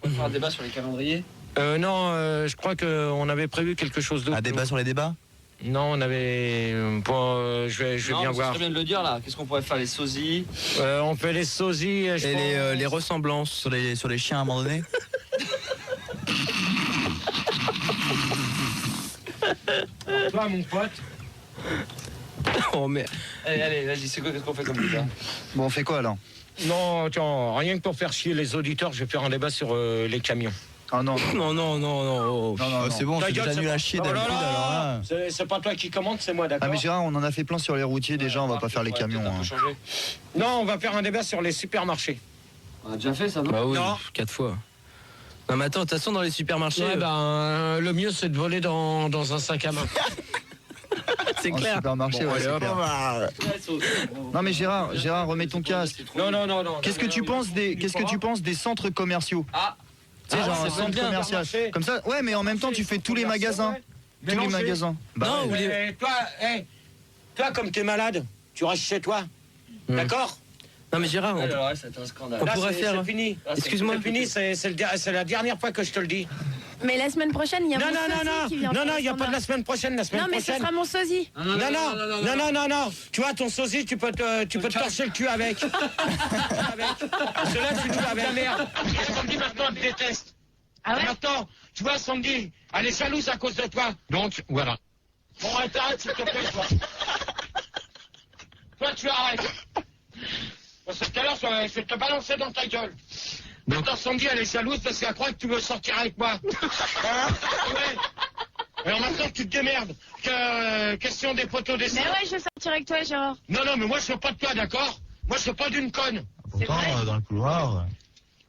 On peut faire un débat sur les calendriers? Non, je crois qu'on avait prévu quelque chose d'autre. Un débat sur les débats? Non, on avait... je vais bien voir. C'est très bien de le dire là. Qu'est-ce qu'on pourrait faire? Les sosies? On fait les sosies... Et les ressemblances sur les chiens à un moment donné. Toi, mon pote. Oh merde. Allez, vas-y, c'est quoi? Qu'est-ce qu'on fait comme débat? Bon, on fait quoi alors? Non, attends, rien que pour faire chier les auditeurs, je vais faire un débat sur les camions. Ah non. Non. C'est bon, c'est déjà nul à chier d'habitude alors là. C'est pas toi qui commande, c'est moi, d'accord? Ah mais Gérard, on en a fait plein sur les routiers déjà, on va pas faire les camions. Non, on va faire un débat sur les supermarchés. On a déjà fait ça, non? Bah oui, Non. 4 fois. Non mais attends, de toute façon dans les supermarchés... Ouais, le mieux c'est de voler dans un sac à main. C'est clair. Supermarché, ouais, c'est clair. Non mais Gérard, remets ton casque. Non. Qu'est-ce que tu penses des centres commerciaux? Tu sais, genre un centre commercial. Comme ça, ouais, mais en même temps tu fais tous les magasins. Tous les magasins. Non, toi, comme t'es malade, tu restes chez toi. D'accord? Non mais Gérard, c'est un scandale. on pourrait faire... C'est fini. Excuse-moi. C'est fini, c'est la dernière fois que je te le dis. Mais la semaine prochaine, il y a mon sosie qui vient. Non, il n'y a pas de la semaine prochaine. La semaine Non, mais ce prochaine. sera mon sosie. Non. Tu vois, ton sosie, tu peux te torcher le cul avec. Parce que là, tu nous la merde. Et Sandy, maintenant, elle te déteste. Ah ouais? Maintenant, tu vois, Sandy, elle est jalouse à cause de toi. Donc, voilà. Bon, arrête, s'il te plaît, toi. Toi, tu arrêtes. Parce que tout à l'heure, je vais te balancer dans ta gueule. Maintenant, Sandy, elle est jalouse parce qu'elle croit que tu veux sortir avec moi. Ouais. Alors maintenant, tu te démerdes. Question des poteaux des... Mais ouais, je vais sortir avec toi, Gérard. Non, mais moi, je veux pas de toi, d'accord? Moi, je veux pas d'une conne. Pourtant, dans le couloir...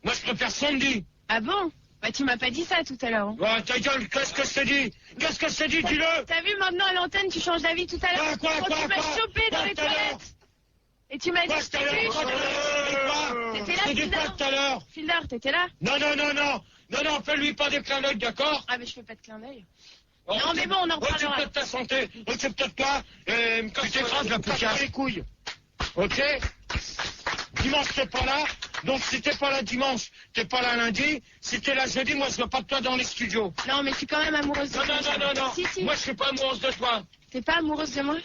Moi, je préfère Sandy. Ah bon? Bah, tu m'as pas dit ça tout à l'heure. Ouais, ta gueule, qu'est-ce que je t'ai dit? Qu'est-ce que je t'ai dit, dis-le? T'as vu maintenant à l'antenne, tu changes d'avis tout à l'heure. Quoi, tu m'as chopé dans les toilettes. Et tu m'as dit que T'étais là, Fielder. tout à l'heure. Fielder, t'étais là? Non, fais-lui pas des clins d'œil, d'accord? Ah, mais je fais pas de clin d'œil. Non, mais bon, on en reparlera. Occupe-toi de ta santé, occupe-toi de toi, tu t'écrases la poucasse les couilles. Ok? Dimanche, t'es pas là, donc si t'es pas là dimanche, t'es pas là lundi. Si t'es là jeudi, moi, je veux pas de toi dans les studios. Non, mais je suis quand même amoureuse de toi. Non. Si. Moi, je suis pas amoureuse de toi. T'es pas amoureuse de moi?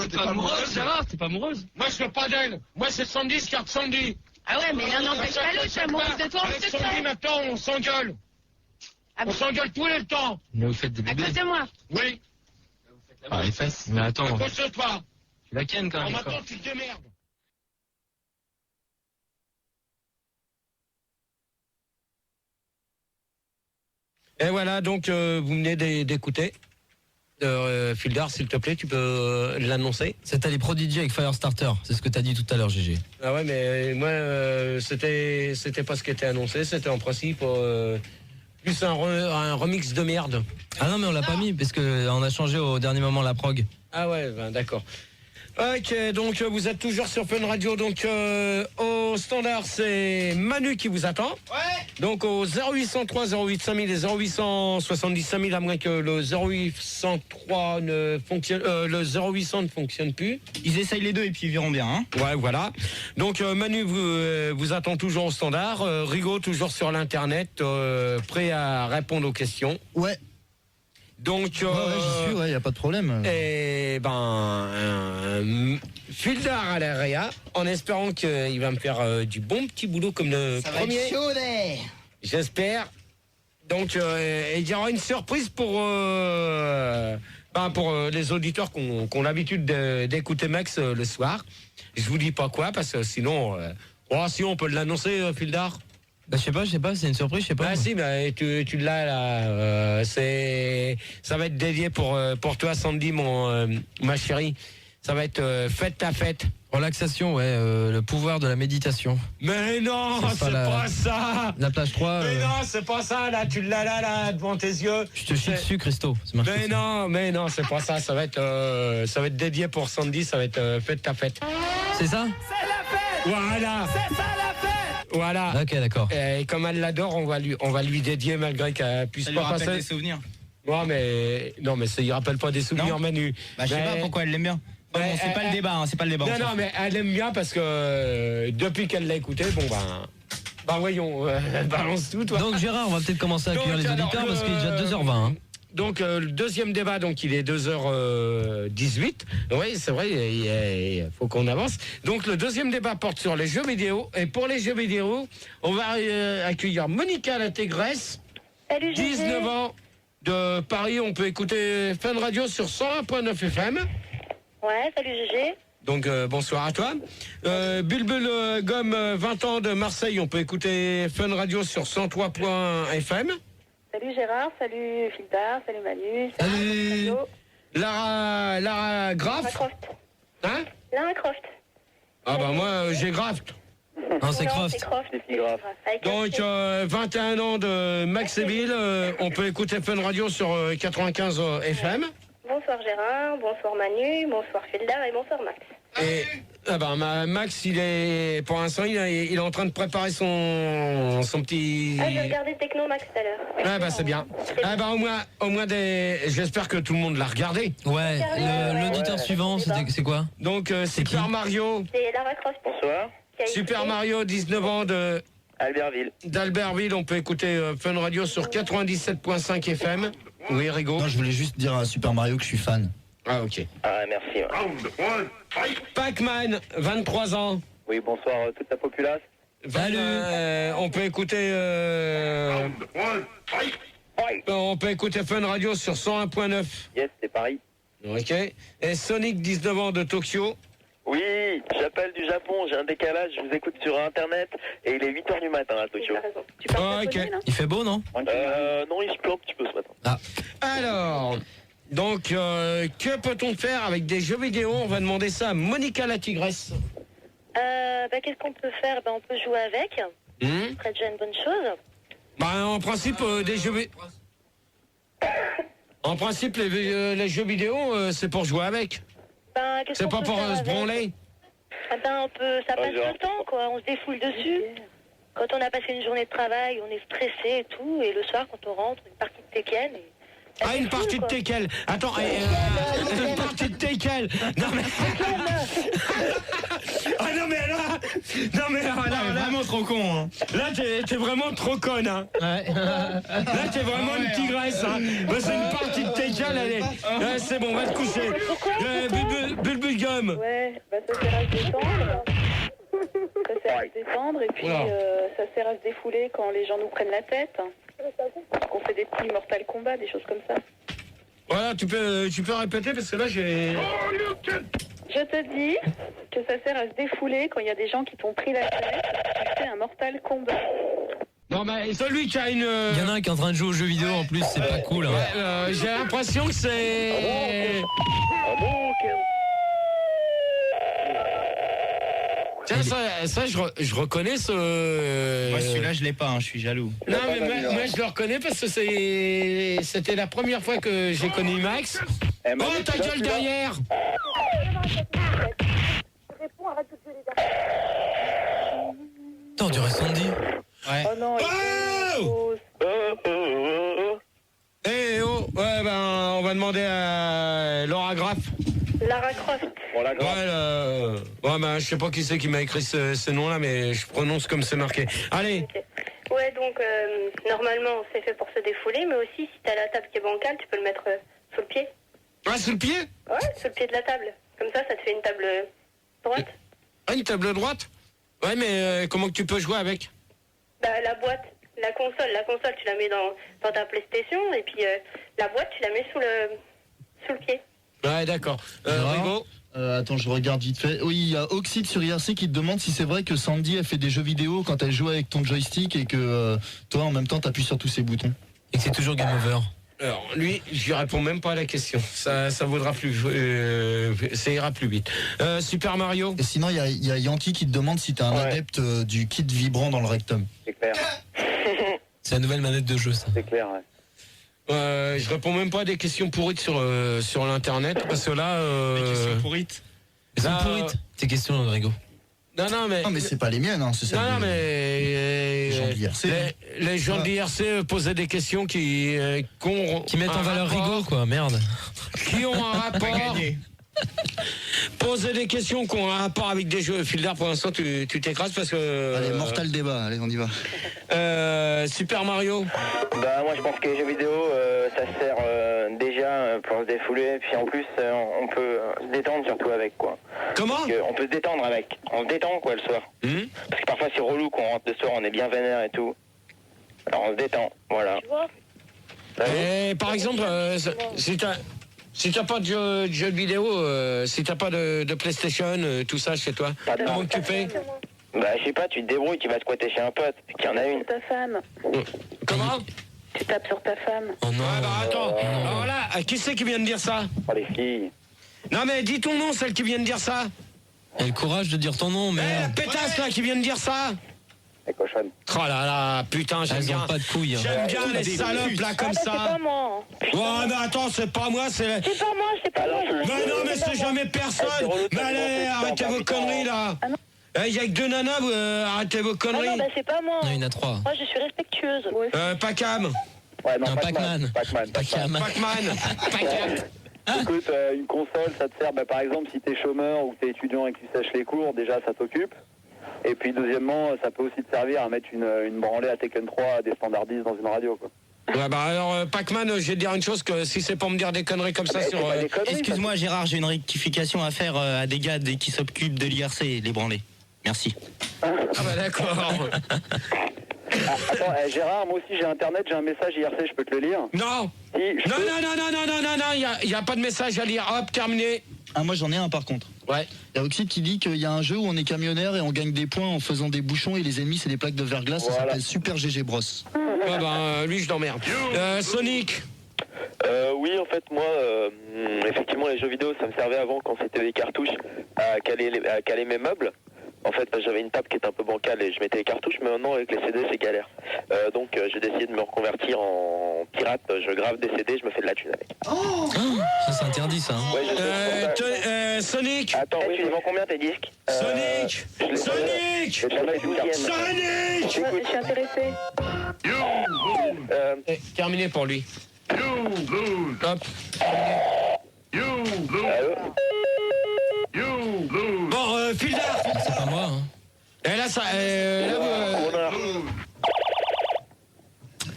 T'es pas amoureuse, Gérard? T'es pas amoureuse? Moi, je veux pas d'elle. Moi, c'est Sandy, je garde Sandy. Ah ouais, mais l'un n'empêche pas l'autre, je suis amoureuse de toi, on Avec se Sandy, fait. maintenant, on s'engueule. On s'engueule tous les temps. Mais vous faites des À bébés. cause de moi. Oui, Ah, les fesses. Mais à attends, cause de toi. tu la ken quand Alors même. maintenant, tu te démerdes. Et voilà, donc vous venez d'écouter. Fildar, s'il te plaît, tu peux l'annoncer. C'était les Prodigy avec Firestarter, c'est ce que t'as dit tout à l'heure, GG. Ah ouais, mais moi, c'était pas ce qui était annoncé, c'était en principe plus un remix de merde. Ah non, mais on l'a pas mis, parce qu'on a changé au dernier moment la prog. Ah ouais, ben d'accord. Ok, donc vous êtes toujours sur Fun Radio, donc au standard c'est Manu qui vous attend. Ouais. Donc au 0803 08 5000 et 0870 5000, à moins que le 0803 ne fonctionne, le 0800 ne fonctionne plus. Ils essayent les deux et puis ils verront bien. Hein. Ouais, voilà. Donc Manu vous attend toujours au standard. Rigaud toujours sur l'internet, prêt à répondre aux questions. Ouais. Donc, j'y suis, ouais, y a pas de problème. Et Fildar à l'AREA, en espérant qu'il va me faire du bon petit boulot comme le Ça premier. va être chaud, des. J'espère. Donc, il y aura une surprise pour les auditeurs qui ont l'habitude d'écouter Max le soir. Je vous dis pas quoi, parce que sinon, si on peut l'annoncer, Fildar. Bah, je sais pas, c'est une surprise, je sais pas. Ah si, mais tu l'as là. Ça va être dédié pour toi, Sandy, ma chérie. Ça va être fête ta fête. Relaxation, ouais, le pouvoir de la méditation. Mais non, c'est pas ça. La plage 3. Mais non, c'est pas ça, là, tu l'as là, devant tes yeux. Je te chie dessus, Christo. Mais non, c'est pas ça. Ça va être dédié pour Sandy, ça va être fête ta fête. C'est ça? C'est la fête. Voilà. C'est ça la fête. Voilà. Ok, d'accord. Et comme elle l'adore, on va lui dédier malgré qu'elle puisse ça pas lui passer. rappelle des souvenirs. Ouais, mais non, mais ça y rappelle pas des souvenirs, non. Manu. Bah, je sais pas pourquoi elle l'aime bien. Bon, c'est pas le débat, hein, c'est pas le débat. Non, mais elle aime bien parce que depuis qu'elle l'a écouté, voyons, elle balance tout, toi. Donc Gérard, on va peut-être commencer à accueillir les auditeurs parce qu'il est déjà 2h20. Hein. Donc le deuxième débat, donc il est 2h18. Oui, c'est vrai, il faut qu'on avance. Donc le deuxième débat porte sur les jeux vidéo. Et pour les jeux vidéo, on va accueillir Monica la Tégresse. Salut, 19 ans de Paris. On peut écouter Fun Radio sur 101.9 FM. Ouais, salut GG. Donc bonsoir à toi. Bulbul Gomme, 20 ans de Marseille. On peut écouter Fun Radio sur 103.fm. Salut Gérard, salut Fildar, salut Manu. Salut Lara Graff. Lara Croft. Hein? Lara Croft. Ah bah moi j'ai Graft. Non, c'est Croft. Donc 21 ans de Maxéville. On peut écouter Fun Radio sur 95 FM. Bonsoir Gérard, bonsoir Manu, bonsoir Fildar et bonsoir Max. Et Max, pour l'instant, il est en train de préparer son petit. Ah, j'ai regardé Techno Max tout à l'heure. Ah bah c'est bien. Ah bah au moins j'espère que tout le monde l'a regardé. Ouais. L'auditeur suivant, c'est quoi? Donc Super Mario. C'est Lara Croft. Bonsoir. Super Mario, 19 ans de. D'Albertville, on peut écouter Fun Radio sur 97.5 FM. Oui, Rigaud. Non, je voulais juste dire à Super Mario que je suis fan. Ah, ok. Ah, merci. Pac-Man, 23 ans. Oui, bonsoir toute la populace. Salut. On peut écouter. On peut écouter Fun Radio sur 101.9. Yes, c'est Paris. Ok. Et Sonic, 19 ans de Tokyo. Oui, j'appelle du Japon, j'ai un décalage, je vous écoute sur internet et il est 8h du matin à Tokyo. Tu parles ok. Il fait beau, non? Non, il se pleut un petit peu ce matin. Ah. Alors, donc, que peut-on faire avec des jeux vidéo? On va demander ça à Monica la Tigresse. Qu'est-ce qu'on peut faire? On peut jouer avec. Ce serait déjà une bonne chose. En principe, des jeux vidéo. En principe, les jeux vidéo, c'est pour jouer avec. C'est pas pour se branler. Ça passe le temps, quoi. On se défoule dessus. Quand on a passé une journée de travail, on est stressé et tout. Et le soir, quand on rentre, une partie de Tekken. Une partie de Tekken. Attends, une partie de Tekken. Non mais. Ah non mais là. Non mais là. Vraiment trop con, hein. Là t'es vraiment trop conne, hein. Ouais. Là t'es vraiment une tigresse, hein. C'est une partie de Tekken, allez. C'est bon, va te coucher. Bulbul Gum. Ouais, ça sert à se détendre. Ça sert à se détendre et puis ça sert à se défouler quand les gens nous prennent la tête. On fait des petits Mortal Kombat, des choses comme ça. Voilà, tu peux répéter parce que là j'ai. Je te dis que ça sert à se défouler quand il y a des gens qui t'ont pris la tête. Tu fais un Mortal Kombat. Ouais, Bon, mais celui qui a une. Il y en a un qui est en train de jouer aux jeux vidéo en plus, c'est pas cool. Hein. Ouais, j'ai l'impression que c'est. Tiens, ça je reconnais ce. Moi, celui-là, je l'ai pas, hein, je suis jaloux. Non, mais moi, je le reconnais parce que c'était la première fois que j'ai connu Max. Oh, ta gueule derrière! Attends, on dirait Sandy. Ouais. Oh non, Eh oh! Ouais, ben, on va demander à Laura Graff. Lara Croft. Ouais, ben, je sais pas qui c'est qui m'a écrit ce nom-là, mais je prononce comme c'est marqué. Allez! Okay. Ouais, donc, normalement, c'est fait pour se défouler, mais aussi, si t'as la table qui est bancale, tu peux le mettre sous le pied. Ah, sous le pied? Ouais, sous le pied de la table. Comme ça te fait une table droite. Ah, une table droite? Ouais, mais comment que tu peux jouer avec? Bah, la boîte, la console, tu la mets dans ta PlayStation, et puis la boîte, tu la mets sous le pied. Ouais, d'accord. Rigo? Attends, je regarde vite fait. Oui, il y a Oxide sur IRC qui te demande si c'est vrai que Sandy a fait des jeux vidéo quand elle joue avec ton joystick et que toi, en même temps, t'appuies sur tous ces boutons. Et que c'est toujours game over. Alors, lui, je lui réponds même pas à la question. Ça vaudra plus. Ça ira plus vite. Super Mario. Et sinon, il y a Yankee qui te demande si t'es un adepte du kit vibrant dans le rectum. C'est clair. C'est la nouvelle manette de jeu, ça. C'est clair, ouais. Je réponds même pas à des questions pourrites sur l'internet parce que là. Des questions pourrites. Pourrites. Tes questions, Rigo. Non, mais c'est pas les miennes, hein, c'est ça. Non, mais les gens de l'IRC posaient des questions qui mettent en valeur Rigo, quoi, merde. Qui ont un rapport. Poser des questions qui ont un rapport avec des jeux. Fildar, pour l'instant, tu t'écrases parce que. Allez, mortal débat, allez, on y va. Super Mario. Bah, moi, je pense que les jeux vidéo, ça sert déjà pour se défouler. Puis en plus, on peut se détendre surtout avec, quoi. Comment? On peut se détendre avec. On se détend, quoi, le soir. Parce que parfois, c'est relou quand on rentre le soir, on est bien vénère et tout. Alors, on se détend, voilà. Et par exemple, si t'as pas de jeux vidéo, si t'as pas de PlayStation, tout ça chez toi, comment tu fais? Bah, je sais pas, tu te débrouilles, tu vas squatter chez un pote, puis qu'il y en a une. Ta femme. Comment? Tu tapes sur ta femme. Oh non. Ouais, bah attends, alors là, qui c'est qui vient de dire ça? Oh, les filles. Non, mais dis ton nom, celle qui vient de dire ça. Elle a le courage de dire ton nom, mais. La pétasse là qui vient de dire ça. Les cochonnes. Oh là là, putain, j'aime bien. Pas de couilles. Hein. J'aime bien les salopes là comme ça. C'est pas moi. Ouais, mais attends, c'est pas moi, c'est. C'est pas moi. Mais non, mais c'est jamais personne. Mais allez, arrêtez vos conneries là. Il y a que deux nanas, arrêtez vos conneries. Ah non, bah c'est pas moi. Non, il y en a trois. Moi, je suis respectueuse. Pacam. Ouais, non, Pac-Man. Pacman. Écoute, une console, ça te sert, par exemple, si t'es chômeur ou t'es étudiant et que tu sèches les cours, déjà ça t'occupe. Et puis deuxièmement, ça peut aussi te servir à mettre une branlée à Tekken 3 à des standardistes dans une radio, quoi. Ouais, bah alors, Pac-Man, je vais te dire une chose, que si c'est pour me dire des conneries comme ça sur... Excuse-moi Gérard, j'ai une rectification à faire à des gars qui s'occupent de l'IRC, les branlés. Merci. Ah bah d'accord. Attends, Gérard, moi aussi j'ai internet, j'ai un message IRC, je peux te le lire? Non. Si, Non, il y a pas de message à lire. Hop, terminé. Ah, moi j'en ai un par contre. Ouais. Il y a Oxide qui dit qu'il y a un jeu où on est camionneur et on gagne des points en faisant des bouchons et les ennemis c'est des plaques de verglas, ça s'appelle Super GG Bros. Ouais, bah lui je l'emmerde. Sonic. Oui, en fait, moi, effectivement, les jeux vidéo, ça me servait avant quand c'était des cartouches à caler mes meubles. En fait, j'avais une table qui était un peu bancale et je mettais les cartouches, mais maintenant avec les CD, c'est galère. Donc, j'ai décidé de me reconvertir en pirate. Je grave des CD, je me fais de la thune avec. Oh, ça c'est interdit, ça. Hein. Ouais, je sais. Sonic. Attends, tu les vends combien tes disques? Sonic. Je suis intéressé. Terminé pour lui. Hop. Bon, Fildar. C'est pas moi. Hein. Et là, ça.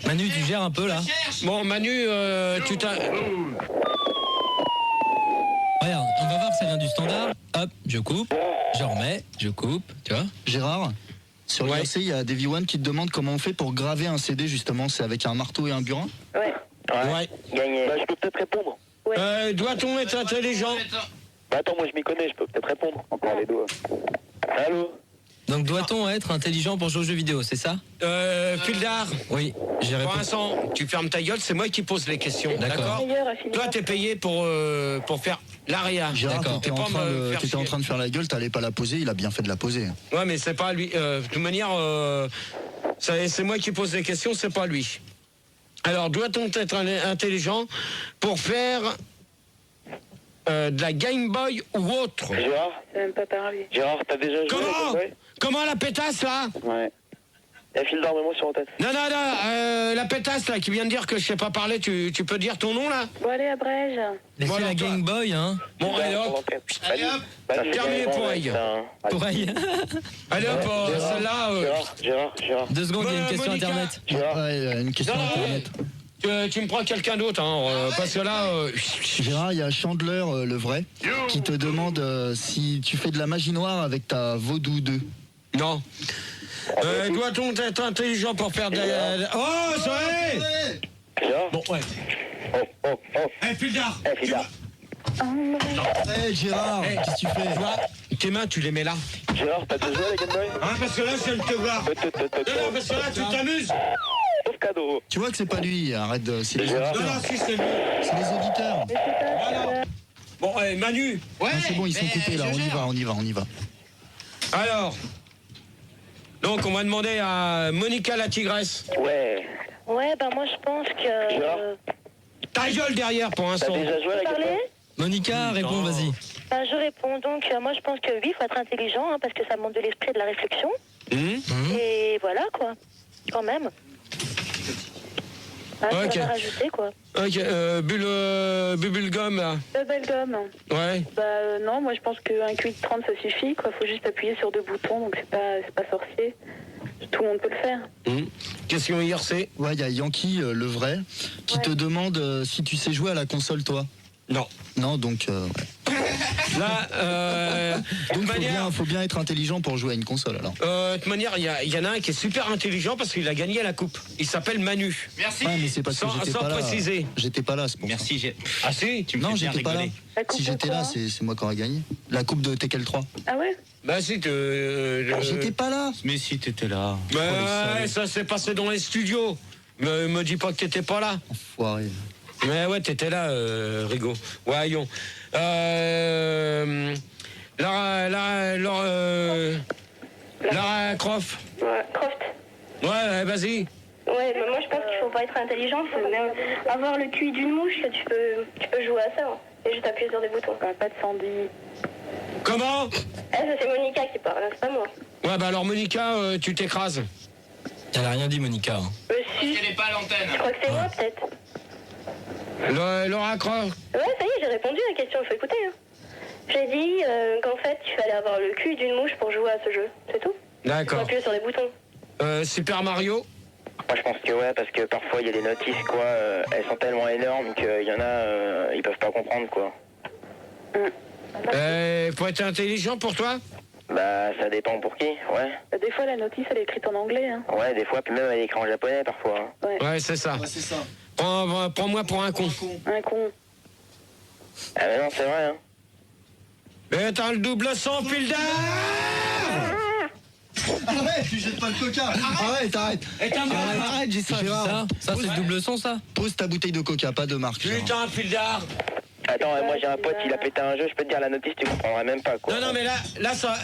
Manu, tu gères un peu là. Bon, Manu, tu t'as. Regarde, on va voir, ça vient du standard. Hop, je coupe, je remets, je coupe, tu vois. Gérard, sur l'IRC, il y a Davy One qui te demande comment on fait pour graver un CD justement. C'est avec un marteau et un burin? Ouais. Gagné. Bah, je peux peut-être répondre. Doit-on être intelligent? Bah, attends, moi je m'y connais, je peux peut-être répondre. Encore les doigts. Allô? Donc doit-on être intelligent pour jouer aux jeux vidéo, c'est ça? Fildar. Oui, j'ai répondu. Pour l'instant, tu fermes ta gueule, c'est moi qui pose les questions. D'accord. Toi, t'es payé pour faire l'aria. Gérard, t'étais en train de faire la gueule, t'allais pas la poser, il a bien fait de la poser. Ouais, mais c'est pas lui. De toute manière, c'est moi qui pose les questions, c'est pas lui. Alors, doit-on être intelligent pour faire de la Game Boy ou autre? Gérard, même pas parler. Gérard, t'as déjà joué à la Game Boy? Comment la pétasse, là? Ouais. La file d'armement sur la tête. Non, la pétasse, là, qui vient de dire que je sais pas parler, tu peux dire ton nom, là? Bon, allez, abrège. Laissez la Game Boy, hein. Bon, allez, hop. Terminé pour Aïe. Pour Aïe. Allez, hop, celle-là... Gérard. 2 secondes, il y a une question Monica. Internet. Une question Internet. Tu me prends quelqu'un d'autre, hein, parce que là... Gérard, il y a Chandler, le vrai, qui te demande si tu fais de la magie noire avec ta Vaudou 2. Non. Doit-on être intelligent pour faire des... Oh, ça y est. Bon, ouais. Eh, Fildar. Gérard, qu'est-ce que tu fais? Toi, tes mains, tu les mets là. Gérard, t'as déjà joué à la Game Boy? Hein, parce que là, je viens de te voir. Non, parce que là, tu t'amuses. Sauf cadeau. Tu vois que c'est pas lui, arrête de... C'est les Gérard. auditeurs. Non, si, c'est lui. C'est les auditeurs. Voilà. Bon, Manu. Non, c'est bon, ils sont coupés là, on y va. Alors, donc on va demander à Monica la tigresse. Ouais. Ouais, bah moi je pense que... Ta gueule derrière pour un son. T'as déjà joué à la Game Boy? Monica, réponds, vas-y. Bah, je réponds donc, moi je pense que oui, il faut être intelligent, hein, parce que ça montre de l'esprit et de la réflexion. Et voilà, quoi. Quand même. Ah, Ok. ça va rajouter, quoi. Ok, Bubblegum là. Bubblegum. Ouais. Bah non, moi je pense qu'un QI de 30 ça suffit, quoi. Faut juste appuyer sur 2 boutons, donc c'est pas sorcier. Tout le monde peut le faire. Question IRC. Ouais, il y a Yankee, le vrai, qui te demande si tu sais jouer à la console, toi. Non. Non, donc... Là, donc faut bien être intelligent pour jouer à une console, alors. De toute manière, il y en a un qui est super intelligent parce qu'il a gagné la coupe. Il s'appelle Manu. Merci. Ouais, mais c'est parce que j'étais pas là. Sans préciser. J'étais pas là, c'est pour ça. Merci. Ah si, Tu me fais bien j'étais pas là. rigoler. Si j'étais là, c'est moi qui aurais gagné. La coupe de Tekel 3. Ah ouais? Bah si, j'étais pas là. Mais si t'étais là. Ouais, ça s'est passé dans les studios. Me dis pas que t'étais pas là. Enfoiré. Mais ouais, t'étais là, Rigaud. Voyons. Lara Croft. Ouais, Croft. Ouais, vas-y. Ouais, mais moi je pense qu'il faut pas être intelligent, faut même avoir le QI d'une mouche, tu peux jouer à ça, hein, et juste appuyer sur des boutons. Pas de Sandy. Comment? Ça c'est Monica qui parle, hein, c'est pas moi. Ouais, bah alors Monica, tu t'écrases. Elle a rien dit, Monica. Si. Elle est pas à l'antenne. Je crois que c'est moi peut-être. Laura Croft. Ouais, ça y est, j'ai répondu à la question, il faut écouter. Hein. J'ai dit qu'en fait, il fallait avoir le cul d'une mouche pour jouer à ce jeu, c'est tout. D'accord. Faut appuyer sur des boutons. Super Mario. Moi je pense que ouais, parce que parfois il y a des notices quoi, elles sont tellement énormes qu'il y en a, ils peuvent pas comprendre quoi. Faut être intelligent pour toi? Bah ça dépend pour qui, ouais. Des fois la notice elle est écrite en anglais. Hein. Ouais, des fois, puis même elle est écrite en japonais parfois. Hein. Ouais, c'est ça. Ouais, c'est ça. Prends-moi pour un con. Un con. Ah mais non, c'est vrai hein. Mais t'as le double sang, Fildar. Arrête, tu jettes pas le coca. Arrête. Arrête, j'ai ça. Ça c'est le double son, ça. Pose ta bouteille de coca, pas de marque. Putain, Fildar. Attends, moi j'ai un pote, il a pété un jeu, je peux te dire la notice, tu comprendras même pas quoi. Non, mais là ça,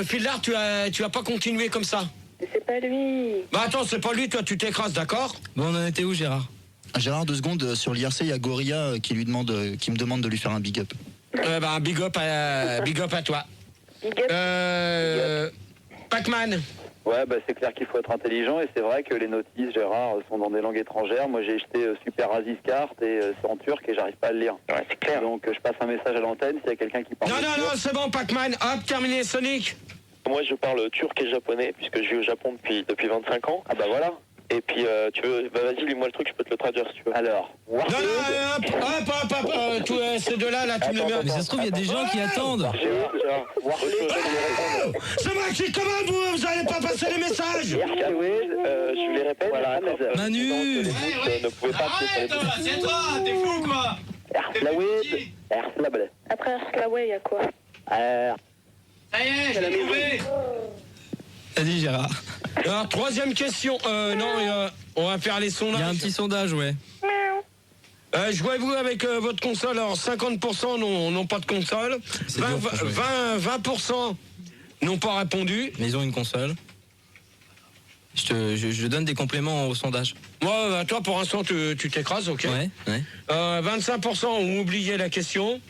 Fildar, tu as pas continué comme ça. Mais c'est pas lui. Bah attends, c'est pas lui, toi tu t'écrases, d'accord? Bon, on en était où, Gérard? Gérard, 2 secondes, sur l'IRC, il y a Gorilla qui me demande de lui faire un big up. Bah big up à toi. Big up. Pac-Man. Ouais, bah c'est clair qu'il faut être intelligent et c'est vrai que les notices, Gérard, sont dans des langues étrangères. Moi j'ai jeté Super Aziz Kart et c'est en turc et j'arrive pas à le lire. Ouais, c'est clair. Donc je passe un message à l'antenne s'il y a quelqu'un qui parle. Non, c'est bon, Pac-Man. Hop, terminé, Sonic. Moi je parle turc et japonais puisque je vis au Japon depuis 25 ans. Ah bah voilà. Et puis tu veux, bah vas-y, lis-moi le truc, je peux te le traduire si tu veux. Alors, Non, hop, tous ces deux-là, tu me les mets. Mais ça se trouve, il y a des gens qui attendent. Gérard, C'est moi qui commande, vous allez pas passer les messages. je les répète. Voilà, Manu. ne pouvez pas Arrête, c'est toi, t'es fou quoi. Après Arslaway, il y a quoi? Ça y est, je l'ai trouvé. Vas-y Gérard. Alors, troisième question. On va faire les sondages. Il y a un petit sondage, ouais. Jouez-vous avec votre console? Alors 50% n'ont pas de console, 20% n'ont pas répondu. Mais ils ont une console. Je donne des compléments au sondage. Moi, toi pour l'instant tu t'écrases, ok. Ouais. 25% ont oublié la question.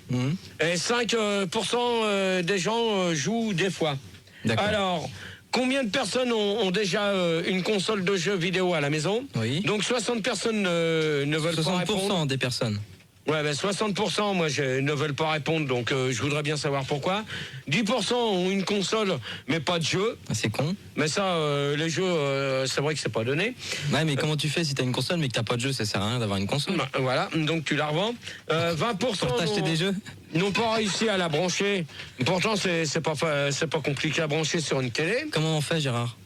Et 5% des gens jouent des fois. D'accord. Alors, combien de personnes ont déjà une console de jeux vidéo à la maison? Oui. Donc 60 personnes ne veulent pas répondre. 60% des personnes. Ouais, 60%, moi, ne veulent pas répondre, donc je voudrais bien savoir pourquoi. 10% ont une console, mais pas de jeu. C'est con. Mais ça, les jeux, c'est vrai que c'est pas donné. Ouais, mais comment tu fais si t'as une console, mais que t'as pas de jeu? Ça sert à rien d'avoir une console. Voilà, donc tu la revends. 20% pour t'acheter des jeux n'ont pas réussi à la brancher. Pourtant, c'est pas compliqué à brancher sur une télé. Comment on fait, Gérard?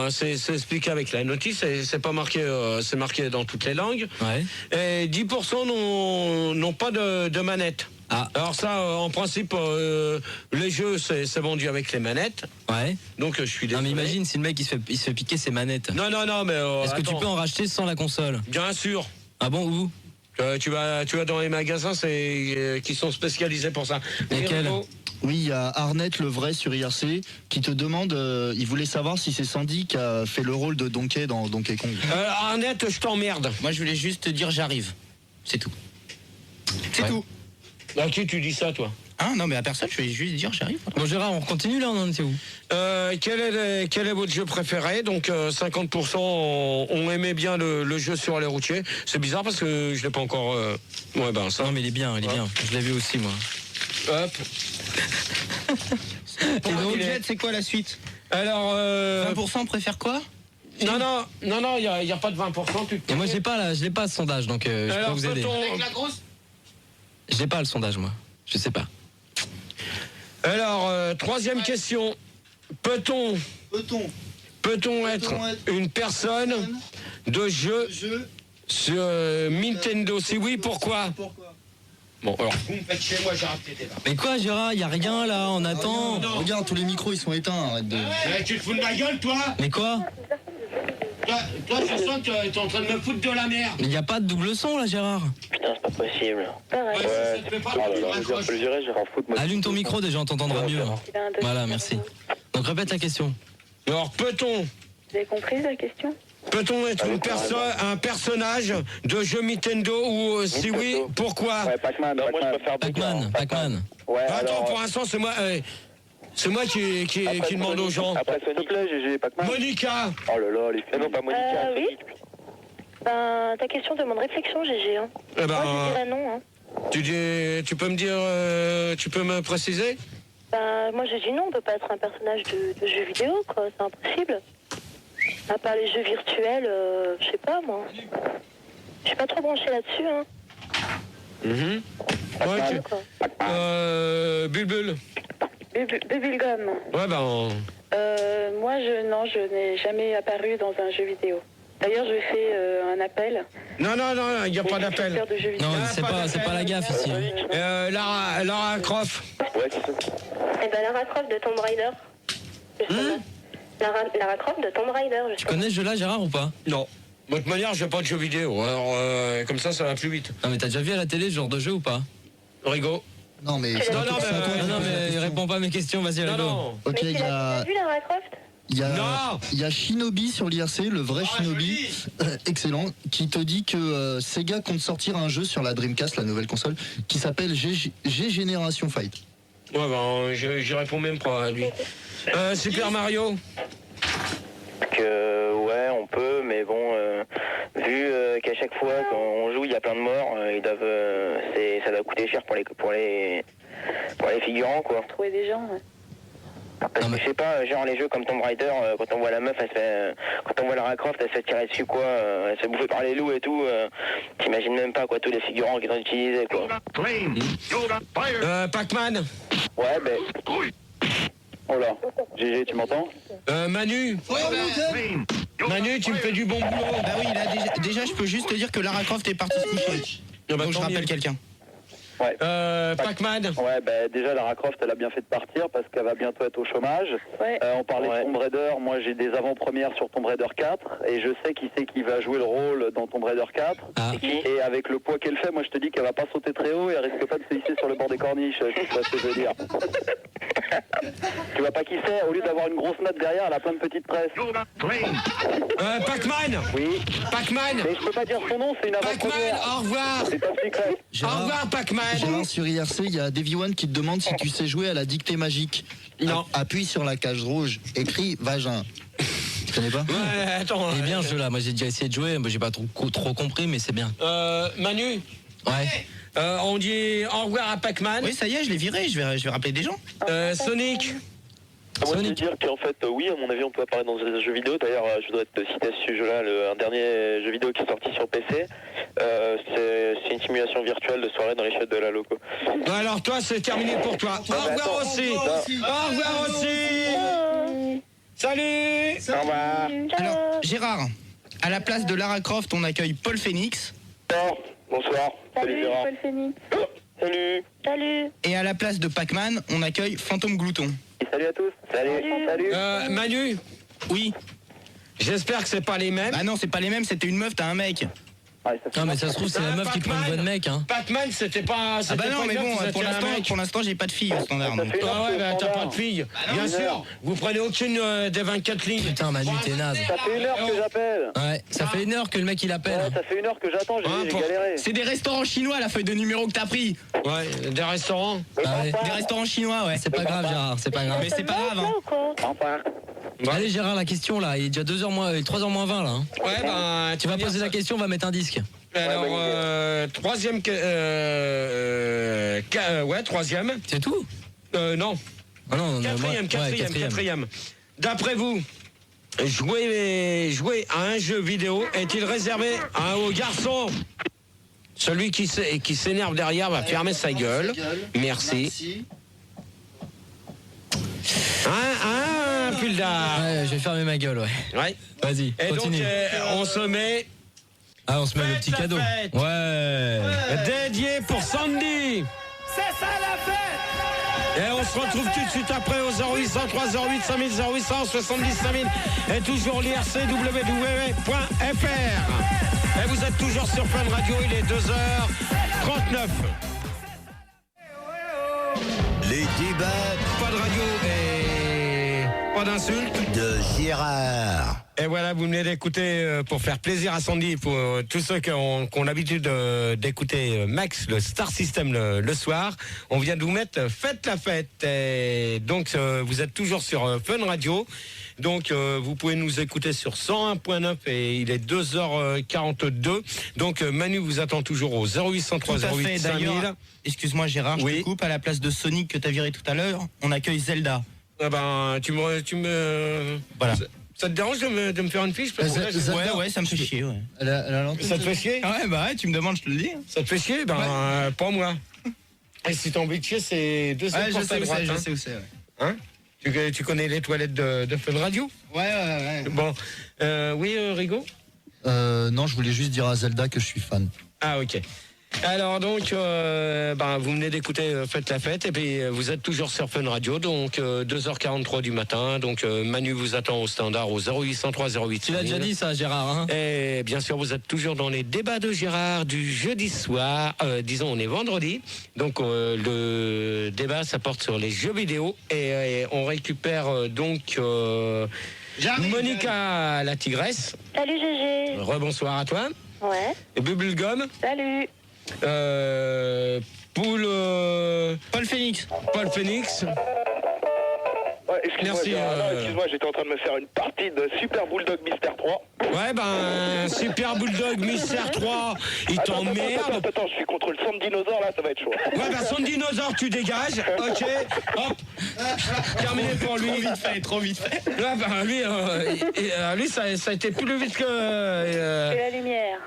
C'est expliqué avec la notice, c'est pas marqué, c'est marqué dans toutes les langues. Ouais. Et 10% n'ont pas de manette. Ah. Alors ça, en principe, les jeux, c'est vendu avec les manettes. Ouais. Donc je suis désolé. Non mais imagine si le mec il se fait piquer ses manettes. Non, mais... Est-ce que tu peux en racheter sans la console? Bien sûr. Ah bon, où? Tu vas dans les magasins qui sont spécialisés pour ça. Lesquels? Oui, il y a Arnett le vrai sur IRC qui te demande, il voulait savoir si c'est Sandy qui a fait le rôle de Donkey dans Donkey Kong. Arnett, je t'emmerde. Moi, je voulais juste te dire j'arrive. C'est tout. C'est tout. À qui tu dis ça, toi? Non, mais à personne, je vais juste dire j'arrive. Bon, Gérard, on continue là, on en est où? Quel est votre jeu préféré? Donc 50% ont aimé bien le jeu sur les routiers. C'est bizarre parce que je l'ai pas encore... ça. Non mais il est bien, Je l'ai vu aussi moi. Hop. Et donc, c'est quoi la suite? Alors... 20% préfère quoi? Non, il n'y a pas de 20%. Et moi je l'ai pas ce sondage, donc je peux vous aider. Avec la grosse? Je l'ai pas le sondage moi. Je sais pas. Alors, troisième question. Peut-on être une personne de jeu sur Nintendo? Si oui, pourquoi? Bon, alors. Vous me faites chier, moi j'ai raté des barres. Mais quoi, Gérard? Y a rien là, on attend. Regarde, tous les micros ils sont éteints, arrête de... Tu te fous de ma gueule, toi? Mais quoi? Toi, je sens que t'es en train de me foutre de la merde. Mais y a pas de double son là, Gérard. Putain, c'est pas possible. Allume ton micro déjà, on t'entendra mieux. Voilà, merci. Donc répète la question. Alors, peut-on... Vous avez compris la question? Peut-on être un personnage de jeu Nintendo ou si oui, pourquoi? Ouais, Pac-Man. Moi, je préfère Pac-Man. Ouais, attends, pour l'instant, c'est moi qui demande aux gens. Après, s'il te plaît, GG, Pac-Man. Monica. Oh là là, les filles. Non, pas Monica. Oui. Ta question demande réflexion, GG. Hein. Eh ben, moi, je dirais non. Hein. Tu peux me dire, tu peux me préciser? Moi, je dis non, on peut pas être un personnage de jeu vidéo, quoi. C'est impossible. À part les jeux virtuels, je sais pas, moi. Je suis pas trop branchée là-dessus, hein. Bulbul. Bubblegum. Ouais, moi, je n'ai jamais apparu dans un jeu vidéo. D'ailleurs, je fais un appel. Non, il n'y a pas d'appel. Non, c'est pas la gaffe ici. Lara Croft. Ouais, c'est ça. Eh ben, Lara Croft de Tomb Raider. Lara Croft de Tomb Raider. Tu connais ce jeu-là, Gérard, ou pas? Non. De toute manière, j'ai pas de jeux vidéo. Alors, comme ça va plus vite. Non, mais t'as déjà vu à la télé ce genre de jeu ou pas? Rigo. Non, mais... Non, mais il répond pas à mes questions, vas-y, Rigo. Ok, il y a... T'as vu Lara Croft? Il y a Shinobi sur l'IRC, le vrai Shinobi, excellent, qui te dit que Sega compte sortir un jeu sur la Dreamcast, la nouvelle console, qui s'appelle G Generation Fight. Ouais, j'y réponds même pas à lui. Super Mario. Ouais, on peut, mais bon, vu qu'à chaque fois quand on joue, il y a plein de morts, ça doit coûter cher pour les figurants, quoi. Trouver des gens, ouais. Parce que je sais pas, genre les jeux comme Tomb Raider, quand on voit la meuf, quand on voit Lara Croft, elle se fait tirer dessus, quoi, elle se fait bouffer par les loups et tout, t'imagines même pas, quoi, tous les figurants qu'ils ont utilisés, quoi. Pac-Man. Ouais, oh là, GG, tu m'entends? Manu. Manu, tu me fais du bon boulot. Bah oui, là, déjà, je peux juste te dire que Lara Croft est partie se coucher. Donc je rappelle quelqu'un. Ouais. Pac-Man. Ouais, bah, déjà Lara Croft, elle a bien fait de partir parce qu'elle va bientôt être au chômage. Ouais. On parlait de Tomb Raider. Moi, j'ai des avant-premières sur Tomb Raider 4 et je sais qui c'est qui va jouer le rôle dans Tomb Raider 4. Et avec le poids qu'elle fait, moi, je te dis qu'elle va pas sauter très haut et elle risque pas de se hisser sur le bord des corniches. Tu vois ce que je veux dire. Tu vois pas qui c'est. Au lieu d'avoir une grosse note derrière, elle a plein de petites tresses. Pac-Man. Oui. Pac-Man. Mais je peux pas dire son nom, c'est une avant-première. Au revoir. C'est top secret. Au revoir, Pac-Man. Gérard, sur IRC, il y a Davy One qui te demande si tu sais jouer à la dictée magique. Non. Appuie sur la cage rouge, écrit vagin. Tu connais pas? Ouais, attends. C'est bien ce jeu-là. Moi, j'ai déjà essayé de jouer. J'ai pas trop compris, mais c'est bien. Manu. Ouais. On dit au revoir à Pac-Man. Oui, ça y est, je l'ai viré. Je vais rappeler des gens. Sonic. Moi, je veux dire qu'en fait, oui, à mon avis, on peut apparaître dans un jeu vidéo. D'ailleurs, je voudrais te citer ce jeu-là, un dernier jeu vidéo qui est sorti sur PC. C'est une simulation virtuelle de soirée dans les chiottes de la loco. Alors toi, c'est terminé pour toi. Au revoir aussi. Au revoir aussi. Salut. Au revoir. Alors, Gérard, à la place de Lara Croft, on accueille Paul Phoenix. Bonsoir. Salut, Gérard. Paul Phoenix. Salut. Salut. Et à la place de Pac-Man, on accueille Fantôme Glouton. Et salut à tous. Salut. Manu. Oui. J'espère que c'est pas les mêmes. Ah non, c'est pas les mêmes, c'était une meuf, t'as un mec. Non, mais ça se trouve, c'est la meuf qui prend une voix de mec. Hein. Pac-Man, c'était pas. Ah bah non, pas mais une bon, meuf, pour l'instant, j'ai pas de fille au standard. Donc. Ah ouais, bah t'as pas de fille. Bien sûr. Vous prenez aucune des 24 lignes. Putain, Manu, t'es naze. Ça fait 1 heure que j'appelle. Ouais, ça fait 1 heure que le mec il appelle. Ouais, ça fait 1 heure que j'attends, j'ai galéré. C'est des restaurants chinois, la feuille de numéro que t'as pris. Ouais, des restaurants. Ah ouais. Des restaurants chinois, ouais. C'est pas grave, Gérard, c'est pas grave. Mais c'est pas grave, hein. Allez, Gérard, la question là, il est déjà 3h moins 20 là. Hein. Ouais, bah. Tu vas poser la question, on va mettre un disque. Alors, troisième. Troisième. C'est tout? Non. Ah non, Quatrième. D'après vous, jouer à un jeu vidéo est-il réservé aux garçons? Celui qui s'énerve derrière va fermer sa gueule. Merci. Pulda. Ouais, je vais fermer ma gueule, ouais. Vas-y, continue. Et donc, on se met... Ah, on se met le petit cadeau. Ouais. Dédié pour Sandy. C'est ça la fête. Et on se retrouve tout de suite après au 0803 08 5000 0800 70 5000 et toujours l'IRCWW.fr. Et vous êtes toujours sur Fun Radio, il est 2h39. Les débats. Pas de radio et pas d'insultes. De Gérard. Et voilà, vous venez d'écouter, pour faire plaisir à Sandy, pour tous ceux qui ont l'habitude d'écouter Max, le Star System le soir, on vient de vous mettre Faites la fête. Et donc, vous êtes toujours sur Fun Radio. Donc, vous pouvez nous écouter sur 101.9 et il est 2h42. Donc, Manu vous attend toujours au 0803 08 5000. Excuse-moi Gérard, je te coupe. À la place de Sonic que t'as viré tout à l'heure, on accueille Zelda. Ah ben, tu me... Voilà. Ça te dérange de me faire une fiche? Ouais, ça me fait chier, ouais. Ça te fait chier? Ouais, bah ouais, tu me demandes, je te le dis. Ça te fait chier? Ben, pas moi. Et si t'as envie de chier, c'est 2 je sais où c'est, ouais. Hein? Tu connais les toilettes de Fun Radio? Ouais. Bon, oui, Rigo? Non, je voulais juste dire à Zelda que je suis fan. Ah, ok. Alors donc, vous venez d'écouter Faites la fête et puis vous êtes toujours sur Fun Radio, donc 2h43 du matin, donc Manu vous attend au standard au 0803 08. Tu l'as déjà dit ça, Gérard, hein? Et bien sûr, vous êtes toujours dans les débats de Gérard du jeudi soir, disons on est vendredi, donc le débat ça porte sur les jeux vidéo et on récupère donc Monica la tigresse. Salut GG. Rebonsoir à toi. Ouais. Et Bubblegum. Salut. Paul Phoenix. Ouais, excuse-moi, merci. Excuse-moi, j'étais en train de me faire une partie de Super Bulldog Mister 3. Ouais, Super Bulldog Mister 3, il t'emmerde. Attends, je suis contre le Sand Dinosaure là, ça va être chaud. Ouais, Sand Dinosaure, tu dégages. Ok, hop. Terminé pour lui. Trop vite fait. Ouais, lui, ça a été plus vite que. C'est la lumière.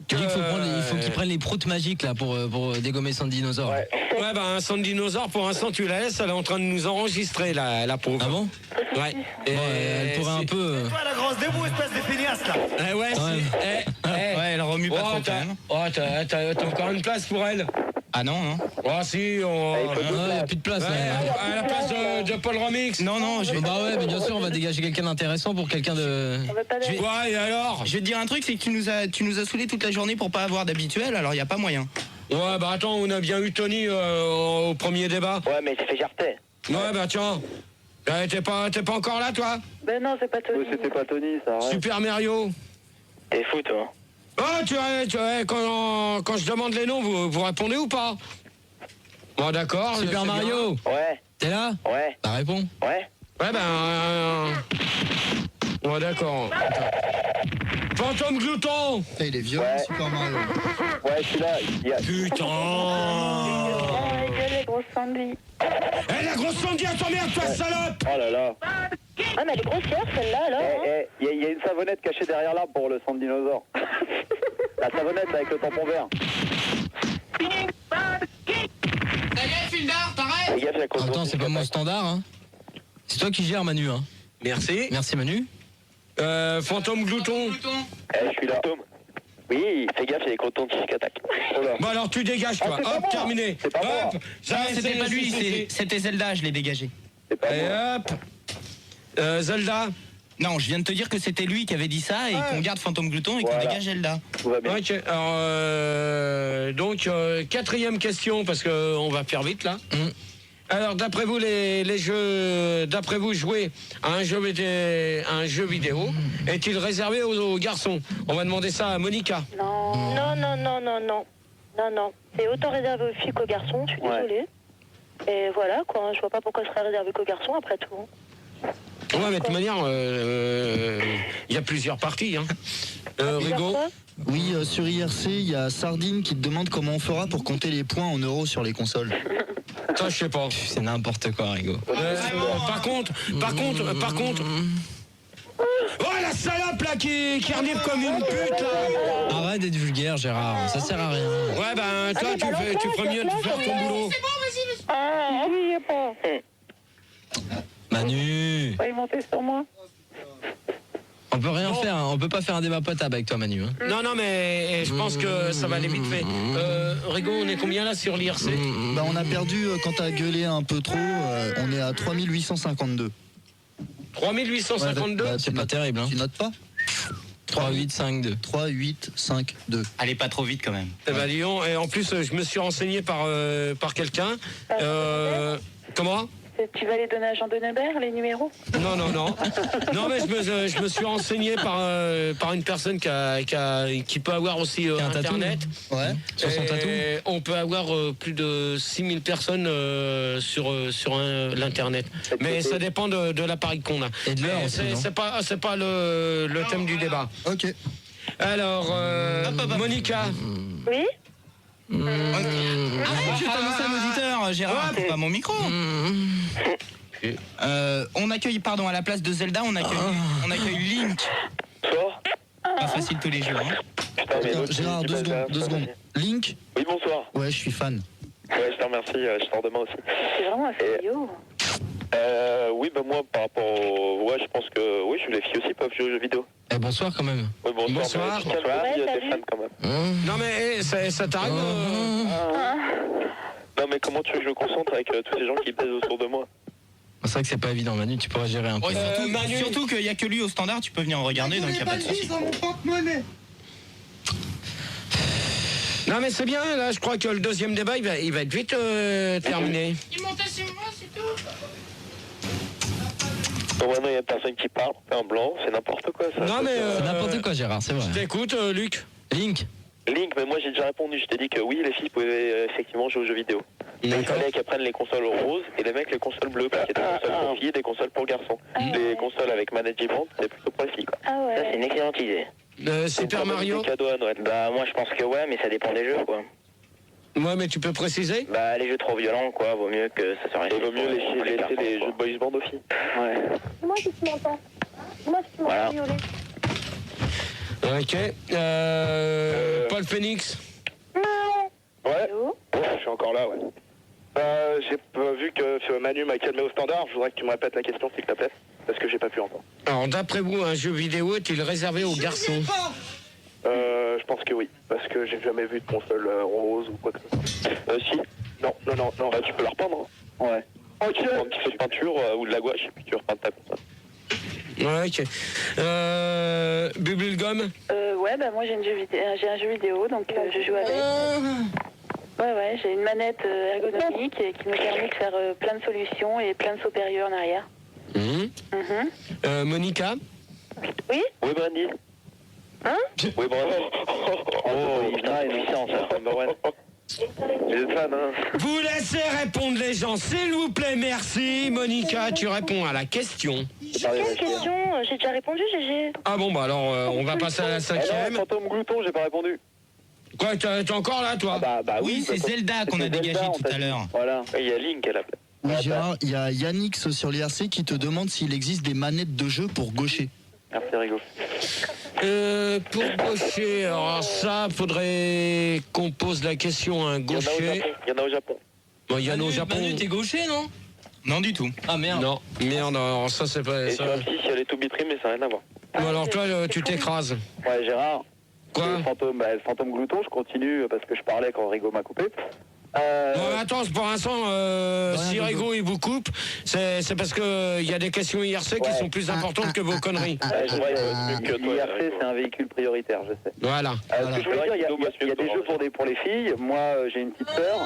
Il faut qu'il prenne les proutes magiques là pour dégommer son dinosaure. Ouais, un Sand Dinosaure, pour l'instant tu la laisses, elle est en train de nous enregistrer la pauvre. Ah bon? Ouais. Elle pourrait un peu. Toi la grosse debout, espèce de feignasse là. Ouais, elle remue pas trop quand même. Oh, t'as encore une place pour elle. Ah non, non. Ah si, on... Il n'y a plus de place. À la place de Paul Remix. Non, bah ouais, mais bien sûr, on va dégager quelqu'un d'intéressant pour quelqu'un de... Ouais, et alors? Je vais te dire un truc, c'est que tu nous as saoulé toute la journée pour pas avoir d'habituel, alors il n'y a pas moyen. Ouais, bah attends, on a bien eu Tony au premier débat. Ouais, mais c'est fait jarter. Ouais, bah tiens. T'es pas encore là, toi? Ben non, c'est pas Tony. C'était pas Tony, ça. Ouais. Super Mario. T'es fou, toi. Oh, tu vois, quand je demande les noms, vous répondez ou pas? Bon, d'accord. Super Mario. Ouais. T'es là? Ouais. Bah réponds. Ouais. Ouais, ben... Ouais, d'accord. Fantôme Glouton. Il est violent, Super Mario. Ouais, je suis là. Putain. Les grosses Sandy. Eh, la grosse Sandy, à ton merde, toi, salope. Oh là là. Ah, mais elle est grossière, celle-là, alors. Il y a une savonnette cachée derrière l'arbre pour le sang de dinosaure. La savonnette avec le tampon vert. Attends, c'est pas mon standard, hein. C'est toi qui gères, Manu, hein. Merci. Merci, Manu. Fantôme Glouton. Je suis là. Oui, fais gaffe, il y a des cotons qui attaquent. Bon alors tu dégages toi, hop, terminé. C'est pas moi. C'était pas lui, c'était Zelda, je l'ai dégagé. C'est pas et moi. hop. Zelda. Non, je viens de te dire que c'était lui qui avait dit ça et qu'on garde Fantôme Glouton et qu'on dégage Zelda. Tout va bien. Ok, alors donc quatrième question parce que on va faire vite là. Alors d'après vous les jeux, d'après vous jouer à un jeu vidéo est-il réservé aux garçons? On va demander ça à Monica. Non. C'est autant réservé aux filles qu'aux garçons, je suis désolée. Et voilà, quoi, je vois pas pourquoi ce serait réservé qu'aux garçons, après tout. Ouais, mais de toute manière, il y a plusieurs parties. Hein. Rigaud? Oui, sur IRC, il y a Sardine qui te demande comment on fera pour compter les points en euros sur les consoles. Ça, je sais pas. C'est n'importe quoi, Rigaud. Par contre. Oh, la salope là qui renifle comme une pute là. Arrête d'être vulgaire, Gérard, ça sert à rien. Ouais, ben toi, tu ferais mieux de faire ton boulot. C'est bon, vas-y. Ah, n'oubliez pas. Manu. Pas y monter sur moi. On peut rien faire, hein. On peut pas faire un débat potable avec toi, Manu. Hein. Non, mais je pense que ça va aller vite fait. Rigaud, on est combien là sur l'IRC? Bah, on a perdu quand t'as gueulé un peu trop, on est à 3852. 3852 C'est pas terrible, hein. Tu notes pas? 3852. 3852. Allez pas trop vite quand même. Eh ben, Lyon, et en plus, je me suis renseigné par quelqu'un. Comment? Tu vas les donner à Jean Denebert, les numéros? Non. Non, mais je me suis renseigné par une personne qui peut avoir aussi Internet. Ouais. Sur son tatou. On peut avoir plus de 6000 personnes sur l'Internet. Mais ça dépend de l'appareil qu'on a. Et de l'heure aussi, non? C'est pas le thème du débat. Ok. Alors, Monica. Oui? Arrête, je t'annonce un auditeur, Gérard, c'est pas mon micro. On accueille, pardon, à la place de Zelda, on accueille Link. Bonsoir. Pas facile tous les jours. Hein. Putain, mais Gérard, deux secondes. Link? Oui, bonsoir. Ouais, je suis fan. Ouais, je te remercie, je t'en demain aussi. C'est vraiment un idiot. Oui, bah moi, par rapport au... Ouais, je pense que... Oui, les filles aussi peuvent jouer aux jeux vidéo. Eh, bonsoir quand même. Oui, bonsoir. Bonsoir. Il y a des fans quand même. Non, mais ça t'arrive Non, mais comment tu veux que je me concentre avec tous ces gens qui pèsent autour de moi? C'est vrai que c'est pas évident, Manu, tu pourrais gérer un peu. Surtout qu'il y a que lui au standard, tu peux venir en regarder, donc il n'y a pas de souci. Non, mais c'est bien, là, je crois que le deuxième débat, il va être vite terminé. Il montait sur moi, c'est tout. Bon, maintenant, il y a personne qui parle, un blanc, c'est n'importe quoi, ça. Non, mais... C'est n'importe quoi, Gérard, c'est vrai. Je t'écoute, Luc. Link, mais moi j'ai déjà répondu, je t'ai dit que oui, les filles pouvaient effectivement jouer aux jeux vidéo. Mais il fallait qu'elles prennent les consoles roses et les mecs les consoles bleues, parce qu'il y a des consoles pour filles et des consoles pour garçons. Les consoles avec management, c'est plutôt pour les filles, quoi. Ah ouais. Ça, c'est une excellente idée. Super Mario. Cadeau à Noël. Bah, moi je pense que ouais, mais ça dépend des jeux, quoi. Ouais, mais tu peux préciser? Bah, les jeux trop violents, quoi, vaut mieux que ça soit... Il vaut mieux laisser les jeux de boys band aux filles. Ouais. C'est moi qui te m'entends. C'est moi qui te m'entends violer. Ok. Paul Phoenix. Ouais, je suis encore là, ouais. J'ai vu que Manu m'a calmé au standard, je voudrais que tu me répètes la question s'il te plaît, parce que j'ai pas pu entendre. Alors, d'après vous, un jeu vidéo est-il réservé aux garçons? Je pense que oui, parce que j'ai jamais vu de console rose ou quoi que ce soit. Si. Non. Tu peux la repeindre. Hein. Ouais. Ok. Tu prends un petit peu de peinture ou de la gouache et puis tu repeins ta console. Ouais, ok. Bubblegum. Ouais, bah moi j'ai un jeu vidéo, donc je joue avec. Ouais, j'ai une manette ergonomique et qui me permet de faire plein de solutions et plein de sauts périlleux en arrière. Monica. Oui. Oui, Brandy. Hein? Oui, Brandy. Oh, putain, une puissance, number one. J'ai des fans, hein. Vous laissez répondre les gens, s'il vous plaît, merci. Monica, tu réponds à la question. Quelle question? J'ai déjà répondu, GG. Ah bon, bah alors, on va passer à la 5e. Fantôme Glouton, j'ai pas répondu. Quoi, t'es encore là, toi? Bah oui, c'est Zelda qu'on a dégagé tout à l'heure. Voilà. Il y a Link, elle a. Oui, Gérard, il y a Yannix sur l'IRC qui te demande s'il existe des manettes de jeu pour gaucher. Merci, Rigo. Pour gaucher, alors ça, faudrait qu'on pose la question à un gaucher. Il y en a au Japon. Bon, il y en a au Japon. Manu, t'es gaucher, non? Non, du tout. Ah, merde. Non, merde, alors ça, c'est pas... Et ça... sur un petit, il y a les to be trim, mais ça n'a rien à voir. Bon, alors toi, tu t'écrases. Ouais, Gérard. Quoi? Le fantôme Glouton, je continue parce que je parlais quand Rigo m'a coupé. Bon, attends, pour l'instant, si Rigo il vous coupe, c'est parce que il y a des questions IRC qui sont plus importantes que vos conneries. L'IRC, c'est un véhicule prioritaire, je sais. Voilà. Ce que je veux dire, il y a des jeux pour les filles. Moi, j'ai une petite sœur.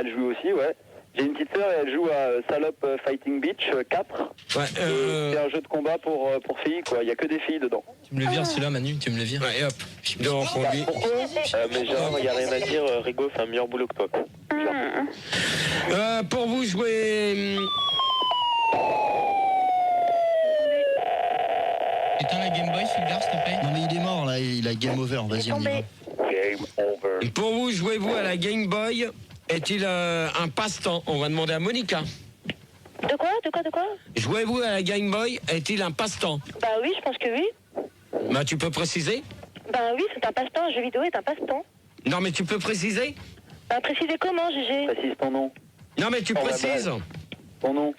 Elle joue aussi, ouais. J'ai une petite sœur et elle joue à Salop Fighting Beach 4. Ouais, c'est un jeu de combat pour filles, quoi. Il y a que des filles dedans. Tu me le vires celui-là, Manu, tu me le vires. Ouais, et hop. Donc, on lui... Mais genre, il n'y a rien à dire, Rigo fait un meilleur boulot que toi, quoi. Pour vous jouer... Éteins la Game Boy, Fulgar, s'il te plaît. Non mais il est mort là, il a game over, vas-y on y va. Game over. Pour vous, jouez-vous à la Game Boy? Est-il un passe-temps? On va demander à Monica. De quoi? Jouez-vous à la Game Boy? Est-il un passe-temps? Bah oui, je pense que oui. Bah tu peux préciser? Bah oui, c'est un passe-temps, un jeu vidéo est un passe-temps. Non mais tu peux préciser? Bah précisez comment, GG? Précise ton nom. Non mais tu précises? Ton nom.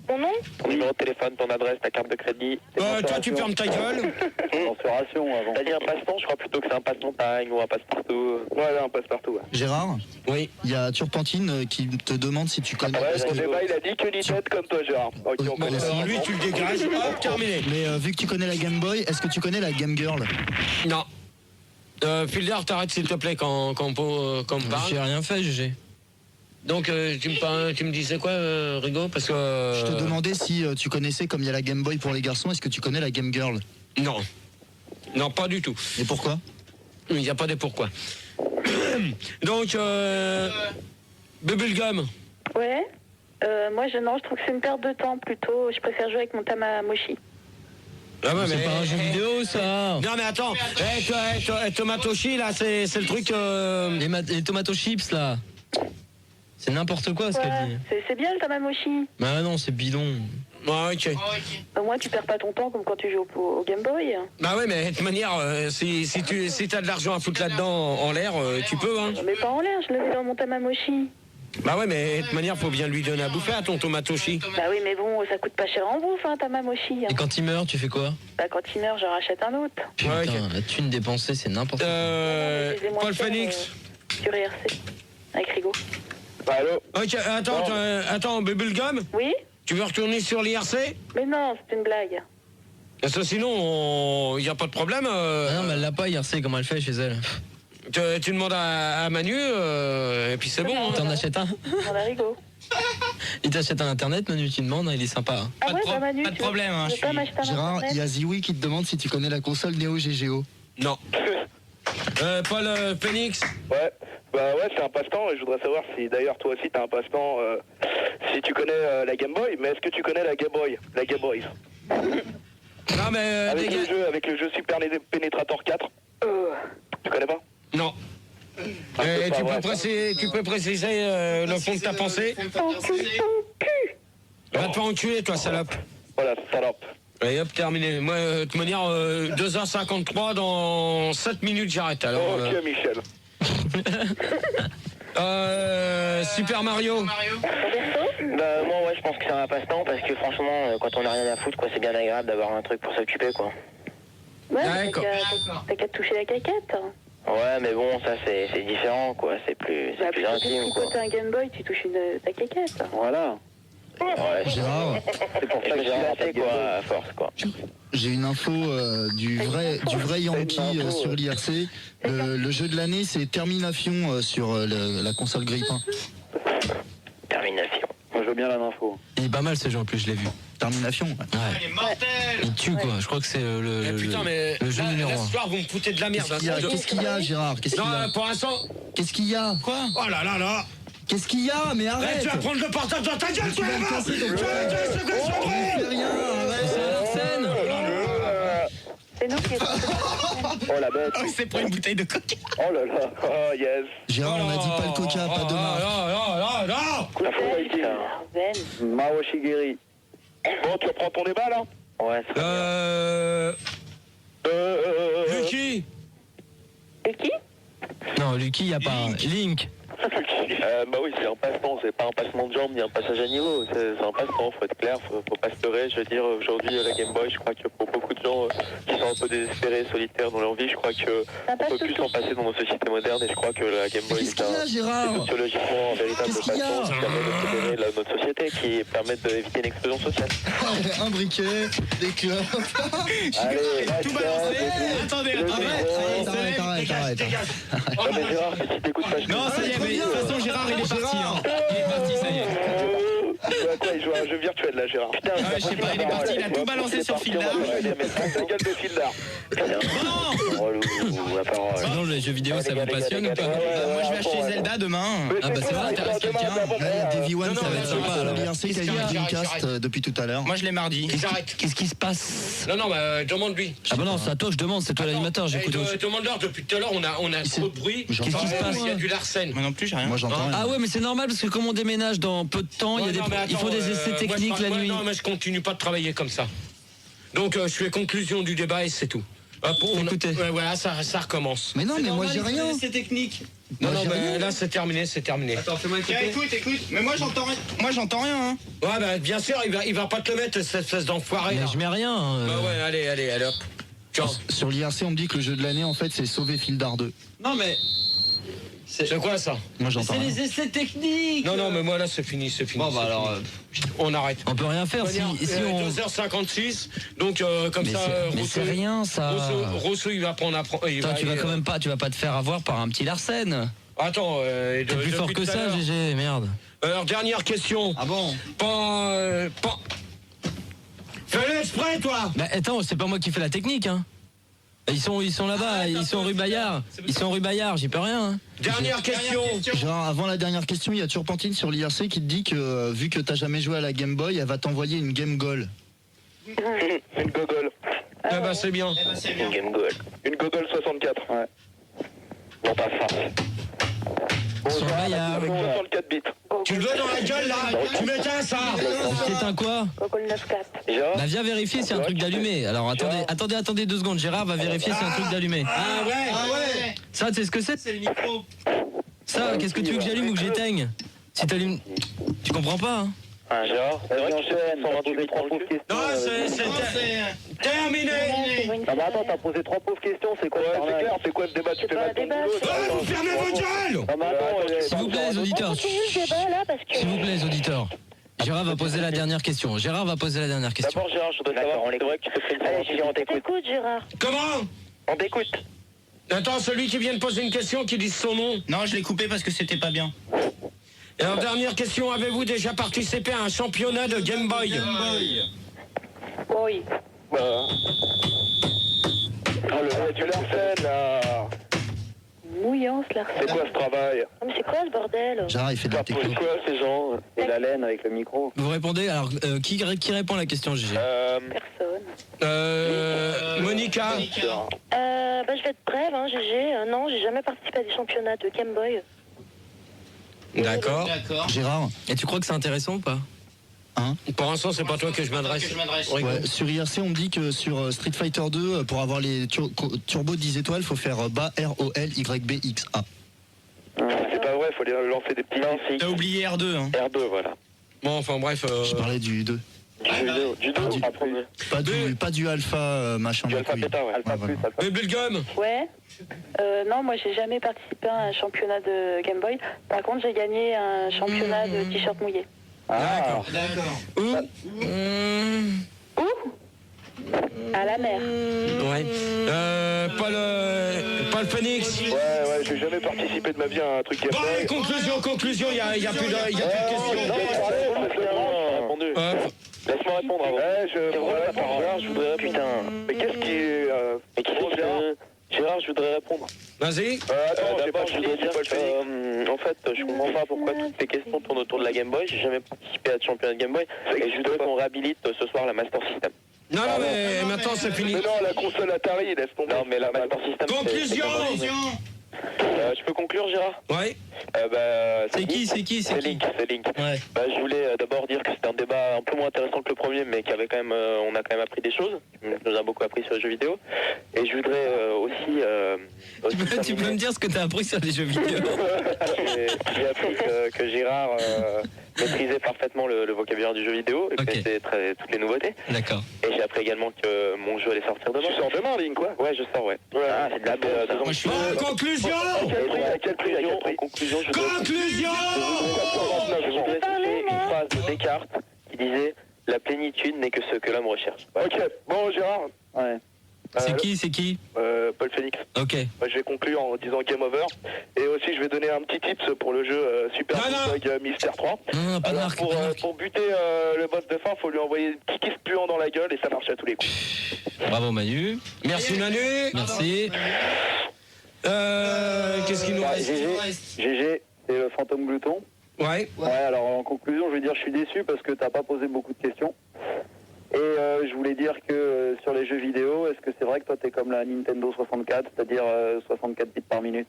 Mon nom? Ton numéro de téléphone, ton adresse, ta carte de crédit. Toi tu fermes ta gueule. Mensuration avant. T'as dit un passe-temps, je crois plutôt que c'est un passe-montagne ou un passe-partout. Ouais, un passe-partout. Ouais. Gérard? Oui. Il y a Turpentine qui te demande si tu connais... Ouais, son débat, il a dit que l'ITED comme toi, Gérard. Ok, on Bon, Alors lui tu le dégages, hop, terminé. Mais vu que tu connais la Game Boy, est-ce que tu connais la Game Girl? Non. Fulgar, t'arrêtes s'il te plaît quand on parle. J'ai rien fait, GG. Donc tu me disais quoi, Rigo? Parce que... Je te demandais si tu connaissais, comme il y a la Game Boy pour les garçons, est-ce que tu connais la Game Girl? Non. Non, pas du tout. Et pourquoi? Il n'y a pas de pourquoi. Donc, Bubblegum. Ouais. Moi, je trouve que c'est une perte de temps plutôt. Je préfère jouer avec mon Tamagotchi. Ah ouais, C'est pas un jeu vidéo, ça. Non mais attends, Tomatoshi là, c'est le truc... Les tomato chips, là. C'est n'importe quoi, ce qu'elle dit. C'est bien le Tamagotchi. Bah non, c'est bidon. Ouais, ok. Au moins, tu perds pas ton temps comme quand tu joues au Game Boy. Bah ouais, mais de toute manière, si t'as de l'argent à foutre là-dedans en l'air, tu peux, hein. Mais pas en l'air, je le mets dans mon Tamagotchi. Bah ouais, mais de toute manière, faut bien lui donner à bouffer à ton Tomatoshi. Bah oui, mais bon, ça coûte pas cher en bouffe, hein, Tamagotchi. Et quand il meurt, tu fais quoi? Bah quand il meurt, j'en rachète un autre. Putain, la thune dépensée, c'est n'importe quoi. Paul Phoenix. Sur IRC, avec Rigo. Bah allô? Ok, attends, Bubblegum? Oui? Tu veux retourner sur l'IRC? Mais non, c'est une blague. Parce que sinon, il n'y a pas de problème. Ah non, mais elle l'a pas, IRC, comment elle fait chez elle? Tu demandes à Manu, et puis c'est bon. Hein. T'en achètes un? On a Rigo. Il t'achète un internet, Manu, tu demandes, il est sympa. Hein. Ah ouais, bah Manu, pas de problème, hein, Gérard, il y a Ziwi qui te demande si tu connais la console Neo GGO. Non. Paul Phoenix? Ouais. Bah ouais, c'est un passe-temps et je voudrais savoir si d'ailleurs toi aussi t'as un passe-temps, si tu connais la Game Boy, mais est-ce que tu connais la Game Boy? La Game Boy. Non mais... avec le jeu Super Penetrator 4. Tu connais pas? Non. Tu peux préciser le fond de ta pensée? Va te faire enculer, toi, salope. Voilà, salope. Et hop, terminé. Moi, de toute manière, 2h53, dans 7 minutes, j'arrête. Alors, ok, Michel. Super Mario. Bah moi ouais, je pense que c'est un passe-temps parce que franchement quand on a rien à foutre quoi, c'est bien agréable d'avoir un truc pour s'occuper quoi. Ouais, D'accord. t'as qu'à toucher la caquette. Ouais, mais bon, ça c'est différent, quoi. C'est plus intime, Si quoi. quand t'as un Game Boy, tu touches ta caquette. Voilà. Ouais, Gérard. c'est pour ça que j'ai inventé, quoi, à force, quoi. J'ai une info du vrai Yankee sur l'IRC. Le jeu de l'année, c'est Termination sur la console Grippin. Termination. Moi, je veux bien l'info. Il est pas mal ce jeu en plus, je l'ai vu. Termination. Ouais. Il est mortel. Il tue quoi, je crois que c'est le Putain, mais le jeu numéro là, 1. ce soir, vous me foutez de la merde. Qu'est-ce qu'il y a, Gérard? Qu'est-ce qu'il y a? Non, pour l'instant. Qu'est-ce qu'il y a? Quoi? Oh là là là. Qu'est-ce qu'il y a? Mais arrête! Tu vas prendre le portable dans ta gueule, tu vas voir. Tu vas te rien, Arsène. C'est nous qui Oh la bête. Oh, il s'est pris une bouteille de coca. Oh là là. Oh yes. Gérard, on a dit pas le coca, pas de marque. Mao Shigeri. Bon, tu reprends ton débat là? Ouais, Lucky. Lucky? Non, Lucky, il y a pas. Link. Bah oui, c'est un passe-temps, c'est pas un passement de jambes ni un passage à niveau, c'est un passe-temps, faut être clair, faut pas se leurrer. Je veux dire, aujourd'hui, la Game Boy, je crois que pour beaucoup de gens qui sont un peu désespérés, solitaires dans leur vie, je crois que on peut plus s'en passer dans nos sociétés modernes, et je crois que la Game Boy est sociologiquement un véritable passe-temps qui permet de fédérer notre société, qui permet d'éviter une explosion sociale. Un briquet, des clopes. Allez, tout balancé. Attendez. Arrête. Mais Gérard, si t'écoutes pas, Non, ça y est, mais de toute façon, Gérard, il est parti. Hein. Il est parti, ça y est. Quoi, il joue à un jeu virtuel là, Gérard. Putain, je sais pas, il est parti, il a tout balancé sur Fildar. Gueule de Fildar. Sinon, les jeux vidéo, ça vous passionne ou pas? Moi, je vais acheter Zelda demain. Ah bah c'est vrai, t'intéresse quelqu'un? Davy One, ça va être sympa. alors. L'IRC qui a eu un Dreamcast depuis tout à l'heure. Moi, je l'ai mardi. Qu'est-ce qui se passe? Non, mais demande-lui. Ah bah non, c'est à toi que je demande, c'est toi l'animateur, j'écoute. Demande-leur, depuis tout à l'heure, on a trop de bruit. Qu'est-ce qui se passe? Il y a du Larsen. Moi non plus, j'ai rien. Moi, j'entends rien. Ah ouais, mais c'est normal parce que comme on déménage dans peu de temps, il faut des essais techniques la nuit. Non, mais je continue pas de travailler comme ça. Donc, je fais conclusion du débat et c'est tout. Écoutez. Voilà, ça recommence. Mais non, mais moi, j'ai rien. C'est technique. Non, mais là, c'est terminé. Attends, fais-moi écouter. Écoute. Mais moi, j'entends rien. Hein. Ouais, bah, bien sûr, il va pas te le mettre, cette espèce d'enfoiré. Mais là. je mets rien. Bah ouais, allez, hop. Ciao. Sur l'IRC, on me dit que le jeu de l'année, en fait, c'est Sauver Fildar 2. Non, mais. C'est quoi ça? Moi, j'entends rien. C'est les essais techniques. Non, mais moi, là, c'est fini. Bon, bah alors. On arrête. On peut rien faire si on... 2h56, donc comme mais ça, mais c'est rien ça. Rousseau, il va prendre... Toi, tu vas quand même pas, tu vas pas te faire avoir par un petit Larsen. Attends, t'es plus fort que ça, GG, merde. Alors, dernière question. Ah bon? Pas... Fais-le exprès, toi. Bah attends, c'est pas moi qui fais la technique, hein. Ils sont là-bas, ils sont rue Bayard. Ils sont rue Bayard, j'y peux rien. Hein. Dernière question. Genre, avant la dernière question, il y a Turpentine sur l'IRC qui te dit que vu que t'as jamais joué à la Game Boy, elle va t'envoyer une Game Goal. Une Gogol. Ah bah c'est bien. Une Game Goal. Une Gogol 64. Ouais. Non, pas ça. Sur Bayard. Avec 64 bits. Tu le veux dans la gueule, là? Tu m'éteins, ça? C'est un quoi? Gogol 9-4. Bah viens vérifier si c'est un truc d'allumé. Alors attendez 2 secondes, Gérard va vérifier si c'est un truc d'allumé. Ah ouais. Ça, tu sais ce que c'est? C'est le micro. Ça, qu'est-ce que tu veux que j'allume ou que j'éteigne? Si t'allumes... Tu comprends pas, hein? Ah, Gérard, c'est vrai que 128 pauvres questions. Non, c'est terminé. Ah bah attends, t'as posé 3 pauvres questions, c'est quoi? C'est clair, c'est quoi le débat? Tu fais mal ton boulot. Vous fermez vos gueules. Ah bah attends, S'il vous plaît, les auditeurs. S'il vous plaît, les auditeurs. Gérard va poser la dernière question. D'abord, Gérard, je voudrais savoir, c'est vrai que tu te fais une formation. On t'écoute, Gérard. Comment? On t'écoute. Attends, celui qui vient de poser une question, qui dit son nom. Non, je l'ai coupé parce que c'était pas bien. Et alors, dernière question, avez-vous déjà participé à un championnat de Game Boy? Oui. Bah... Oh, le gars du Larsen, là. Mouillance, Larsen. C'est quoi ce travail? Mais c'est quoi ce bordel? Gérard, il fait de la technique. C'est quoi ces gens? Et la laine avec le micro. Vous répondez, alors qui répond à la question, GG? Personne. Monica. Bah, je vais être brève, hein, GG. Non, j'ai jamais participé à des championnats de Game Boy. D'accord. Gérard. Et tu crois que c'est intéressant ou pas? Hein? Pour l'instant, c'est pas toi que je m'adresse. Ouais, sur IRC, on me dit que sur Street Fighter 2, pour avoir les turbos 10 étoiles, il faut faire bas ROLYBXA. C'est pas vrai, il faut lancer des petits lancers. T'as oublié R2, hein. R2, voilà. Bon, enfin bref. Je parlais du 2. Judo, pas du alpha machin. Du alpha bêta, ouais. Alpha plus, alpha. Et Bubblegum. Ouais. Non, moi j'ai jamais participé à un championnat de Game Boy. Par contre, j'ai gagné un championnat de t-shirt mouillé. D'accord. Où À la mer. Ouais. Paul Phoenix. Ouais, j'ai jamais participé de ma vie à un truc qui a fait. Conclusion, il y a plus de questions. Laisse-moi répondre avant. Je voudrais... Putain. Mais qu'est-ce qui... Gérard, je voudrais répondre. Vas-y. Attends, d'abord, je voudrais dire en fait, je comprends pas pourquoi toutes ces questions tournent autour de la Game Boy. J'ai jamais participé à de championnat de Game Boy. Et je voudrais qu'on réhabilite ce soir la Master System. Non, mais maintenant c'est fini. Mais non, la console Atari, laisse tomber. Non, mais la Master System... Conclusion. Je peux conclure, Gérard? Ouais. C'est qui C'est Link. Ouais. Je voulais d'abord dire que c'était un débat un peu moins intéressant que le premier, mais qu'avait quand même, on a quand même appris des choses. On nous a beaucoup appris sur les jeux vidéo. Et je voudrais aussi... Tu peux me dire ce que tu as appris sur les jeux vidéo? J'ai appris que Gérard maîtrisait parfaitement le vocabulaire du jeu vidéo et que c'était toutes les nouveautés. D'accord. Et j'ai appris également que mon jeu allait sortir demain. Tu sors demain, Link, quoi? Ouais, je sors, ouais. Ah, c'est de la bonne. Conclusion. Conclusion. Je voudrais citer une phrase de Descartes qui disait « La plénitude n'est que ce que l'homme recherche ». Ok, bon Gérard. Ouais. C'est qui Paul Phoenix. Ok. Je vais conclure en disant Game Over. Et aussi, je vais donner un petit tips pour le jeu Super Bug Mystère 3. Alors, pour buter le boss de fin, il faut lui envoyer un petit kiss puant dans la gueule et ça marche à tous les coups. Bravo Manu. Merci Manu. Merci. Qu'est-ce qu'il nous reste? GG, c'est le fantôme glouton. Ouais, alors en conclusion, je vais dire je suis déçu parce que t'as pas posé beaucoup de questions. Et je voulais dire que sur les jeux vidéo, est-ce que c'est vrai que toi t'es comme la Nintendo 64, c'est-à-dire 64 bits par minute?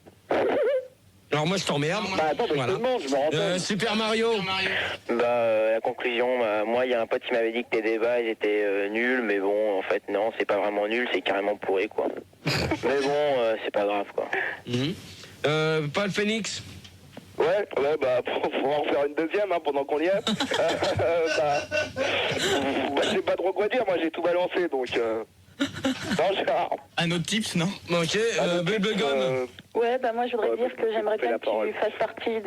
Alors moi je t'emmerde. Attends, je te demande, je me renseigne. Super Mario. La conclusion, moi il y a un pote qui m'avait dit que tes débats ils étaient nuls, mais bon en fait non, c'est pas vraiment nul, c'est carrément pourri quoi. Mais bon, c'est pas grave quoi. Paul Phoenix. Ouais, faut en faire une deuxième pendant qu'on y est. J'ai pas trop quoi dire, moi j'ai tout balancé donc. Non, Gérard. Un autre tips, non? Ok, Bubblegum. Ouais, moi je voudrais dire que j'aimerais bien que tu fasses partie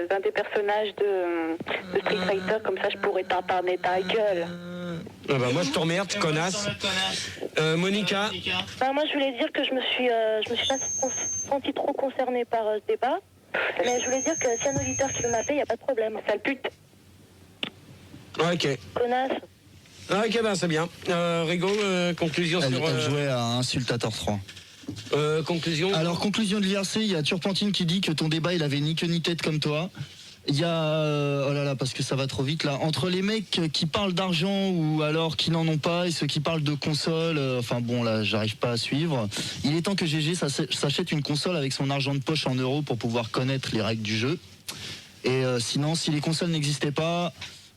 d'un des personnages de Street Fighter, comme ça je pourrais t'intarner ta gueule. Moi je t'emmerde, connasse. Monica. Moi je voulais dire que je me suis pas senti trop concernée par ce débat. Mais je voulais dire que si un auditeur qui veut m'appeler, il n'y a pas de problème. Sale pute. Ok. Connasse. Ok, c'est bien. Rigo, conclusion sur... Elle jouait à Insultator 3. Conclusion. Alors, conclusion de l'IRC, il y a Turpentine qui dit que ton débat, il avait ni queue ni tête comme toi. Il y a... oh là là, parce que ça va trop vite là. Entre les mecs qui parlent d'argent ou alors qui n'en ont pas et ceux qui parlent de console, enfin bon là, j'arrive pas à suivre. Il est temps que GG s'achète une console avec son argent de poche en euros pour pouvoir connaître les règles du jeu. Et sinon, si les consoles n'existaient pas,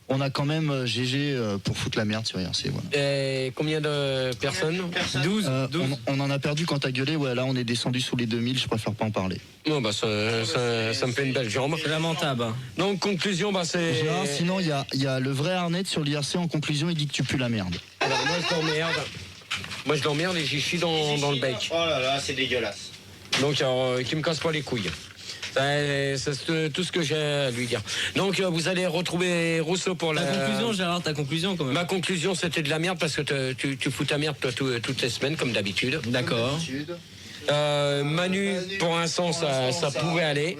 on a quand même GG pour foutre la merde sur IRC. Voilà. Et combien de personnes? 12, 12. On en a perdu quand t'as gueulé, ouais, là on est descendu sous les 2000, je préfère pas en parler. Bon, ça me fait une belle jambe. C'est lamentable. Donc, conclusion, c'est... Gérard, sinon, il y a le vrai Arnett sur l'IRC en conclusion, il dit que tu pues la merde. Alors, moi, je l'emmerde et j'y chie dans le bec. Oh là là, c'est dégueulasse. Donc, qui me casse pas les couilles. C'est tout ce que j'ai à lui dire. Donc vous allez retrouver Rousseau pour la... Ta conclusion, Gérard, quand même. Ma conclusion, c'était de la merde parce que tu fous ta merde toi, toutes les semaines comme d'habitude. D'accord. Manu, pour l'instant, ça pouvait aller.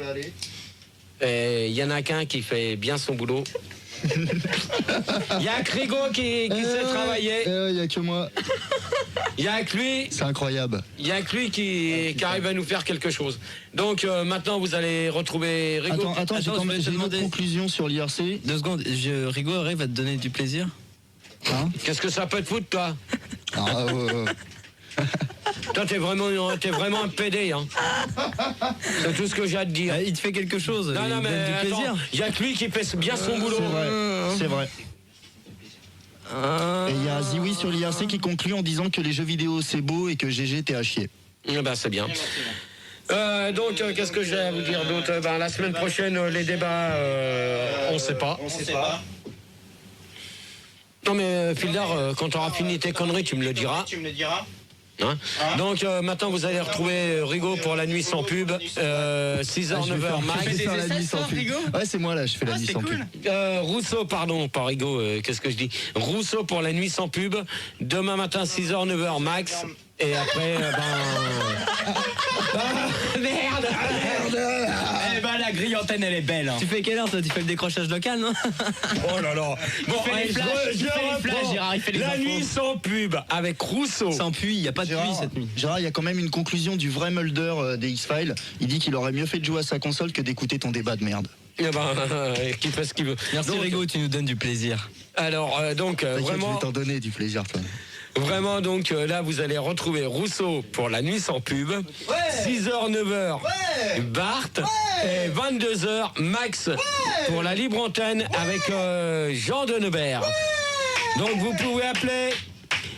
Il y en a qu'un qui fait bien son boulot. Il y a que Rigo qui sait travailler. Il n'y a que moi. Il y a que lui. C'est incroyable. Il y a que lui qui arrive à nous faire quelque chose. Donc maintenant vous allez retrouver Rigo. Attends, j'ai une autre conclusion sur l'IRC. 2 secondes, Rigo arrive à te donner du plaisir. Qu'est-ce que ça peut te foutre, toi? Toi, t'es vraiment un pédé, hein. C'est tout ce que j'ai à te dire. Il te fait quelque chose. Non, mais du plaisir. Il y a que lui qui fait bien son boulot. C'est vrai. Et il y a Ziwi sur l'IRC qui conclut en disant que les jeux vidéo c'est beau et que GG t'es à chier. C'est bien. Donc, qu'est-ce que j'ai à vous dire d'autre? La semaine prochaine, les débats, on sait pas. Non mais Fildar, quand tu auras fini tes conneries, tu me le diras. Hein donc maintenant vous allez retrouver Rigaud pour la nuit sans pub, 6h, 9h max. Ouais, c'est moi là, je fais la nuit sans pub. Rousseau, pardon, pas Rigaud, qu'est-ce que je dis? Rousseau pour la nuit sans pub, demain matin 6h, 9h max. Et après, merde. Eh ben la grille antenne elle est belle. Hein. Tu fais quelle heure toi? Tu fais le décrochage local, non? Oh là là. Bon, il fait les flashs, Gérard, il fait les la infos. nuit sans pub avec Rousseau. Sans pluie, il n'y a pas de pluie cette nuit. Gérard, il y a quand même une conclusion du vrai Mulder des X-Files. Il dit qu'il aurait mieux fait de jouer à sa console que d'écouter ton débat de merde. Eh ben, qu'il fait ce qu'il veut. Merci donc, Rigaud, tu nous donnes du plaisir. Alors, vraiment. Je vais t'en donner du plaisir, toi. Vraiment, donc là, vous allez retrouver Rousseau pour la nuit sans pub. 6h, 9h, Bart. Et 22h, Max pour la libre antenne avec Jean Denebert. Donc, vous pouvez appeler.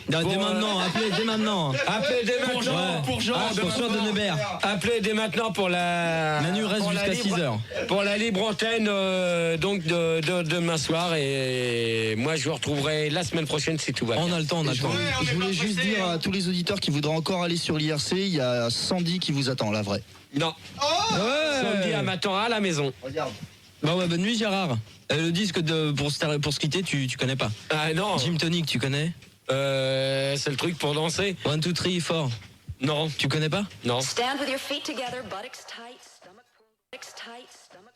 Non, dès maintenant, appelez dès maintenant. Appelez dès maintenant. Pour Jean Denebert. Appelez dès maintenant pour la. Manu reste jusqu'à 6h. Pour la libre antenne donc de demain soir. Et moi, je vous retrouverai la semaine prochaine si tout va bien. On a le temps, on a le temps. Je voulais juste dire à tous les auditeurs qui voudraient encore aller sur l'IRC, il y a Sandy qui vous attend, la vraie. Non. Sandy m'attend à la maison. Regarde. Bah ouais, bonne nuit Gérard. Le disque pour se quitter, tu connais pas? Ah non. Gym Tonic, tu connais? C'est le truc pour danser. 1, 2, 3, 4. Non. Tu connais pas? Non. Stand with your feet together, buttocks tight, stomach tight, stomach